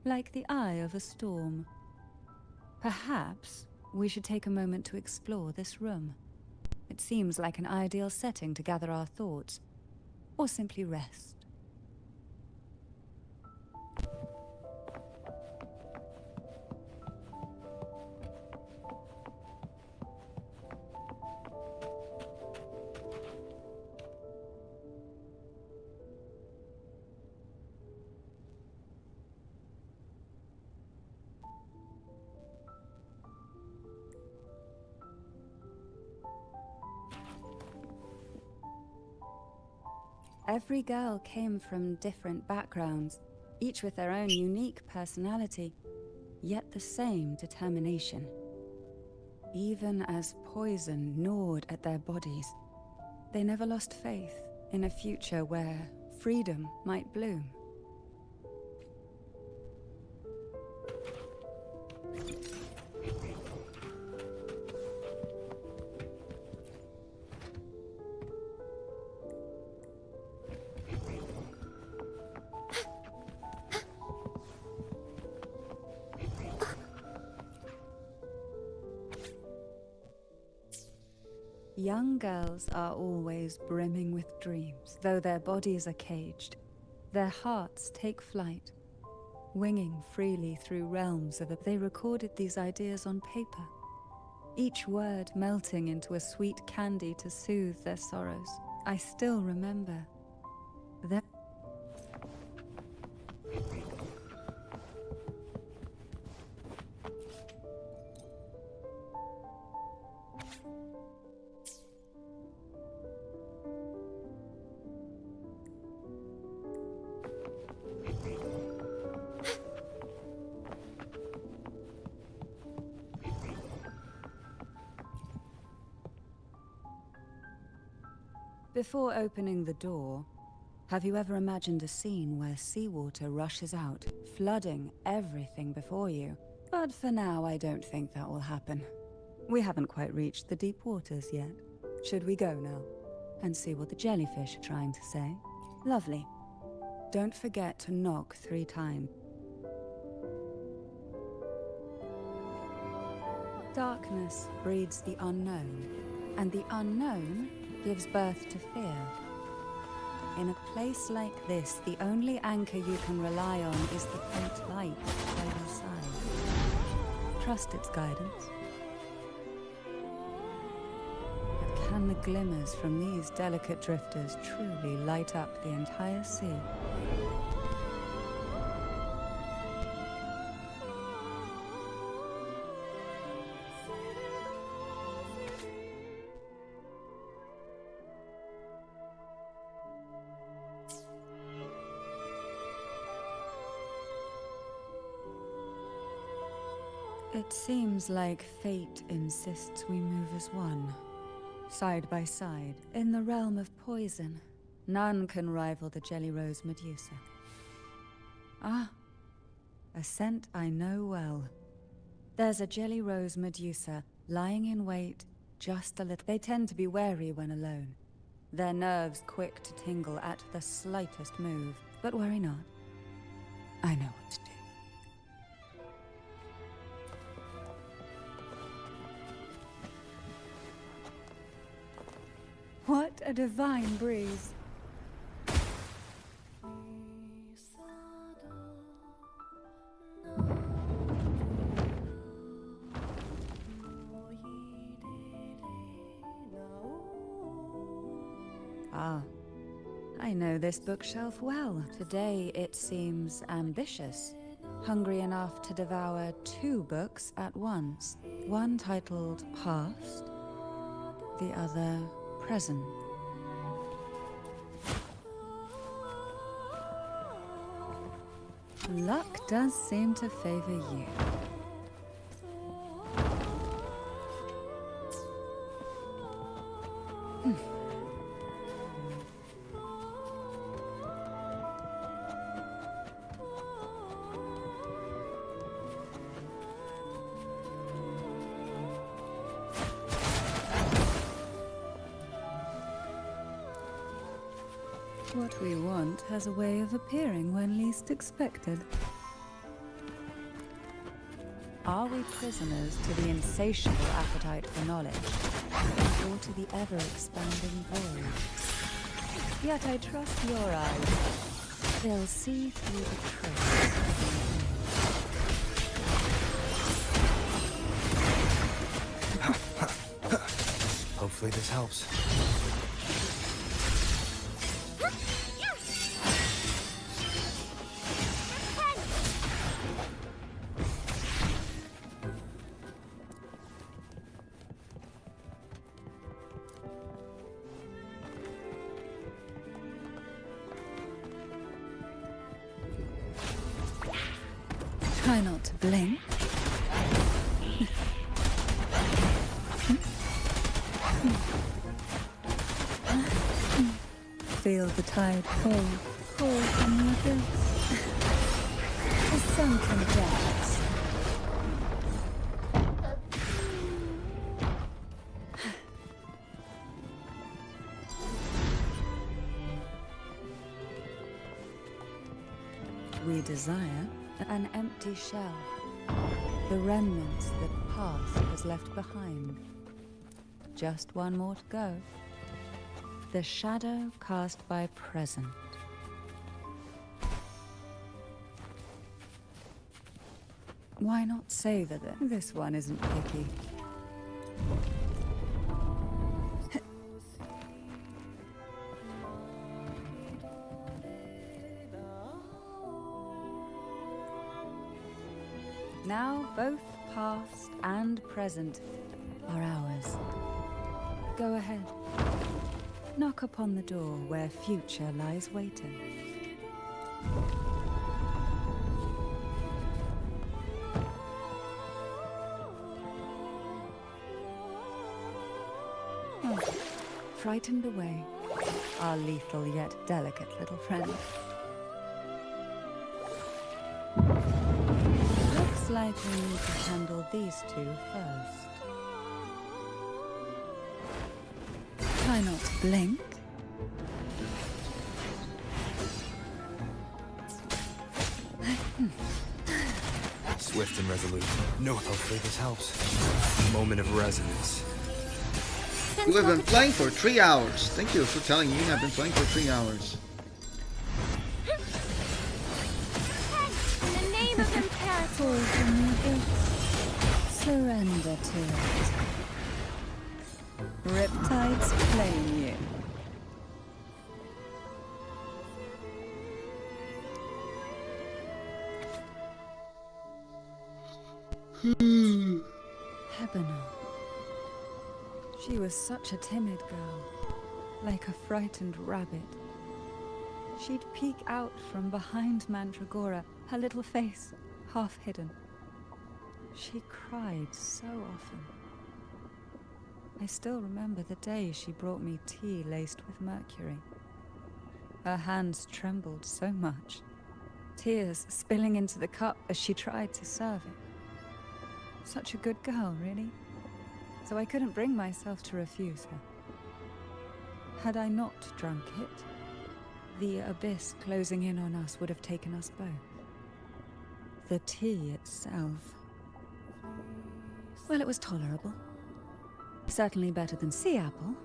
like the eye of a storm. Perhaps we should take a moment to explore this room. It seems like an ideal setting to gather our thoughts, or simply rest. Every girl came from different backgrounds, each with their own unique personality, yet the same determination. Even as poison gnawed at their bodies, they never lost faith in a future where freedom might bloom. Young girls are always brimming with dreams, though their bodies are caged. Their hearts take flight, winging freely through realms of it. They recorded these ideas on paper, each word melting into a sweet candy to soothe their sorrows. I still remember that. Before opening the door, have you ever imagined a scene where seawater rushes out, flooding everything before you? But for now, I don't think that will happen. We haven't quite reached the deep waters yet. Should we go now and see what the jellyfish are trying to say? Lovely. Don't forget to knock 3 times. Darkness breeds the unknown, and the unknown gives birth to fear. In a place like this, the only anchor you can rely on is the faint light by your side. Trust its guidance. But can the glimmers from these delicate drifters truly light up the entire sea? It seems like fate insists we move as one, side by side, in the realm of poison. None can rival the Jelly Rose Medusa. Ah, a scent I know well. There's a Jelly Rose Medusa lying in wait just a little. They tend to be wary when alone, their nerves quick to tingle at the slightest move. But worry not, I know what to do. What a divine breeze. Ah, I know this bookshelf well. Today it seems ambitious, hungry enough to devour 2 books at once. One titled Past, the other Present. Luck does seem to favor you. What we want has a way of appearing when least expected. Are we prisoners to the insatiable appetite for knowledge, or to the ever-expanding void? Yet I trust your eyes. They'll see through the truth. Hopefully this helps. Try not to blink. Feel the tide fall from the abyss. The sunken depths. We desire an empty shell, the remnants that past has left behind. Just one more to go. The shadow cast by present. Why not savor them? This one isn't picky. Now both past and present are ours. Go ahead. Knock upon the door where future lies waiting. Oh, frightened away, our lethal yet delicate little friend. Looks like we need to handle these two first. Try not to blink. Swift and resolute. No, hopefully this helps. Moment of resonance. You have been playing for 3 hours. Thank you for telling me I've been playing for 3 hours. In the name of Imperator, surrender to it. Riptides claim you. Hebonor. She was such a timid girl, like a frightened rabbit. She'd peek out from behind Mandragora, her little face half hidden. She cried so often. I still remember the day she brought me tea laced with mercury. Her hands trembled so much, tears spilling into the cup as she tried to serve it. Such a good girl, really. So I couldn't bring myself to refuse her. Had I not drunk it, the abyss closing in on us would have taken us both. The tea itself, well, it was tolerable. Certainly better than sea apple.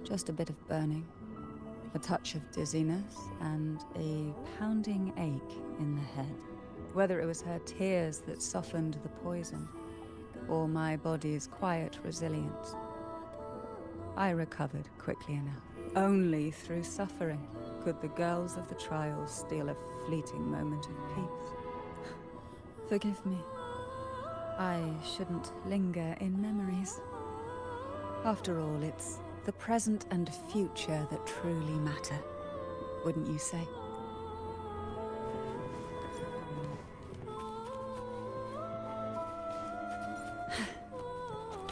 Just a bit of burning, a touch of dizziness, and a pounding ache in the head. Whether it was her tears that softened the poison, or my body's quiet resilience, I recovered quickly enough. Only through suffering could the girls of the trials steal a fleeting moment of peace. Forgive me. I shouldn't linger in memories. After all, it's the present and future that truly matter, wouldn't you say?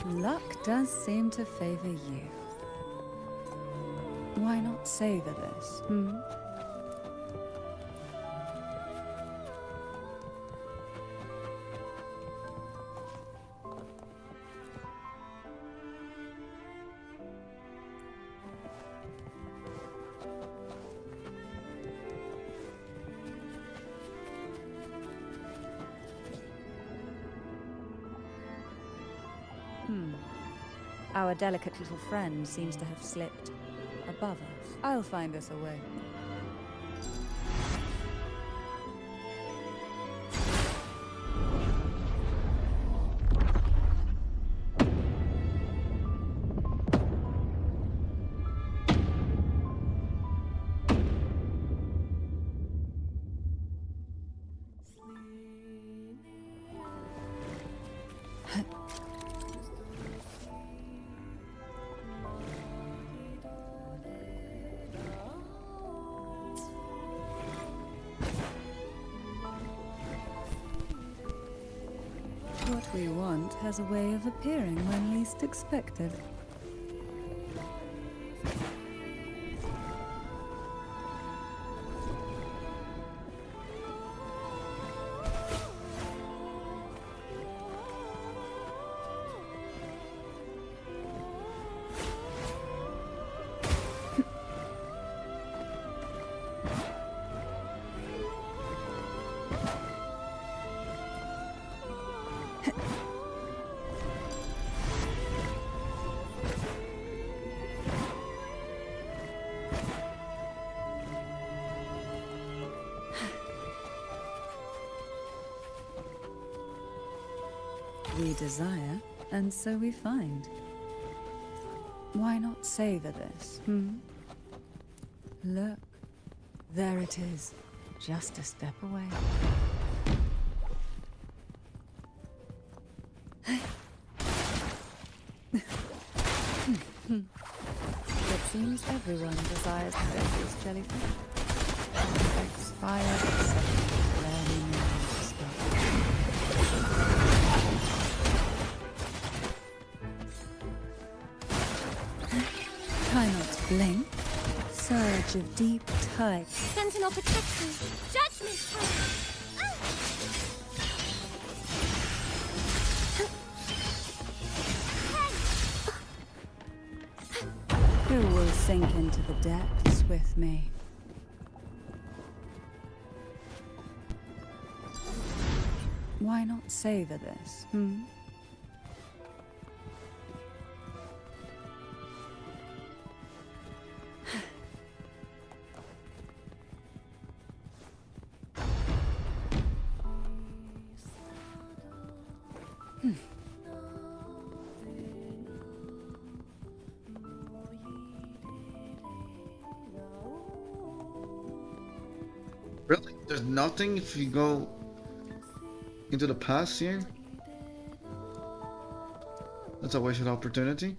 Luck does seem to favor you. Why not savor this, Our delicate little friend seems to have slipped above us. I'll find us a way. What we want has a way of appearing when least expected. We desire, and so we find. Why not savor this, Look, there it is, just a step away. It seems everyone desires the deadliest jellyfish. Expired except rarely known to stop. Try not to blink. Surge of deep tide. Sentinel protection. Judgment time. Who will sink into the depths with me? Why not savor this, Really? There's nothing if you go into the past here? That's a wasted opportunity.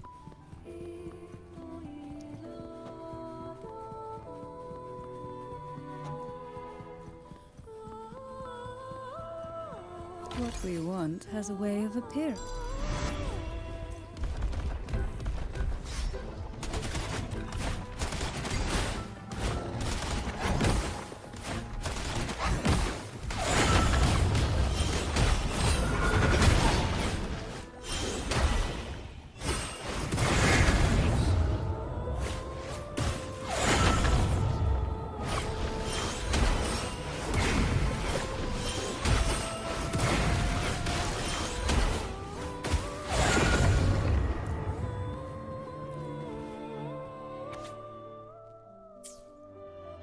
What we want has a way of appearing.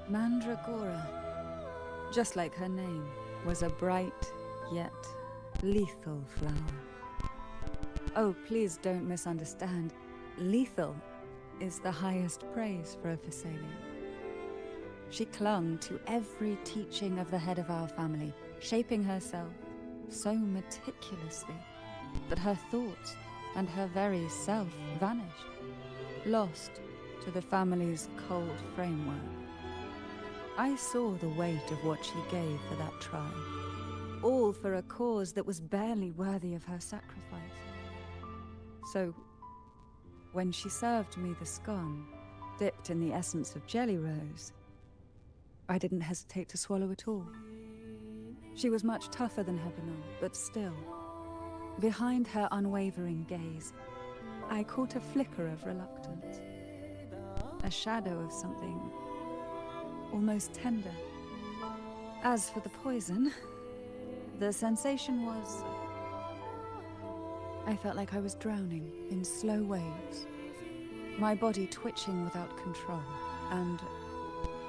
Mandragora, just like her name, was a bright yet lethal flower. Oh, please don't misunderstand. Lethal is the highest praise for a Thessalian. She clung to every teaching of the head of our family, shaping herself so meticulously that her thoughts and her very self vanished, lost to the family's cold framework. I saw the weight of what she gave for that trial, all for a cause that was barely worthy of her sacrifice. So, when she served me the scone, dipped in the essence of jelly rose, I didn't hesitate to swallow it all. She was much tougher than Hebenor, but still, behind her unwavering gaze, I caught a flicker of reluctance, a shadow of something almost tender. As for the poison, the sensation was I felt like I was drowning in slow waves, my body twitching without control, and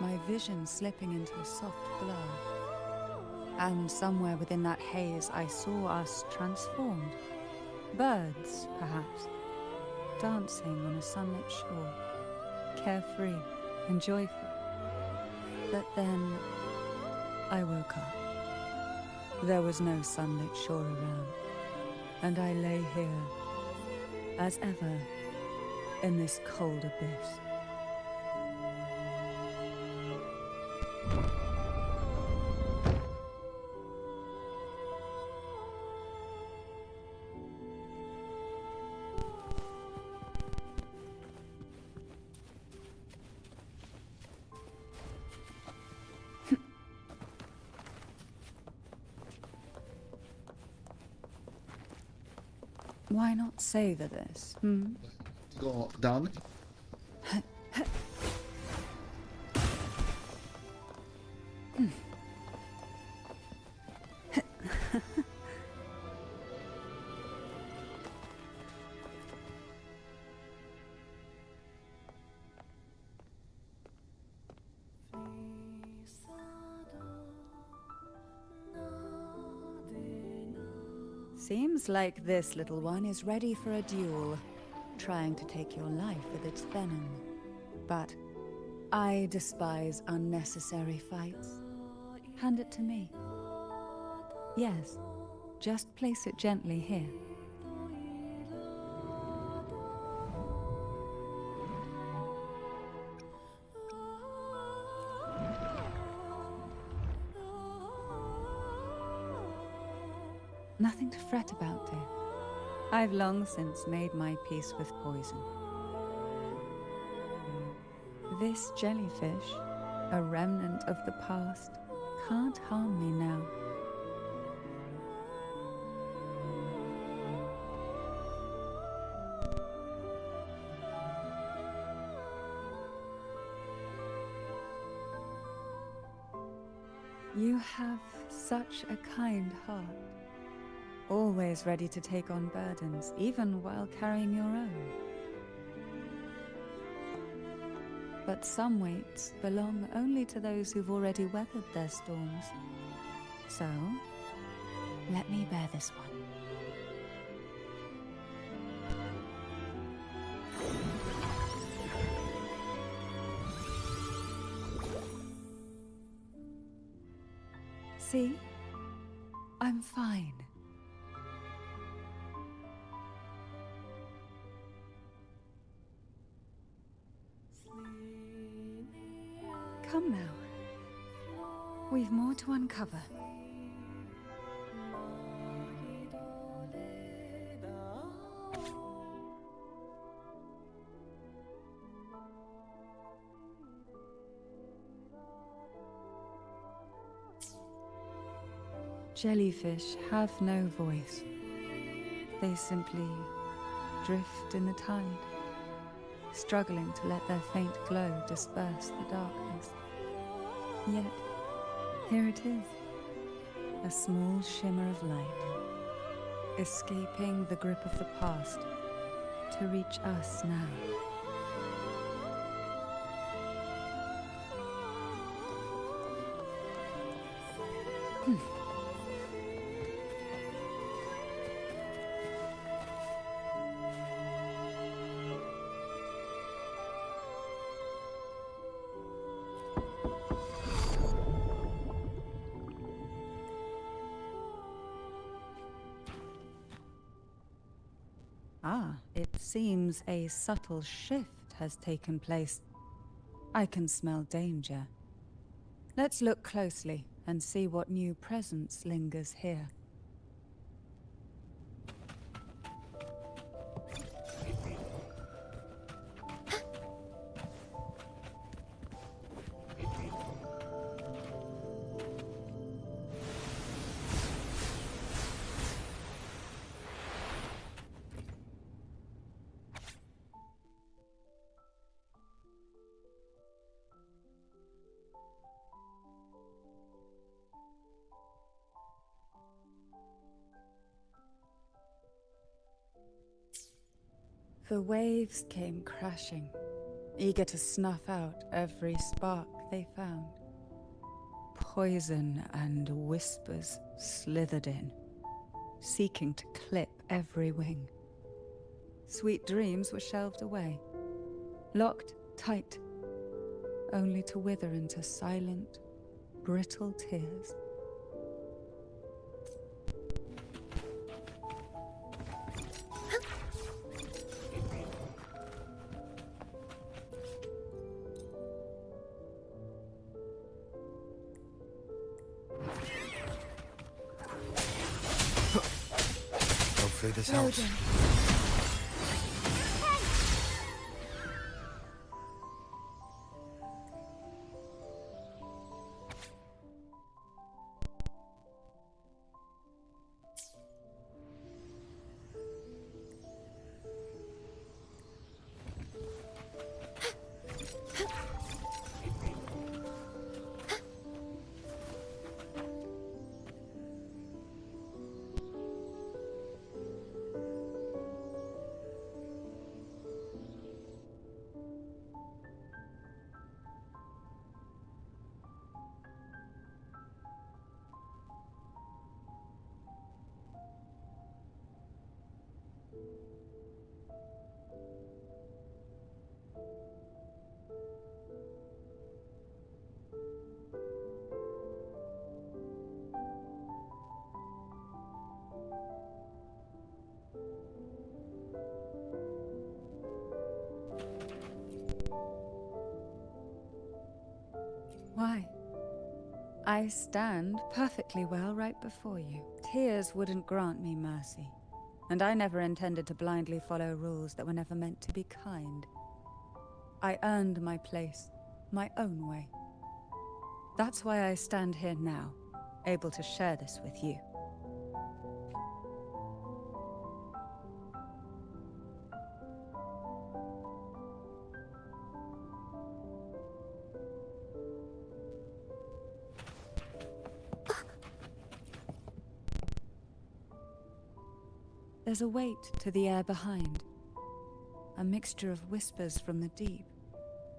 my vision slipping into a soft blur. And somewhere within that haze, I saw us transformed. Birds, perhaps, dancing on a sunlit shore, carefree and joyful. But then I woke up. There was no sunlit shore around, and I lay here, as ever, in this cold abyss. Why not savor this, Go down. Seems like this little one is ready for a duel, trying to take your life with its venom. But I despise unnecessary fights. Hand it to me. Yes, just place it gently here. Nothing to fret about, dear. I've long since made my peace with poison. This jellyfish, a remnant of the past, can't harm me now. You have such a kind heart. Always ready to take on burdens, even while carrying your own. But some weights belong only to those who've already weathered their storms. So, let me bear this one. See? I'm fine. Come now. We've more to uncover. Jellyfish have no voice. They simply drift in the tide, struggling to let their faint glow disperse the darkness. Yet, here it is, a small shimmer of light, escaping the grip of the past to reach us now. It seems a subtle shift has taken place. I can smell danger. Let's look closely and see what new presence lingers here. The waves came crashing, eager to snuff out every spark they found. Poison and whispers slithered in, seeking to clip every wing. Sweet dreams were shelved away, locked tight, only to wither into silent, brittle tears. Hopefully this helps. Why? I stand perfectly well right before you. Tears wouldn't grant me mercy, and I never intended to blindly follow rules that were never meant to be kind. I earned my place, my own way. That's why I stand here now, able to share this with you. There's a weight to the air behind. A mixture of whispers from the deep,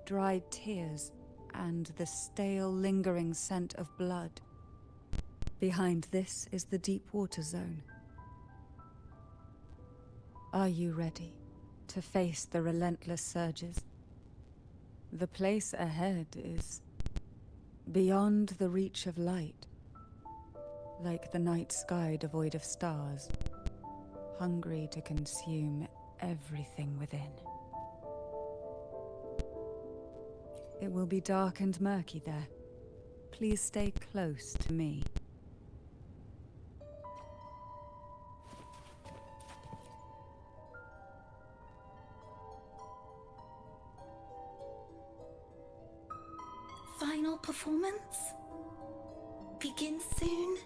dried tears, and the stale, lingering scent of blood. Behind this is the deep water zone. Are you ready to face the relentless surges? The place ahead is beyond the reach of light, like the night sky devoid of stars, hungry to consume everything within. It will be dark and murky there. Please stay close to me. Final performance? Begin soon?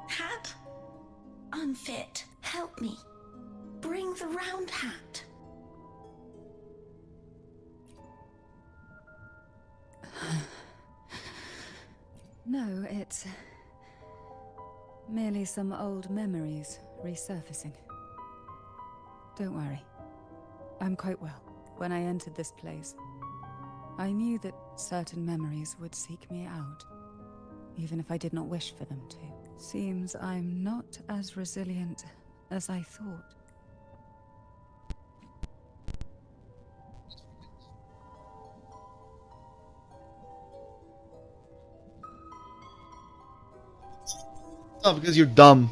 Hat? Unfit. Help me. Bring the round hat. No, it's merely some old memories resurfacing. Don't worry. I'm quite well. When I entered this place, I knew that certain memories would seek me out, even if I did not wish for them to. Seems I'm not as resilient as I thought. Oh, because you're dumb.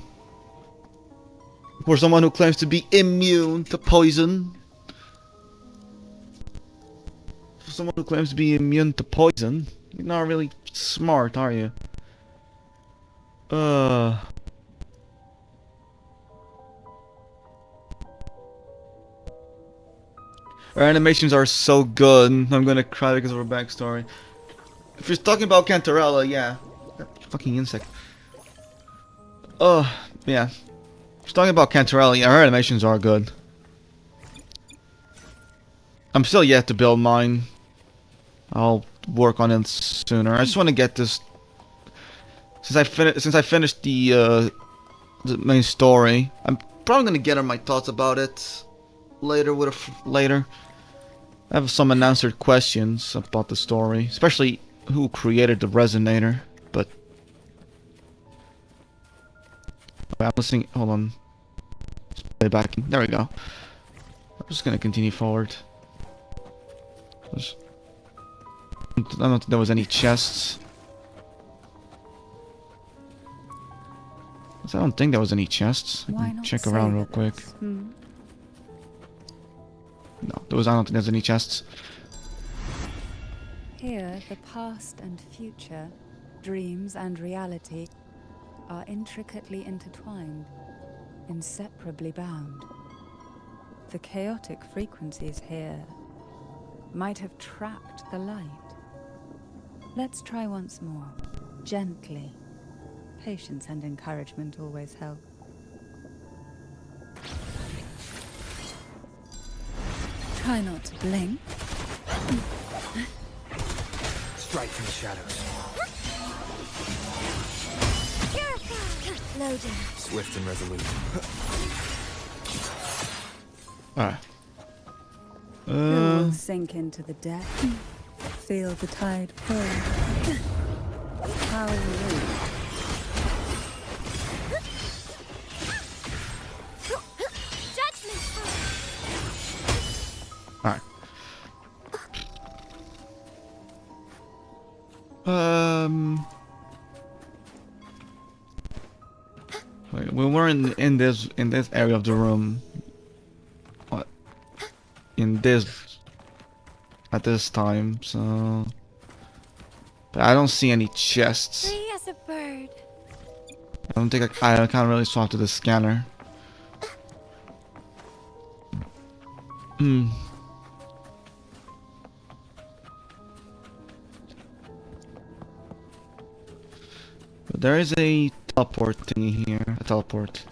For someone who claims to be immune to poison. For someone who claims to be immune to poison, you're not really smart, are you? Her animations are so good. I'm gonna cry because of her backstory. If you're talking about Cantarella, yeah. That fucking insect. Yeah. If you're talking about Cantarella, yeah, her animations are good. I'm still yet to build mine. I'll work on it sooner. I just want to get this. Since I finished the main story, I'm probably gonna get on my thoughts about it later. Later, I have some unanswered questions about the story, especially who created the resonator. But I'm listening. Hold on. Play back. There we go. I'm just gonna continue forward. I don't think there was any chests. I don't think there was any chests. I can check around real quick. No, I don't think there's any chests. Here, the past and future, dreams and reality, are intricately intertwined, inseparably bound. The chaotic frequencies here might have trapped the light. Let's try once more, gently. Patience and encouragement always help. Try not to blink. Strike from the shadows. Loading. Swift and resolute. Alright. Who will sink into the depth? Feel the tide pull. How rude. Alright. We were in this area of the room. What? At this time, so. But I don't see any chests. Free as a bird. I don't think I can't really swap to the scanner. But there is a teleport thingy here. A teleport.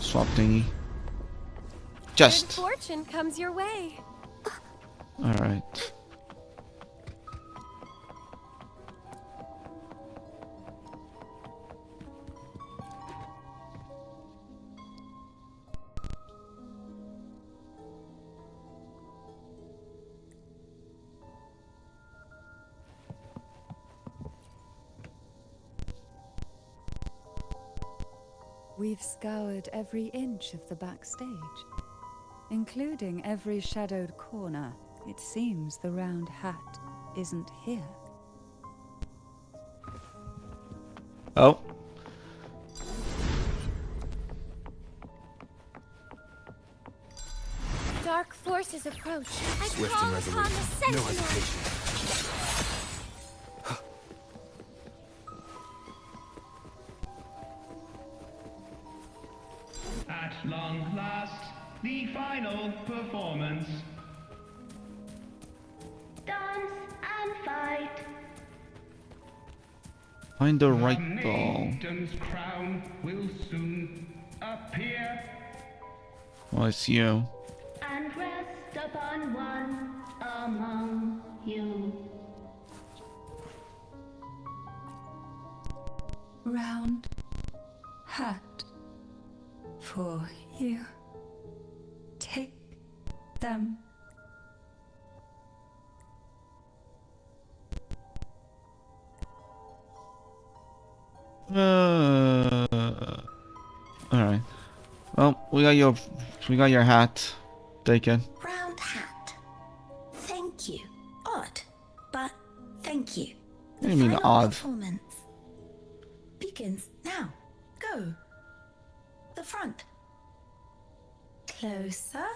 Swap thingy. Just. Good fortune comes your way. Alright. We've scoured every inch of the backstage, including every shadowed corner. It seems the round hat isn't here. Oh. Dark forces approach. I Swift call and resolute. upon the No sentinel. hesitation. At long last, the final performance. Dance and fight. Find the right ball. Maiden's crown will soon appear. Oh, it's you. And rest upon one among you. Round hat for you. Take them. Alright. Well, we got your hat. Take it. Round hat. Thank you. Odd, but thank you. What do you mean Final odd? Performance begins now. Go. The front. Closer.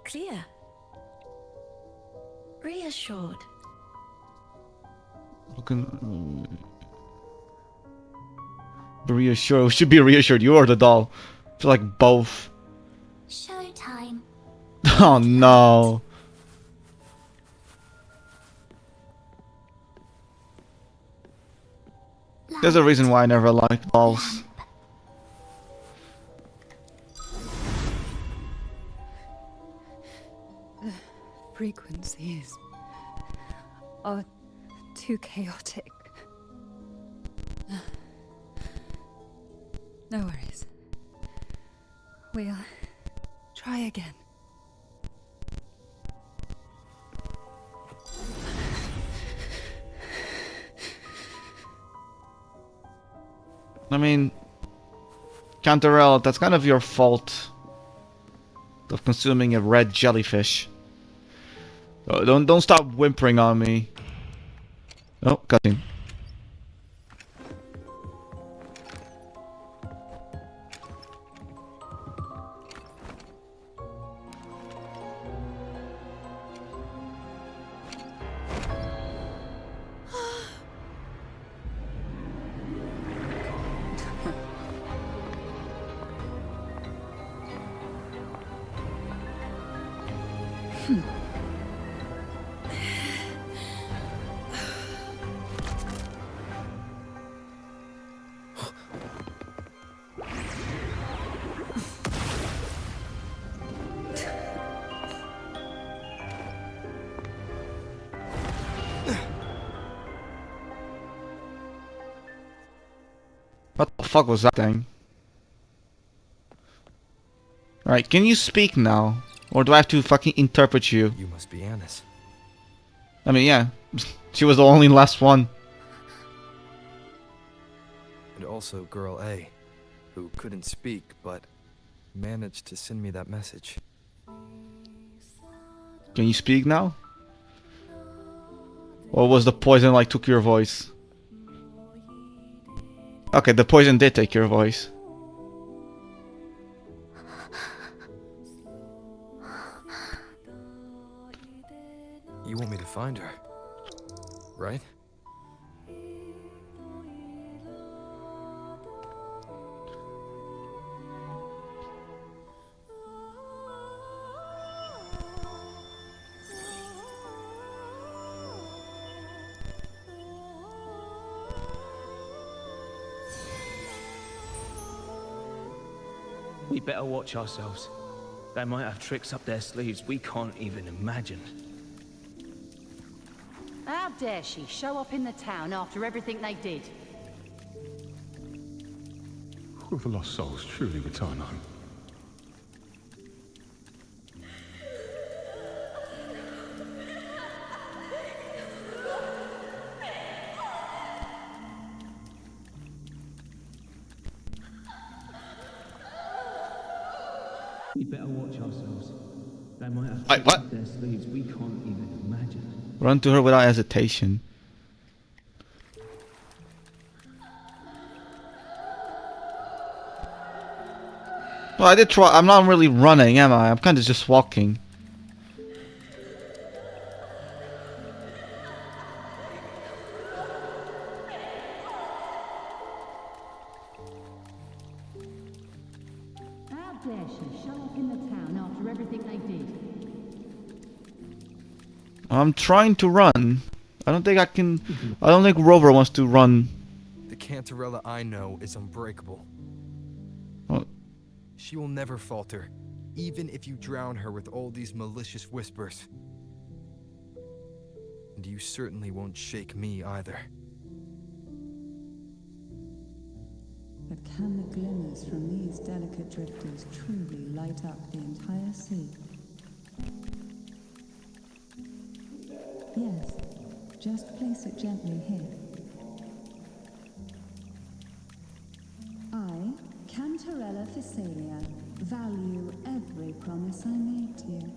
Clear. Reassured. Be reassured. We should be reassured. You are the doll. I feel like both. Showtime. Oh no. There's a reason why I never liked dolls. The frequencies are too chaotic. No worries. We'll try again. I mean, Cantarell, that's kind of your fault of consuming a red jellyfish. Oh, don't stop whimpering on me. Oh, cutting. What the fuck was that thing? Alright, can you speak now? Or do I have to fucking interpret you? You must be Annis. I mean, yeah. She was the only last one. And also Girl A, who couldn't speak, but managed to send me that message. Can you speak now? Or was the poison like took your voice? Okay, the poison did take your voice. You want me to find her, right? We better watch ourselves. They might have tricks up their sleeves we can't even imagine. How dare she show up in the town after everything they did? Will the lost souls truly return home? We better watch ourselves. They might have Wait, tricks what? up their sleeves we can't even imagine. Run to her without hesitation. Well, I did try. I'm not really running, am I? I'm kind of just walking. How dare she show up in the town after everything they did? I'm trying to run. I don't think I can. I don't think Rover wants to run. The Cantarella I know is unbreakable. What? She will never falter, even if you drown her with all these malicious whispers. And you certainly won't shake me either. But can the glimmers from these delicate drifters truly light up the entire sea? Yes, just place it gently here. I, Cantarella Physalia, value every promise I made to you,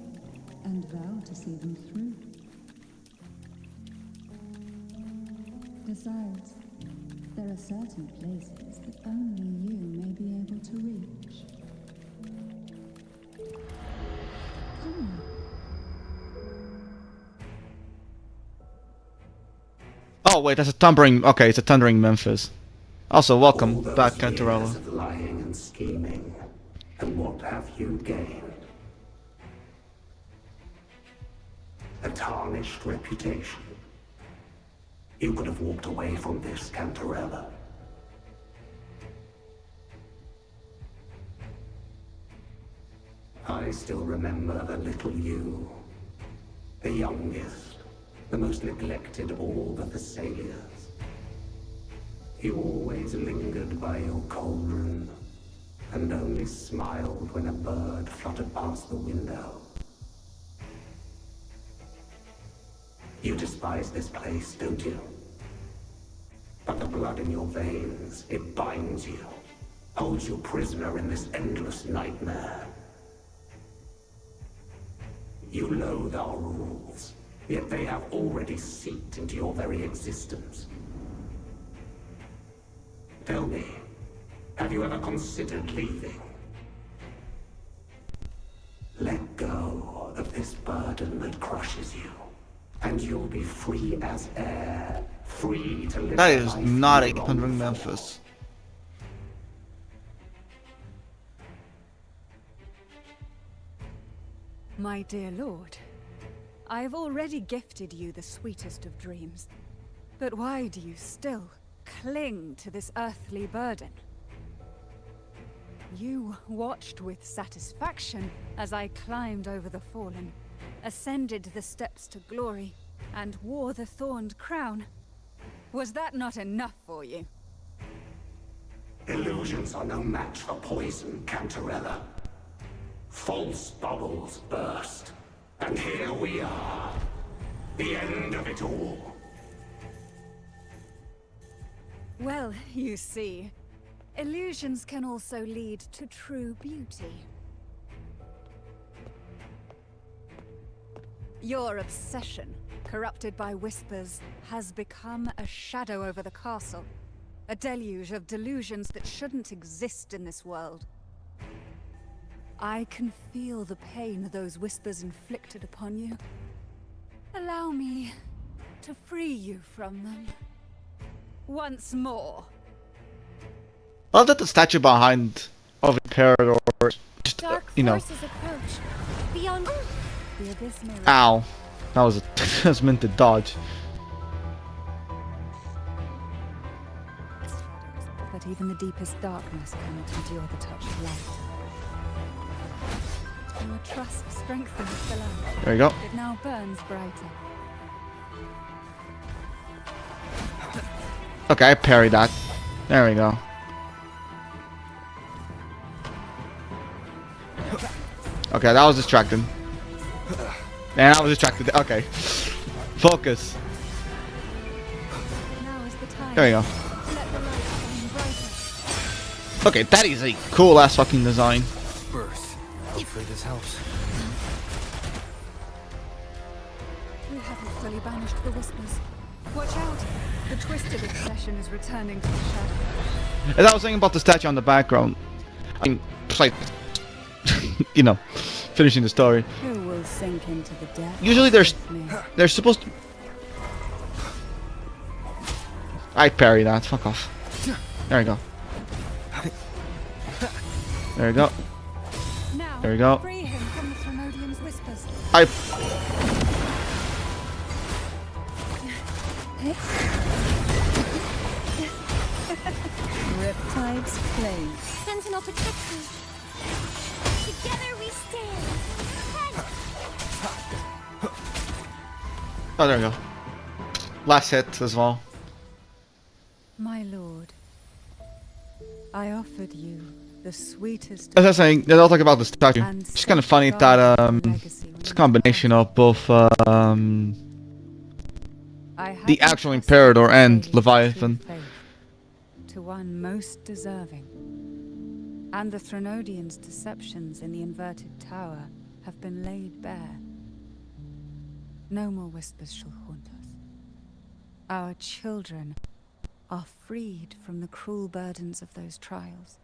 and vow to see them through. Besides, there are certain places that only you may be able to reach. Come on. Oh wait, that's a thundering. Okay, it's a thundering Memphis. Also, welcome All those back, years Cantarella. of lying and scheming, and what have you gained? A tarnished reputation. You could have walked away from this, Cantarella. I still remember the little you, the youngest, the most neglected of all the Thessalians. You always lingered by your cauldron, and only smiled when a bird fluttered past the window. You despise this place, don't you? But the blood in your veins, it binds you, holds you prisoner in this endless nightmare. You loathe our rules, yet they have already seeped into your very existence. Tell me, have you ever considered leaving? Let go of this burden that crushes you, and you'll be free as air, free to live. That is not 800 Memphis. My dear lord, I have already gifted you the sweetest of dreams. But why do you still cling to this earthly burden? You watched with satisfaction as I climbed over the fallen, ascended the steps to glory, and wore the thorned crown. Was that not enough for you? Illusions are no match for poison, Cantarella. False bubbles burst, and here we are. The end of it all. Well, you see, illusions can also lead to true beauty. Your obsession, corrupted by whispers, has become a shadow over the castle. A deluge of delusions that shouldn't exist in this world. I can feel the pain those whispers inflicted upon you. Allow me to free you from them. Once more. I love that the statue behind of Imperator, just, you know. Approach. Beyond the abyss mirror. Ow. That was that was meant to dodge. But even the deepest darkness cannot endure the touch of light. Your trust strengthens the light. There you go. It now burns brighter. Okay, I parried that. There we go. Okay, that was distracting. And I was distracted. Okay. Focus. Now is the time. There you go. Let the light shine brighter. Okay, that is a cool ass fucking design. Birth. Hopefully this helps. We haven't fully banished the whispers. Watch out! The twisted obsession is returning to the shadow. As I was saying about the statue on the background, I mean, it's like, you know, finishing the story. Who will sink into the depths? Usually they're supposed to... I parry that, fuck off. There we go. There we go. Now, there we go. Free him from the Thromodium's whispers. Riptide's flame. Sentinel protects me. Together we stand. Oh, there we go. Last hit as well. My lord, I offered you the sweetest. As I was saying, they'll talk about the statue. It's kind of funny that it's a combination of both the actual Imperator and Leviathan. To one most deserving. And the Threnodians' deceptions in the inverted tower have been laid bare. No more whispers shall haunt us. Our children are freed from the cruel burdens of those trials.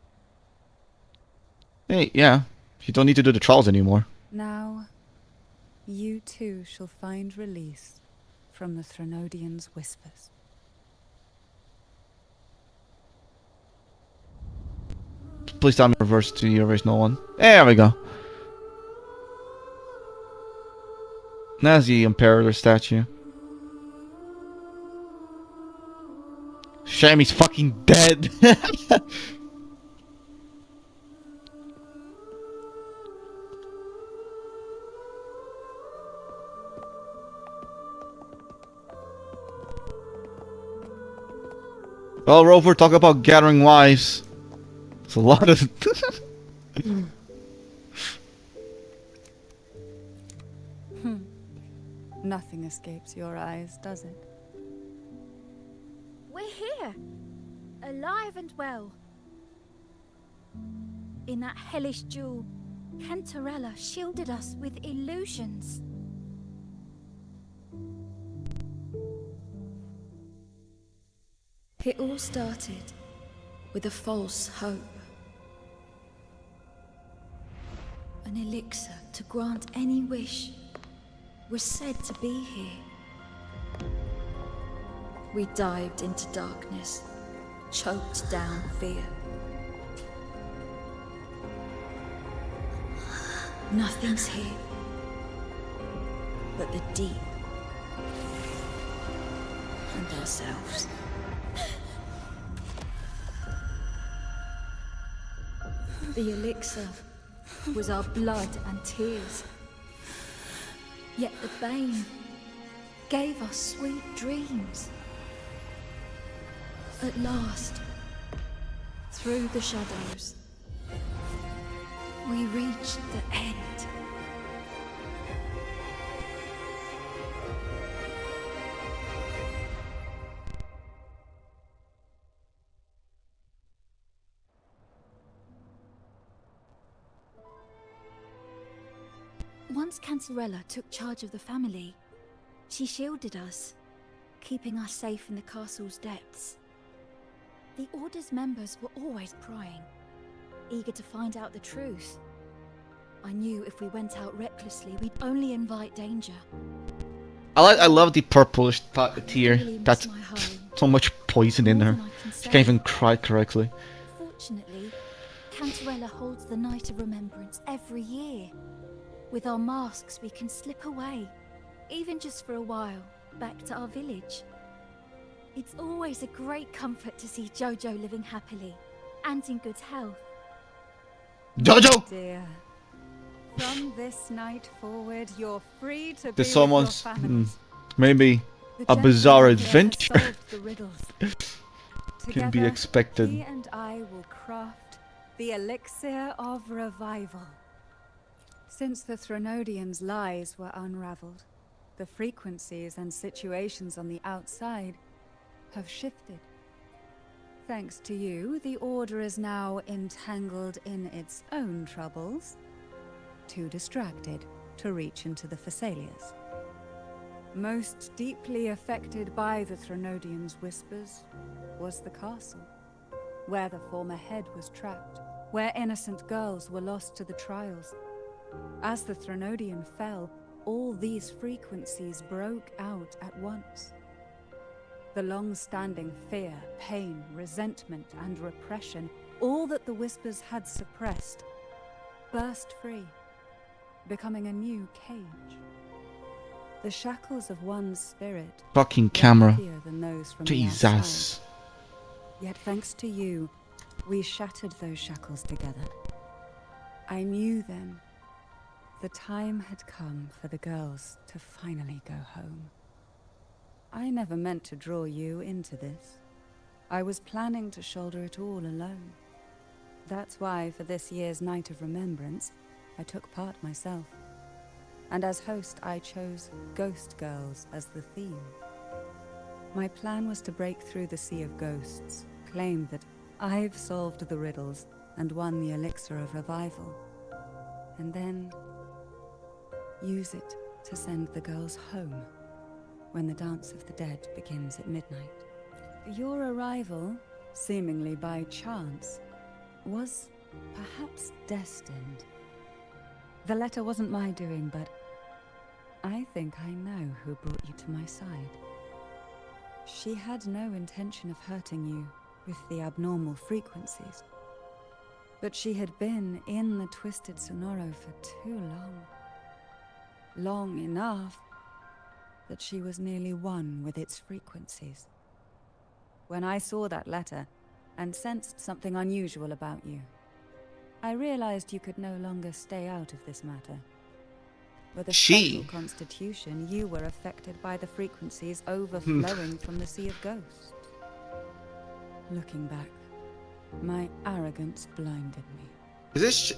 Hey, yeah. You don't need to do the trials anymore. Now, you too shall find release from the Threnodians' whispers. Please tell me reverse to the original one. There we go. That's the Imperator statue. Shame he's fucking dead. Well, Rover, talk about gathering wives. It's a lot of... Nothing escapes your eyes, does it? We're here, alive and well. In that hellish duel, Cantarella shielded us with illusions. It all started with a false hope. An elixir to grant any wish was said to be here. We dived into darkness, choked down fear. Nothing's here but the deep and ourselves. The elixir was our blood and tears. Yet the bane gave us sweet dreams. At last, through the shadows, we reached the end. Once Cantarella took charge of the family, she shielded us, keeping us safe in the castle's depths. The Order's members were always prying, eager to find out the truth. I knew if we went out recklessly, we'd only invite danger. I love the purplish tear. That's so much poison in her. She can't even cry correctly. Fortunately, Cantarella holds the Night of Remembrance every year. With our masks, we can slip away, even just for a while, back to our village. It's always a great comfort to see Jojo living happily and in good health. Jojo! Dear. From this night forward, you're free to be There's with someone's your family. maybe The a bizarre gentleman here has adventure solved the riddles. can be Together, expected. he and I will craft the elixir of revival. Since the Threnodians' lies were unraveled, the frequencies and situations on the outside have shifted. Thanks to you, the Order is now entangled in its own troubles, too distracted to reach into the Thessalias. Most deeply affected by the Threnodians' whispers was the castle, where the former head was trapped, where innocent girls were lost to the trials. As the Threnodian fell, all these frequencies broke out at once. The long-standing fear, pain, resentment, and repression, all that the whispers had suppressed, burst free, becoming a new cage. The shackles of one's spirit Fucking were camera. heavier than those from the Jesus. outside. Yet thanks to you, we shattered those shackles together. I knew then the time had come for the girls to finally go home. I never meant to draw you into this. I was planning to shoulder it all alone. That's why for this year's Night of Remembrance, I took part myself. And as host, I chose Ghost Girls as the theme. My plan was to break through the sea of ghosts, claim that I've solved the riddles and won the elixir of revival, and then use it to send the girls home when the Dance of the Dead begins at midnight. Your arrival, seemingly by chance, was perhaps destined. The letter wasn't my doing, but I think I know who brought you to my side. She had no intention of hurting you with the abnormal frequencies, but she had been in the Twisted Sonoro for too long. Long enough that she was nearly one with its frequencies. When I saw that letter and sensed something unusual about you, I realized you could no longer stay out of this matter. With a special constitution, you were affected by the frequencies overflowing from the Sea of Ghosts. Looking back, My arrogance blinded me. Is this?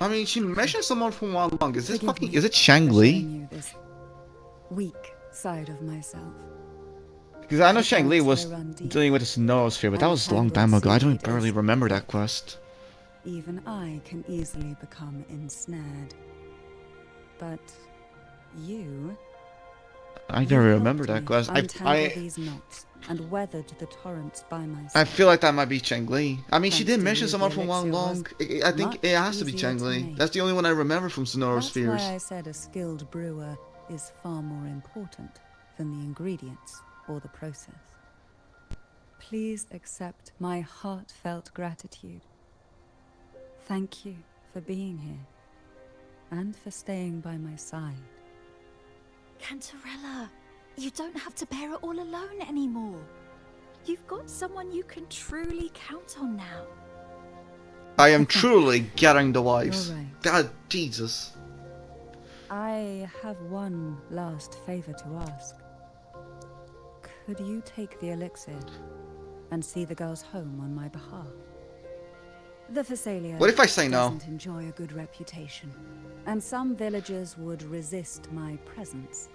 I mean, she mentioned someone from Wild Long. Is this Forgive fucking? me Is it Shang for Li? showing you this weak side of myself. Because I know The Shang Li currents was they run deep, dealing with his Noosphere, but that and was a long Tangled time ago. I don't seaweed barely is remember that thick. quest. Even I can easily become ensnared. But you I you don't remember helped that me quest. untangle these knots and weathered the torrents by myself. I feel like that might be Shang Li. I mean, she Thanks did to mention you, someone the from Wild elixir Long. was I think much it has to be easier Shang to Li. make. That's the only one I remember from That's Sonorospheres. why I said a skilled brewer is far more important than the ingredients or the process. Please accept my heartfelt gratitude. Thank you for being here and for staying by my side. Cantarella, you don't have to bear it all alone anymore. You've got someone you can truly count on now. I am truly getting the vibes. You're right. God, Jesus. I have one last favor to ask. Could you take the elixir and see the girls home on my behalf? The Phasalia What if I say no? doesn't enjoy a good reputation, and some villagers would resist my presence.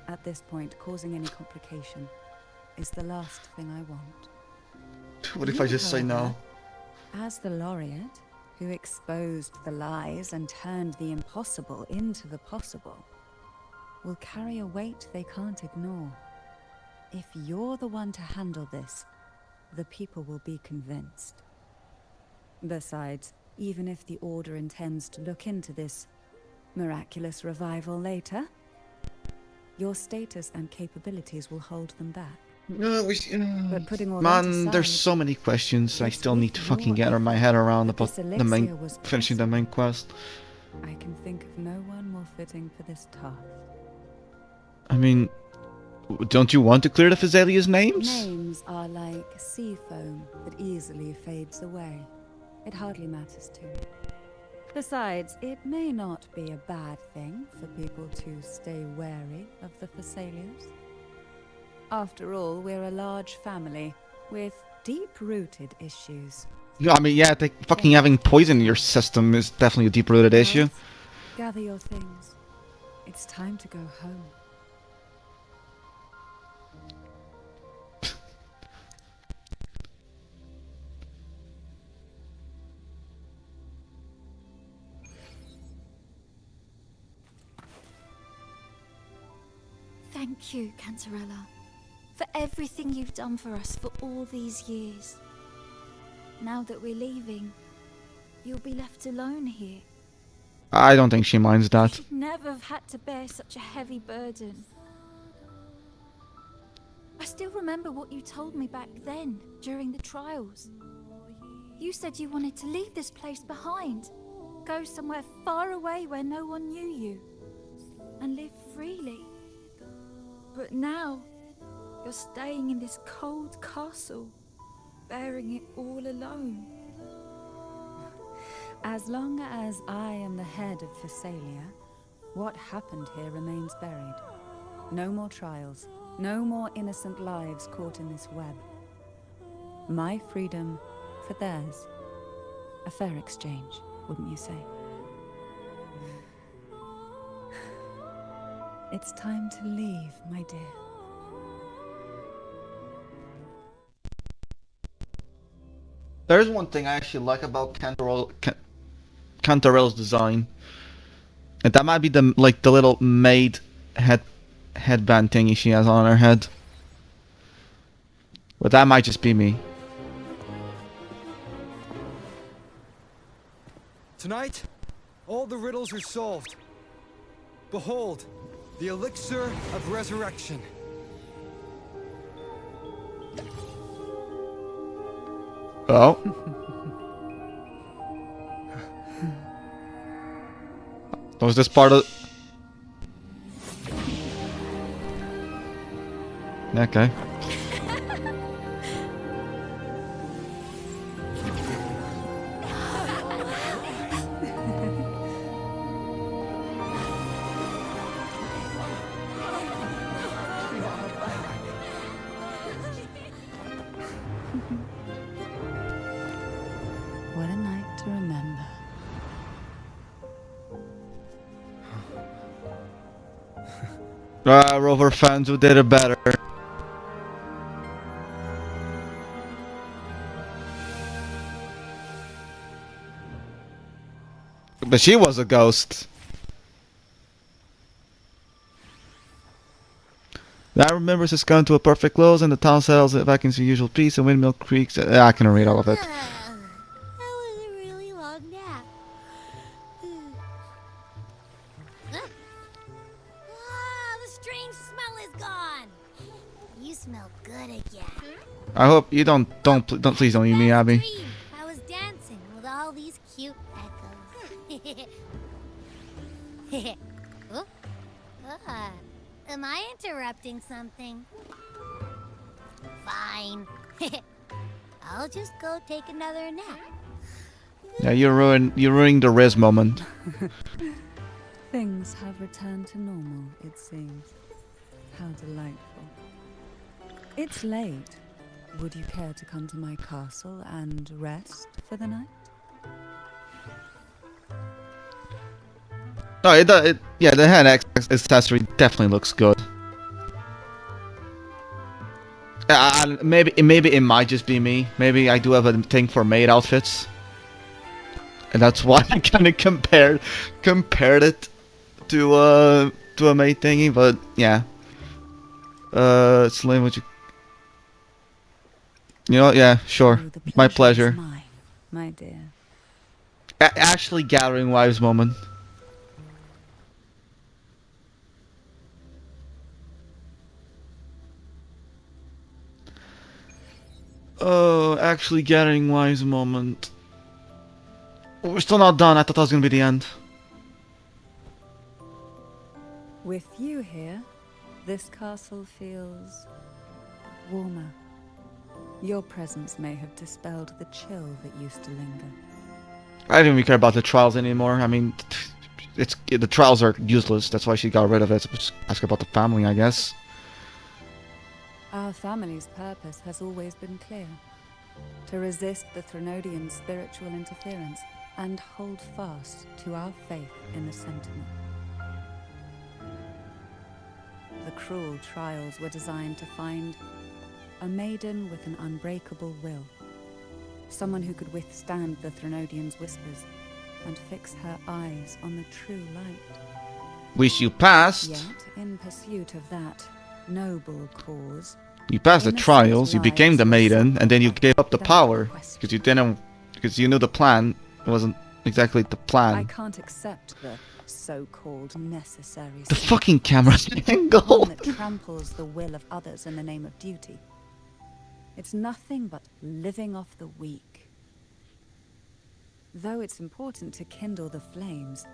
At this point, causing any complication is the last thing I want. What if I just say no? As the laureate, who exposed the lies and turned the impossible into the possible, will carry a weight they can't ignore. If you're the one to handle this, the people will be convinced. Besides, even if the Order intends to look into this miraculous revival later, your status and capabilities will hold them back. But putting all that Man, there's aside, so many questions I still need to fucking get my head around about this the main, elixir was finishing the main quest. I can think of no one more fitting for this task. I mean, don't you want to clear the Phasalia's names? Names are like sea foam that easily fades away. It hardly matters to me. Besides, it may not be a bad thing for people to stay wary of the Phasalias. After all, we're a large family with deep-rooted issues. Yeah, I mean, yeah, fucking having poison in your system is definitely a deep-rooted issue. Gather your things. It's time to go home. Thank you, Cantarella, for everything you've done for us for all these years. Now that we're leaving, you'll be left alone here. I don't think she minds that. You'd never have had to bear such a heavy burden. I still remember what you told me back then, during the trials. You said you wanted to leave this place behind, go somewhere far away where no one knew you, and live freely. But now, you're staying in this cold castle, bearing it all alone. As long as I am the head of Phasalia, what happened here remains buried. No more trials, no more innocent lives caught in this web. My freedom for theirs. A fair exchange, wouldn't you say? It's time to leave, my dear. There's one thing I actually like about Cantarella's design, and that might be the little maid headband thingy she has on her head. But that might just be me. Tonight, all the riddles are solved. Behold, the elixir of resurrection. Oh. Was this part of... Okay. Rover fans who did it better. But she was a ghost. I remember it's going to a perfect close and the town settles back into usual peace and Windmill Creeks. I can read all of it. That was a really long nap. The strange smell is gone. You smell good again. I hope you please don't eat me, Abby. I was dancing with all these cute echoes. Oh, am I interrupting something? Fine. I'll just go take another nap. Yeah, you're ruining the Riz moment. Things have returned to normal, it seems. How delightful. It's late. Would you care to come to my castle and rest for the night? No, yeah, the hand accessory definitely looks good. Maybe it might just be me. Maybe I do have a thing for maid outfits, and that's why I kind of compared it to a maid thingy. But yeah, Slim, would you? You know, yeah, sure, my pleasure. Mine, my dear. Actually, gathering wives moment. Oh, actually getting wise moment. We're still not done. I thought that was gonna be the end. With you here, this castle feels warmer. Your presence may have dispelled the chill that used to linger. I don't even care about the trials anymore. I mean, the trials are useless. That's why she got rid of it. Just ask about the family, I guess. Our family's purpose has always been clear. To resist the Threnodian spiritual interference and hold fast to our faith in the Sentinel. The cruel trials were designed to find a maiden with an unbreakable will. Someone who could withstand the Threnodian's whispers and fix her eyes on the true light. Wish you passed. Yet, in pursuit of that noble cause, you passed the trials, you became the maiden, and then you gave up the power because you knew the plan wasn't exactly the plan. I can't accept the so-called necessary. The fucking camera's angle. That tramples the will of others in the name of duty. It's nothing but living off the weak. Though it's important to kindle the flames,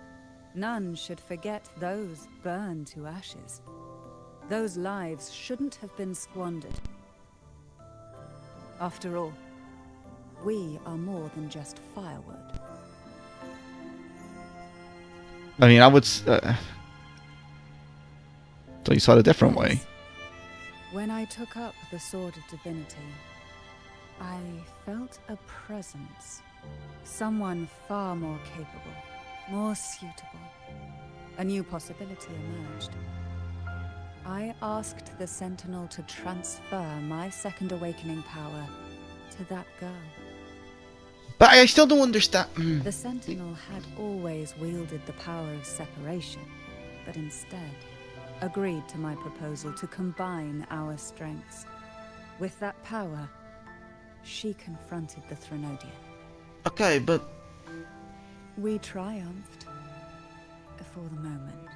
none should forget those burned to ashes. Those lives shouldn't have been squandered. After all, we are more than just firewood. I mean, I would. So you saw it a different way. When I took up the Sword of Divinity, I felt a presence. Someone far more capable, more suitable. A new possibility emerged. I asked the Sentinel to transfer my second awakening power to that girl. But I still don't understand. The Sentinel had always wielded the power of separation, but instead agreed to my proposal to combine our strengths. With that power, she confronted the Threnodian. Okay, but... We triumphed. For the moment.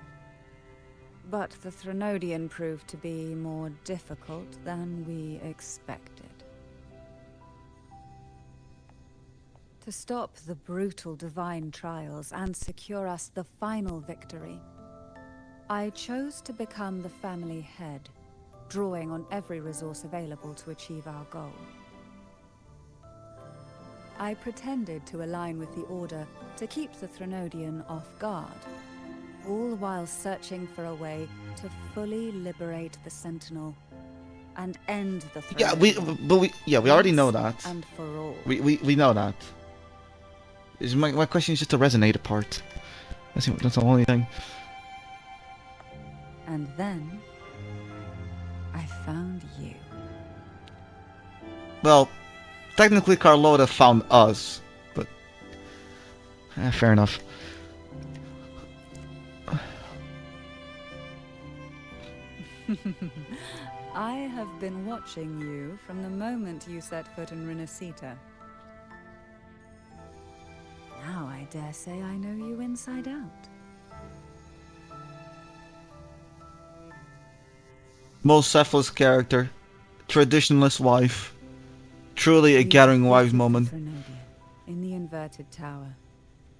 But the Threnodian proved to be more difficult than we expected. To stop the brutal divine trials and secure us the final victory, I chose to become the family head, drawing on every resource available to achieve our goal. I pretended to align with the Order to keep the Threnodian off guard, all while searching for a way to fully liberate the Sentinel and end the threat. Yeah, we already know that. And for all. We know that. My question is just the resonator part. That's the only thing. And then I found you. Well, technically Carlotta found us, but fair enough. I have been watching you from the moment you set foot in Renacita. Now I dare say I know you inside out. Most selfless character, traditionalist wife, truly a gathering wives moment. In the inverted tower,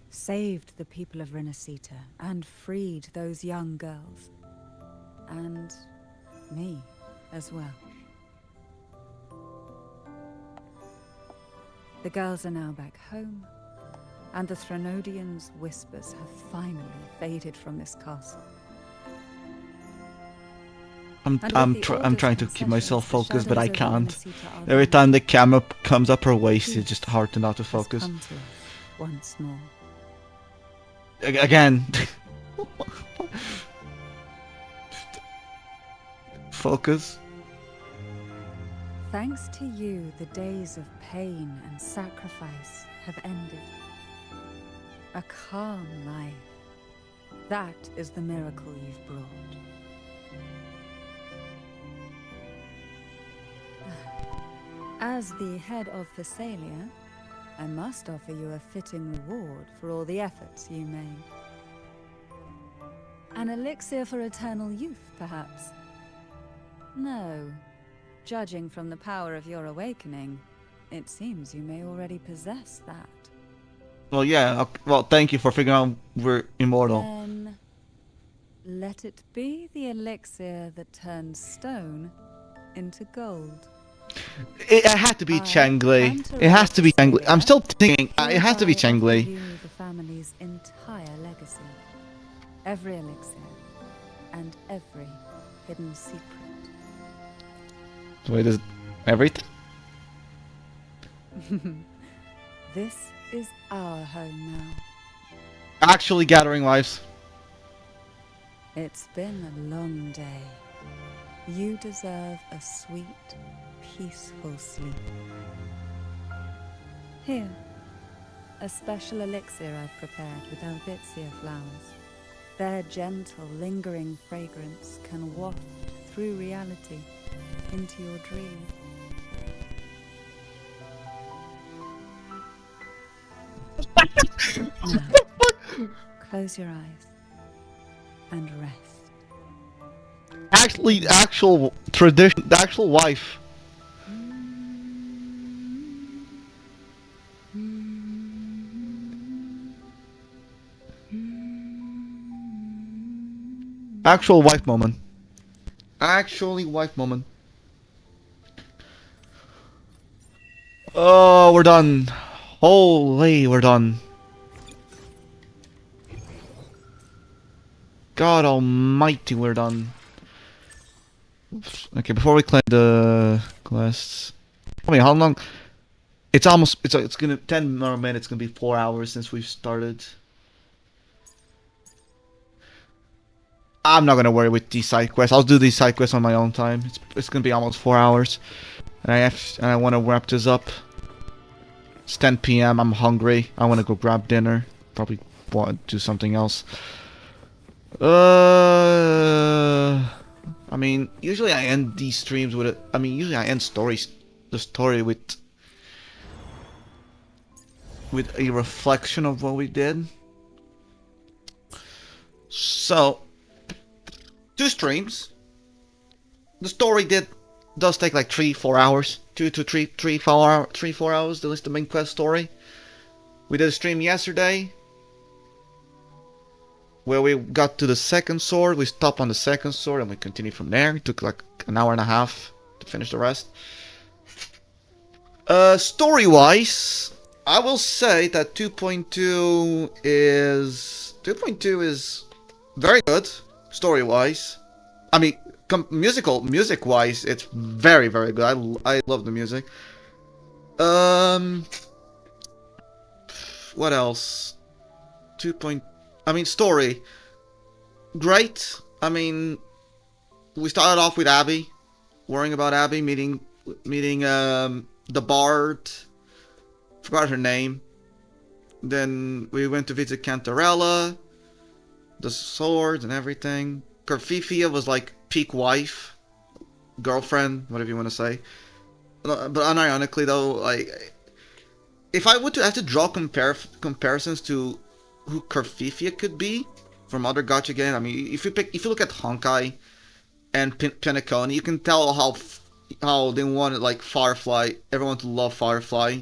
saved the people of Renacita and freed those young girls. And me as well. The girls are now back home, and the Threnodians' whispers have finally faded from this castle. I'm trying to keep myself focused, but I can't. Every time the camera comes up her waist, it's just hard to not to focus. Once more. Again. Focus. Thanks to you, the days of pain and sacrifice have ended. A calm life. That is the miracle you've brought. As the head of Thessalia, I must offer you a fitting reward for all the efforts you made. An elixir for eternal youth, perhaps? No. Judging from the power of your awakening, it seems you may already possess that. Well, yeah. Well, thank you for figuring out we're immortal. Then let it be the elixir that turns stone into gold. It had to be Changli. It has to be Changli. I'm still thinking. It has to be Changli. The family's entire legacy, every elixir, and every hidden secret. Wait, is everything? This is our home now. Actually, gathering wives. It's been a long day. You deserve a sweet, peaceful sleep. Here, a special elixir I've prepared with Albizia flowers. Their gentle, lingering fragrance can waft through reality into your dream. Now, close your eyes and rest. Actually, the actual tradition, the actual wife. Actual wife moment. Actually, wife moment. Oh, we're done. Holy, we're done. God almighty, we're done. Oops. Okay, before we claim the quests. I mean, how long? It's almost, it's gonna, 10 more minutes, it's gonna be 4 hours since we've started. I'm not gonna worry with these side quests. I'll do these side quests on my own time. It's gonna be almost 4 hours. And I wanna wrap this up. It's 10 PM, I'm hungry. I wanna go grab dinner. Probably want to do something else. I mean, usually I end these streams with a, usually I end the story with a reflection of what we did. So, 2 streams. The story does take like 3-4 hours. 2 to 3-4 hours. That is the main quest story. We did a stream yesterday where we got to the second sword. We stopped on the second sword and we continued from there. It took like an hour and a half to finish the rest. Story-wise, I will say that 2.2 is very good story-wise. I mean, music-wise, it's very, very good. I love the music. What else? Story. Great. I mean, we started off with Abby, worrying about Abby, meeting the Bard. Forgot her name. Then we went to visit Cantarella, the swords and everything. Carfifia was like peak wife, girlfriend, whatever you want to say. But unironically though, like, if I were to have to draw comparisons to who Carfifia could be from other gacha games, I mean, if you look at Honkai and Penacony, you can tell how they wanted like Firefly, everyone to love Firefly.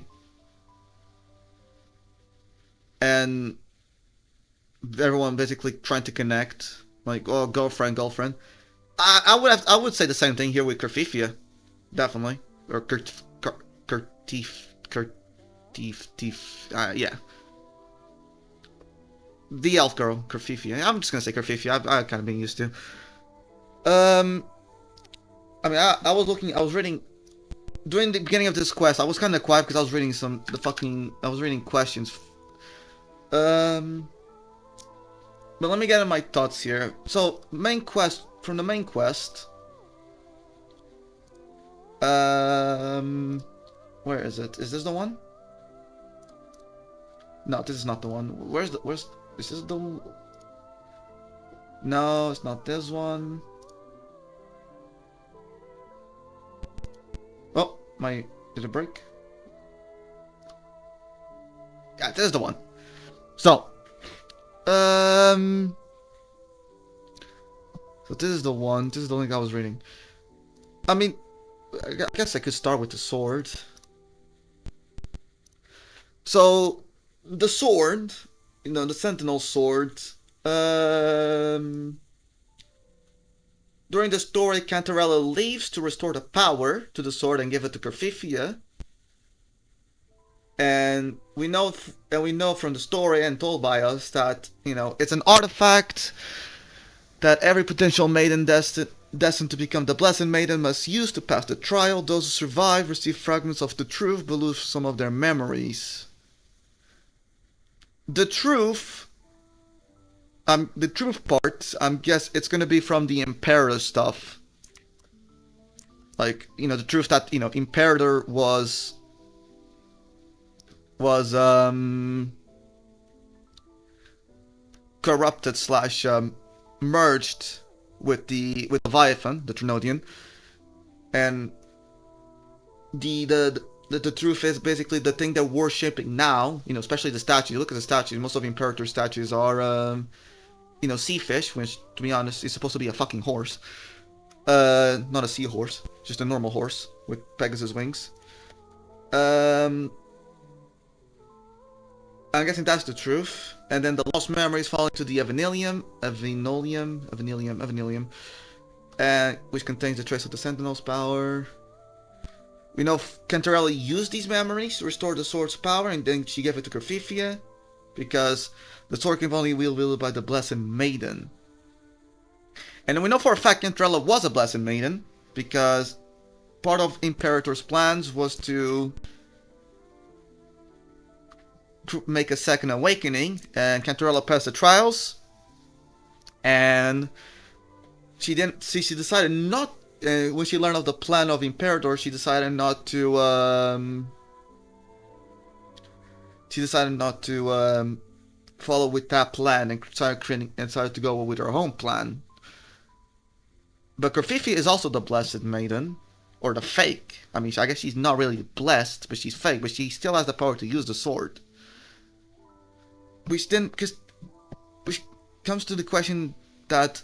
And everyone basically trying to connect, like, oh, girlfriend. I would say the same thing here with Carfifia, definitely, or yeah, the elf girl, Carfifia. I'm just gonna say Carfifia. I kind of been used to. I mean, I was reading during the beginning of this quest. I was kind of quiet because I was reading questions. But let me get in my thoughts here. So, from the main quest. Where is it? Is this the one? No, this is not the one. Is this the... No, it's not this one. Oh, did it break? Yeah, this is the one. So, so this is the one. This is the link I was reading. I mean, I guess I could start with the sword. So, the sword, the Sentinel sword. During the story, Cantarella leaves to restore the power to the sword and give it to Carfifia. And we know from the story and told by us that, it's an artifact that every potential maiden destined to become the Blessed Maiden must use to pass the trial. Those who survive receive fragments of the truth, but lose some of their memories. The truth part, I guess it's gonna be from the Imperator stuff. Like, the truth that, Imperator was corrupted / merged with Leviathan, the Trinodian, and the truth is basically the thing they're worshipping now. Especially the statues. Look at the statues. Most of Imperator statues are sea fish, which, to be honest, is supposed to be a fucking horse. Not a seahorse, just a normal horse with Pegasus wings. I'm guessing that's the truth. And then the lost memories falling to the Avenilium, which contains the trace of the Sentinel's power. We know Cantarella used these memories to restore the sword's power, and then she gave it to Carfifia, because the sword can only be wielded by the Blessed Maiden. And we know for a fact Cantarella was a Blessed Maiden, because part of Imperator's plans was to make a second awakening, and Cantarella passed the trials, and she decided not, when she learned of the plan of Imperator, she decided not to follow with that plan and started to go with her own plan. But Carfifia is also the Blessed Maiden, or the fake. I mean, I guess she's not really blessed, but she's fake, but she still has the power to use the sword. Which comes to the question that,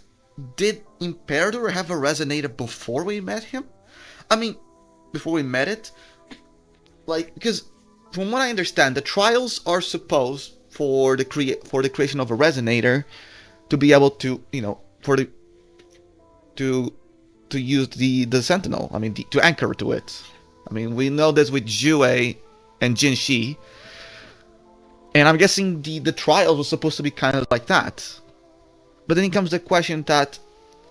did Imperator have a resonator before we met him? I mean, before we met it? Like, because from what I understand, the trials are supposed for the creation of a resonator to be able to, to use the Sentinel. I mean, to anchor to it. I mean, we know this with Jue and Jinshi. And I'm guessing the trials was supposed to be kind of like that. But then comes the question that,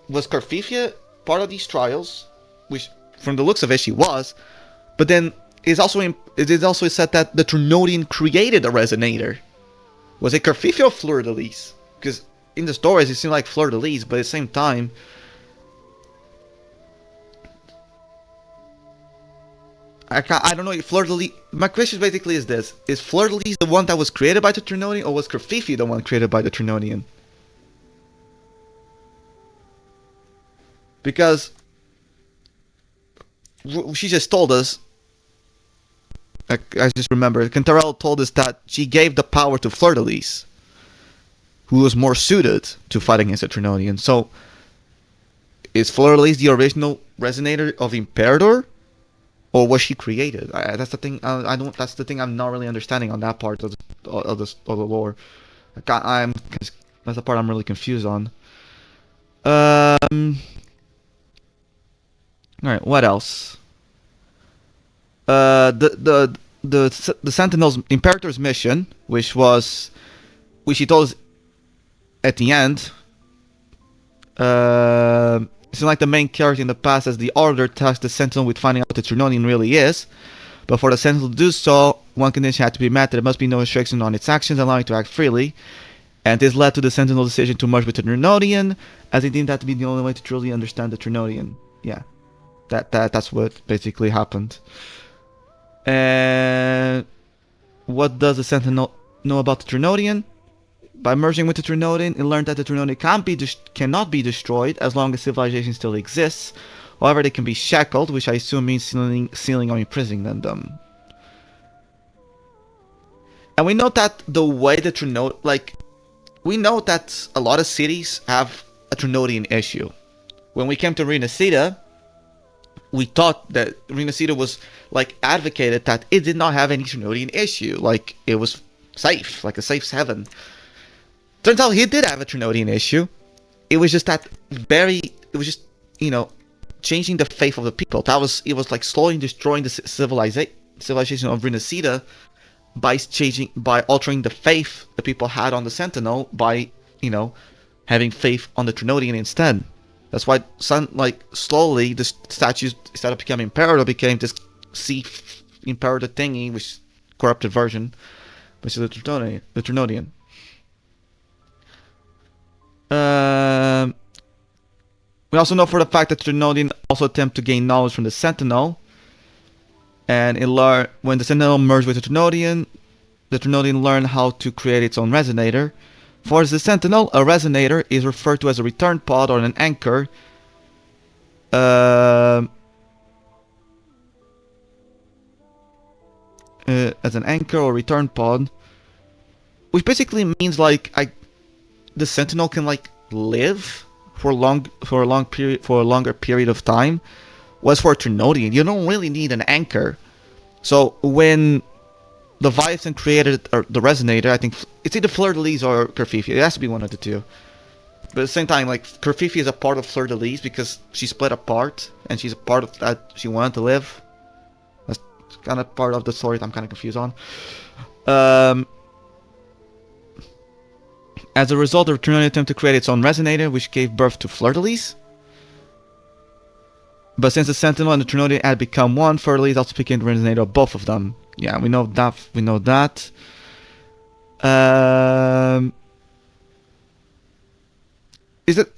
was Carfifia part of these trials? Which, from the looks of it, she was. But then, it is also said that the Trinodian created a resonator. Was it Carfifia or Fleur-de-Lis? Because in the stories, it seemed like Fleur-de-Lis, but at the same time, I don't know if Fleur-de-Lis... My question basically is this. Is Fleur-de-Lis the one that was created by the Trinodian, or was Kerfifi the one created by the Trinodian? Because she just told us, I just remember, Cantarella told us that she gave the power to Fleur-de-Lis, who was more suited to fight against the Trinodian. So, is Fleur-de-Lis the original resonator of Imperator? Or was she created? That's the thing. I don't. That's the thing I'm not really understanding on that part of the lore. That's the part I'm really confused on. All right. What else? The Sentinel's Imperator's mission, which he told us at the end. Seemed like the main character in the past, as the Order tasked the Sentinel with finding out what the Trinodian really is. But for the Sentinel to do so, one condition had to be met: that there must be no restriction on its actions, allowing it to act freely. And this led to the Sentinel's decision to merge with the Trinodian, as he deemed that to be the only way to truly understand the Trinodian. Yeah, that's what basically happened. And what does the Sentinel know about the Trinodian? By merging with the Trinodian, it learned that the Trinodian cannot be destroyed as long as civilization still exists. However, they can be shackled, which I assume means sealing or imprisoning them. And we know that the way the Trinodian... we know that a lot of cities have a Trinodian issue. When we came to Renacida, we thought that Renacida was, advocated that it did not have any Trinodian issue. It was safe, like a safe haven. Turns out he did have a Trinodian issue. It was just changing the faith of the people. It was like slowly destroying the civilization of Renacida by altering the faith the people had on the Sentinel by, having faith on the Trinodian instead. That's why slowly the statues, instead of becoming Imperator, became this sea Imperator thingy, which is corrupted version, which is the Trinodian. We also know for the fact that Trinodian also attempt to gain knowledge from the Sentinel, and when the Sentinel merged with the Trinodian learned how to create its own resonator. For the Sentinel, a resonator is referred to as a return pod or an anchor. As an anchor or return pod, which basically means the Sentinel can live for a longer period of time. Was for Trinodian, you don't really need an anchor. So when Leviathan created the resonator, I think it's either Fleur-de-Lis or Kerfifi. It has to be one of the two. But at the same time, Kerfifi is a part of Fleur-de-Lis because she split apart and she's a part of that she wanted to live. That's kind of part of the story that I'm kind of confused on. As a result, the Trinodian attempted to create its own resonator, which gave birth to Fleur-de-Lis. But since the Sentinel and the Trinodian had become one, Fleur-de-Lis also became the resonator of both of them. Yeah, we know that. Is that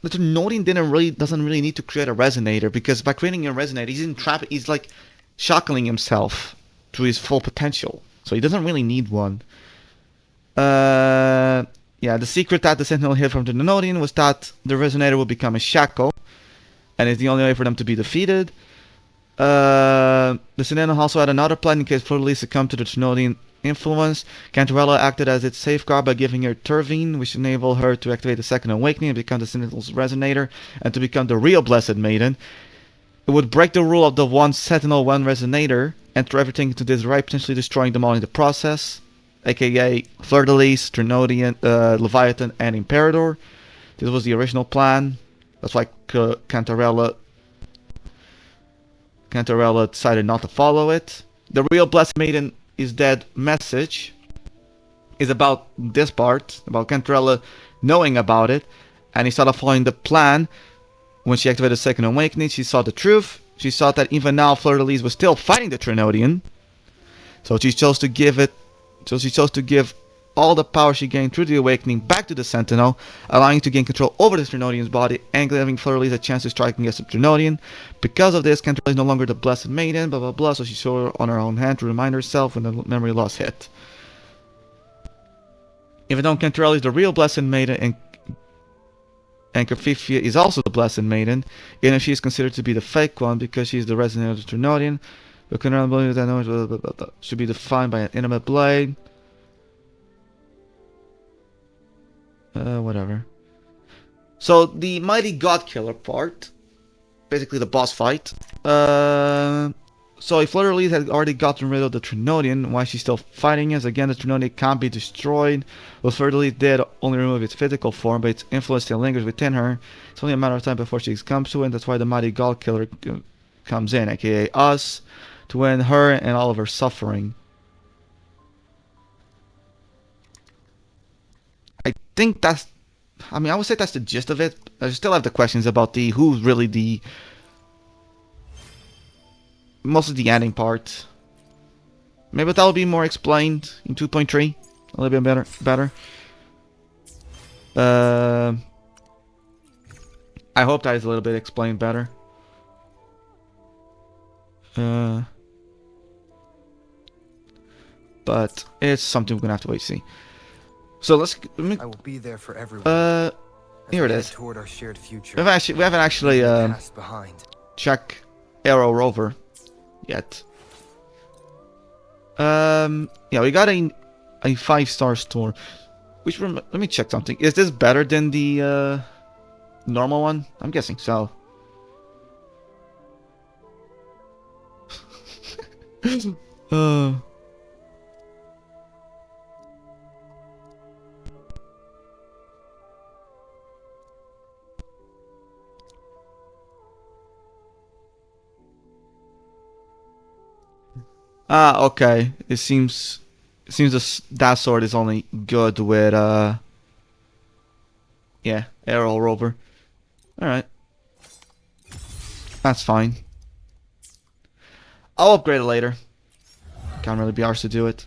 the Trinodian doesn't really need to create a resonator, because by creating a resonator, he's shackling himself to his full potential. So he doesn't really need one. The secret that the Sentinel hid from the Trinodian was that the resonator would become a shackle, and it's the only way for them to be defeated. The Sentinel also had another plan in case Fleur-de-Lis succumbed to the Trinodian influence. Cantarella acted as its safeguard by giving her Tervine, which enabled her to activate the Second Awakening and become the Sentinel's resonator, and to become the real Blessed Maiden. It would break the rule of the one Sentinel, one resonator, and throw everything into disarray, potentially destroying them all in the process, aka Fleur-de-Lis, Trinodian, Leviathan, and Imperator. This was the original plan. That's why Cantarella decided not to follow it. The real Blessed Maiden is dead message is about this part, about Cantarella knowing about it, and instead of following the plan, when she activated the Second Awakening, she saw the truth. She saw that even now Fleur-de-Lis was still fighting the Trinodian, so she chose to give all the power she gained through the awakening back to the Sentinel, allowing you to gain control over the Trinodian's body and giving Fleur-de-Lis a chance to strike against the Trinodian. Because of this, Cantrell is no longer the Blessed Maiden, blah blah blah, so she showed her on her own hand to remind herself when the memory loss hit. Even though Cantrell is the real Blessed Maiden and Covfefe is also the Blessed Maiden, even if she is considered to be the fake one because she is the resident of the Trinodian, but that should be defined by an intimate blade. Whatever. So the Mighty God Killer part, basically the boss fight. So if Fleur-de-Lis had already gotten rid of the Trinodian, why she's still fighting us? Again, the Trinodian can't be destroyed. Well, Fleur-de-Lis did only remove its physical form, but its influence still lingers within her. It's only a matter of time before she comes to it, and that's why the Mighty God Killer comes in, aka us, to end her and all of her suffering. I think that's... I mean, I would say that's the gist of it. I still have the questions about the who's really the... Mostly the ending part. Maybe that'll be more explained in 2.3. A little bit better. I hope that is a little bit explained better. But it's something we're gonna have to wait to see. So let me, I will be there for everyone. Here it is. Toward our shared future. We haven't actually checked Arrow Rover yet. Yeah, we got a 5-star store. Which let me check something. Is this better than the normal one? I'm guessing so. Okay. It seems that sword is only good with yeah, Arrow Rover. Alright. That's fine. I'll upgrade it later. Can't really be arsed to do it.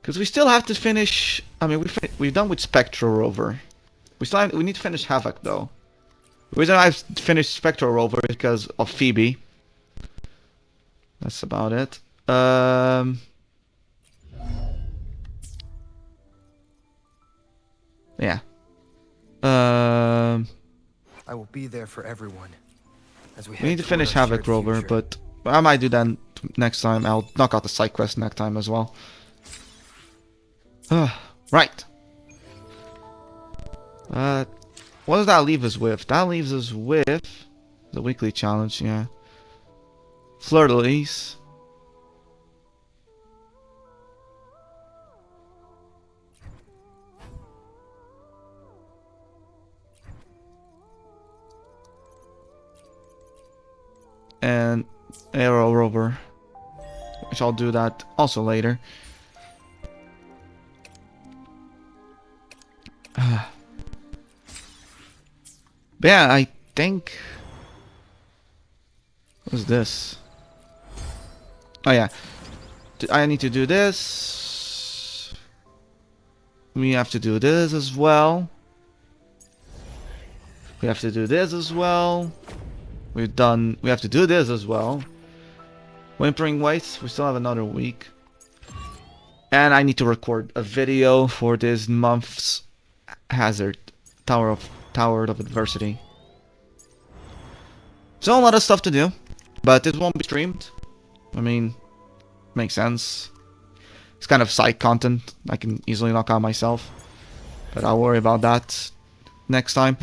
Because we still have to finish... I mean, we've done with Spectral Rover. We need to finish Havoc, though. The reason I've finished Spectral Rover is because of Phoebe. That's about it. Yeah. I will be there for everyone. As we need to finish Havoc Rover, but I might do that next time. I'll knock out the side quest next time as well. Right. What does that leave us with? That leaves us with the weekly challenge, yeah. Fleur-de-Lis. And Arrow Rover, which I'll do that also later. But yeah, I think... What's this? Oh yeah. I need to do this. We have to do this as well. We have to do this as well. We have to do this as well. Whimpering Waits, we still have another week. And I need to record a video for this month's Hazard Tower of Adversity. So a lot of stuff to do, but this won't be streamed. I mean, makes sense. It's kind of side content I can easily knock out myself, but I'll worry about that next time.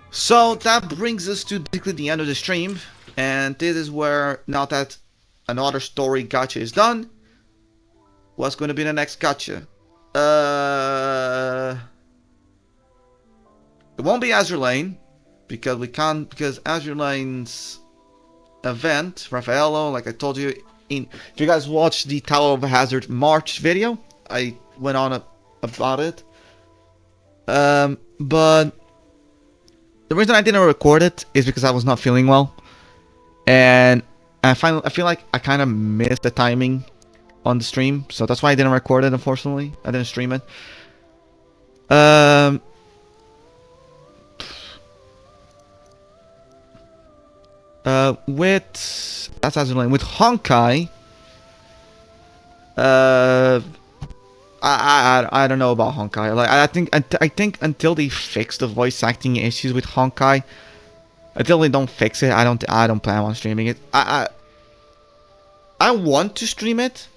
So that brings us to basically the end of the stream, and this is where, now that another story gacha is done, what's going to be the next gacha? It won't be Azure Lane, because we can't, because Azure Lane's event, Raffaello, like I told you, if you guys watched the Tower of Hazard March video, I went on about it. But the reason I didn't record it is because I was not feeling well, and I feel like I kind of missed the timing on the stream, so that's why I didn't record it. Unfortunately, I didn't stream it. With that's Azur with Honkai. I don't know about Honkai. Like I think until they fix the voice acting issues with Honkai, until they don't fix it, I don't plan on streaming it. I want to stream it.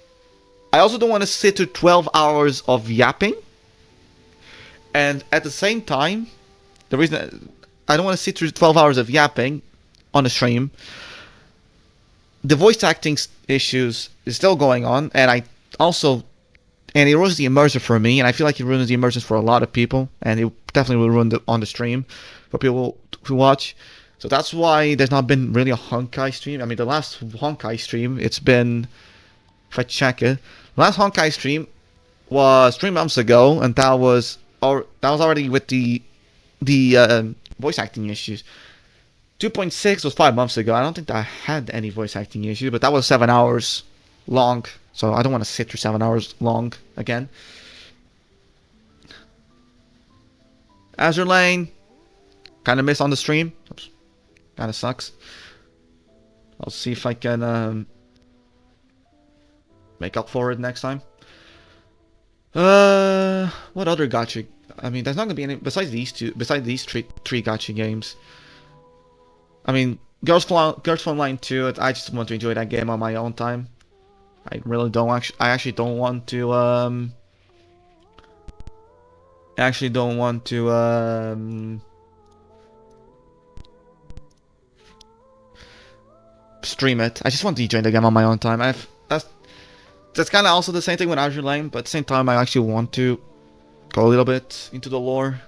I also don't want to sit through 12 hours of yapping. And at the same time, the reason I don't want to sit through 12 hours of yapping on the stream, the voice acting issues is still going on, and it ruins the immersion for me, and I feel like it ruins the immersion for a lot of people, and it definitely will ruin it on the stream for people to watch. So that's why there's not been really a Honkai stream. I mean, the last Honkai stream, it's been, if I check it, the last Honkai stream was 3 months ago, and that was already with the voice acting issues. 2.6 was 5 months ago. I don't think I had any voice acting issues, but that was 7 hours long, so I don't want to sit through 7 hours long again. Azur Lane, kind of missed on the stream. Kind of sucks. I'll see if I can make up for it next time. What other gacha? I mean, there's not gonna be any besides these three gacha games. I mean, Girls Phone Line 2. I just want to enjoy that game on my own time. I really don't I actually don't want to stream it. I just want to enjoy the game on my own time. That's kind of also the same thing with Azur Lane, but at the same time I actually want to go a little bit into the lore.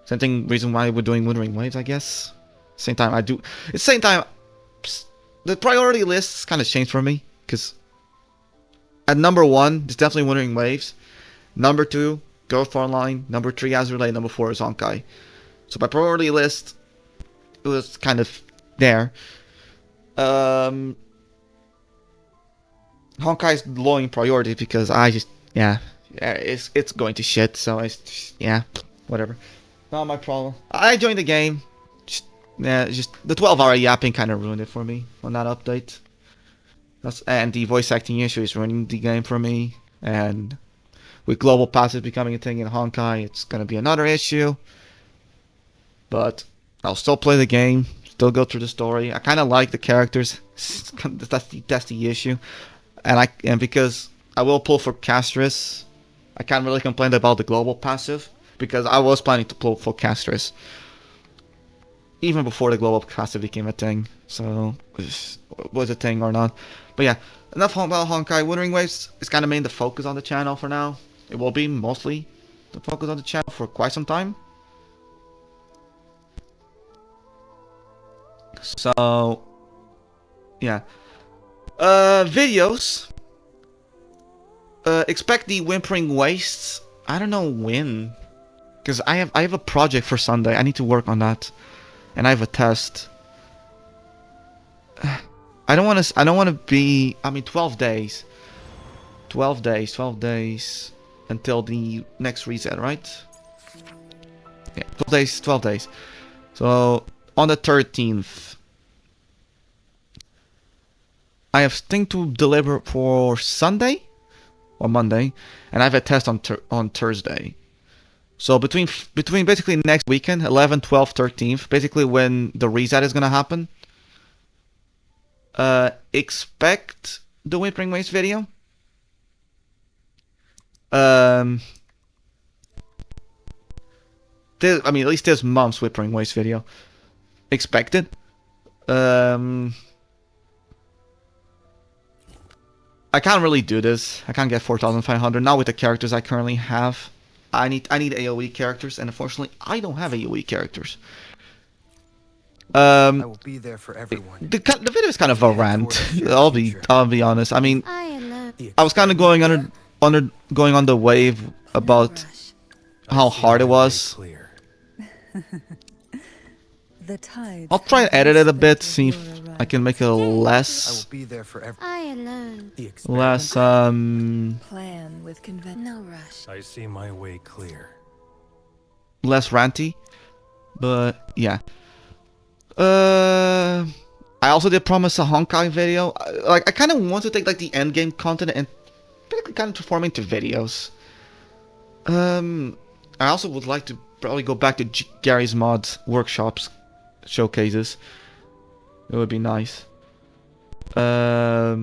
Same thing, reason why we're doing Wuthering Waves, I guess. Same time at the same time, the priority lists kind of changed for me, because at number 1 it's definitely Wuthering Waves, number 2 Girls Phone Line, number 3 Azur Lane, number 4 is Honkai. So my priority list, it was kind of there. Honkai's low in priority because it's going to shit, so it's whatever. Not my problem. I joined the game. Just the 12-hour yapping kind of ruined it for me on that update. And the voice acting issue is ruining the game for me. And with global passes becoming a thing in Honkai, it's gonna be another issue. But I'll still play the game, still go through the story. I kind of like the characters. That's the issue. And because I will pull for Castris, I can't really complain about the global passive, because I was planning to pull for Castris even before the global passive became a thing. So was a thing or not. But yeah, enough about Honkai. Wuthering Waves is kind of made the focus on the channel for now. It will be mostly the focus on the channel for quite some time. So yeah, videos. Expect the Whimpering Wastes. I don't know when, because I have a project for Sunday. I need to work on that, and I have a test. I don't want to be. I mean, 12 days. 12 days until the next reset, right? Yeah, 12 days. So on the 13th, I have thing to deliver for Sunday or Monday, and I have a test on Thursday. So between basically next weekend, 11th, 12th, 13th, basically when the reset is gonna happen, expect the Whimpering Waste video. I mean, at least this month's Whimpering Waste video. Expected. I can't really do this. I can't get 4,500 now with the characters I currently have. I need AoE characters, and unfortunately, I don't have AoE characters. I will be there for everyone. The video is kind of a rant. I'll be honest. I mean, I was kind of going on the wave about how hard it was. I'll try and edit it a bit, see if I can make it less learn. less Plan with convention. No rush. I see my way clear. less ranty. But yeah. I also did promise a Honkai video. I kind of want to take like the end game content and basically kind of transform into videos. I also would like to probably go back to Gary's mods workshops showcases. It would be nice. Let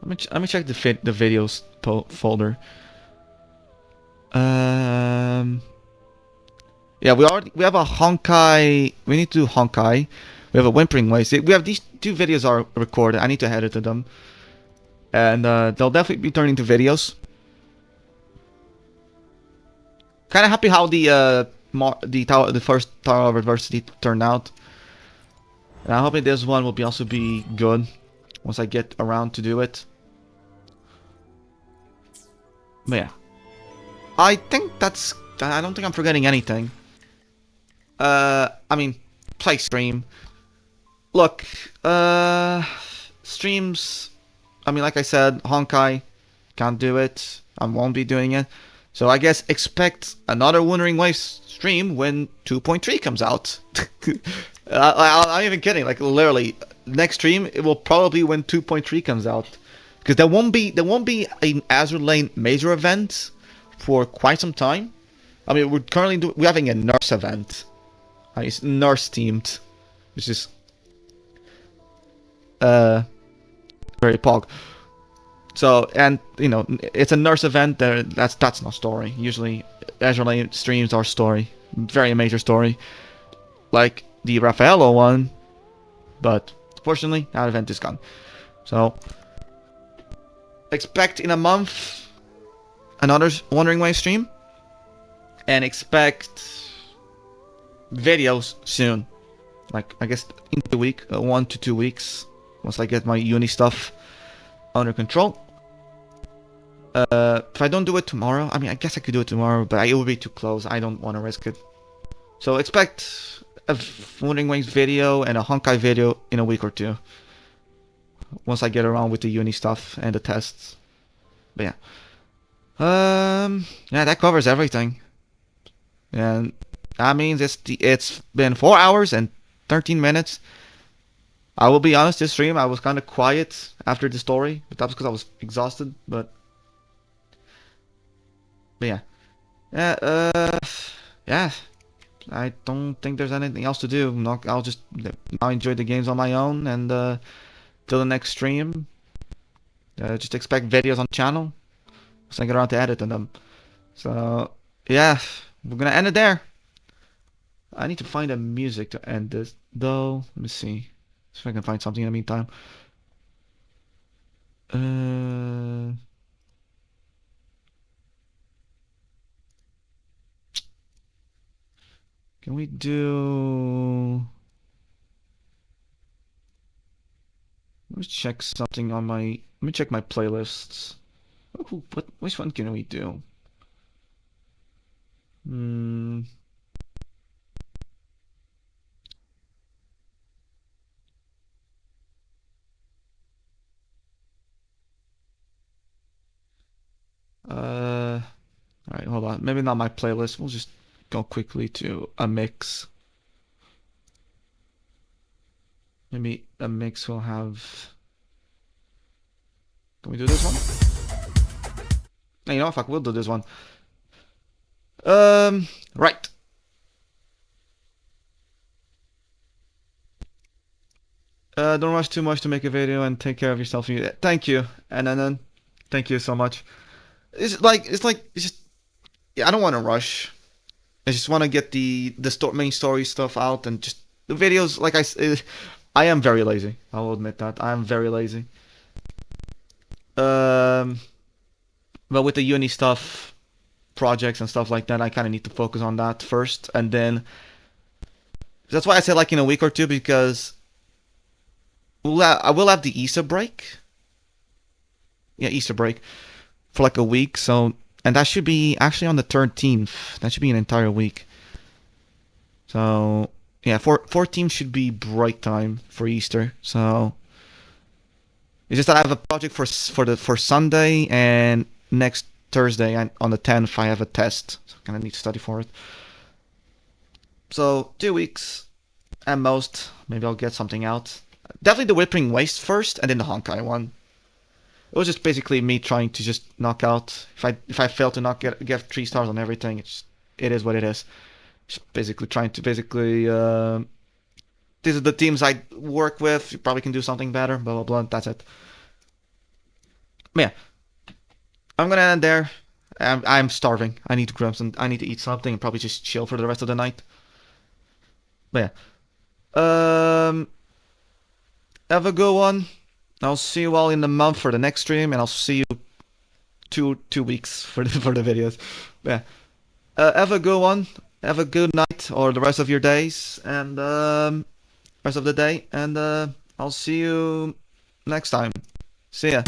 me check the videos folder. Yeah, we have a Honkai. We need to do Honkai. We have a Whimpering Waste. We have these 2 videos are recorded. I need to edit them, and they'll definitely be turned into videos. Kind of happy how the first Tower of Adversity turned out. And I'm hoping this one will also be good once I get around to do it. But yeah, I think that's. I don't think I'm forgetting anything. I mean, play stream. Look, streams. I mean, like I said, Honkai can't do it. I won't be doing it. So I guess expect another Wuthering Waves stream when 2.3 comes out. I'm not even kidding. Like literally, next stream it will probably when 2.3 comes out, because there won't be an Azure Lane major event for quite some time. I mean, we're having a nurse event. I mean, it's nurse themed, which is very pog. So, and you know, it's a nurse event. That's not story. Usually, Azure Lane streams are story, very major story, like the Raffaello one. But fortunately, that event is gone. So, expect in a month another Wandering Way stream, and expect videos soon. Like I guess in the week, 1 to 2 weeks, once I get my uni stuff under control. If I don't do it tomorrow, I mean, I guess I could do it tomorrow, but it will be too close. I don't want to risk it. So expect a Wandering Wings video and a Honkai video in a week or 2. Once I get around with the uni stuff and the tests. But yeah. Yeah, that covers everything. And that means it's been 4 hours and 13 minutes. I will be honest, this stream I was kind of quiet after the story, but that's because I was exhausted. But yeah, yeah. I don't think there's anything else to do. I'll just now enjoy the games on my own, and till the next stream, just expect videos on the channel. So I get around to editing them. So yeah, we're gonna end it there. I need to find a music to end this, though. Let me see if I can find something in the meantime. Can we do? Let me check something on my. Let me check my playlists. Which one can we do? Alright, hold on. Maybe not my playlist. We'll just go quickly to a mix. Maybe a mix will have. Can we do this one? No, you know, fuck, we'll do this one. Right. Don't rush too much to make a video, and take care of yourself. Thank you, and thank you so much. It's just, yeah, I don't want to rush. I just want to get the main story stuff out, and just the videos. Like I am very lazy. I will admit that I am very lazy. But with the uni stuff, projects and stuff like that, I kind of need to focus on that first, and then that's why I said like in a week or 2, because I will have the Easter break. Yeah, Easter break for like a week. So, and that should be actually on the 13th. That should be an entire week. So yeah, 14th should be break time for Easter. So It's just that I have a project for Sunday, and next Thursday on the 10th I have a test, so I kind of need to study for it. So 2 weeks at most. Maybe I'll get something out. Definitely the Wuthering Waste first, and then the Honkai one. It was just basically me trying to just knock out. If I fail to not get 3 stars on everything, it is what it is. Just basically trying to these are the teams I work with. You probably can do something better. Blah blah blah. That's it. But yeah, I'm gonna end there. I'm starving. I need to grab some. I need to eat something and probably just chill for the rest of the night. But yeah, have a good one. I'll see you all in the month for the next stream, and I'll see you two weeks for the videos. But yeah, have a good one. Have a good night or the rest of your days and rest of the day, and I'll see you next time. See ya.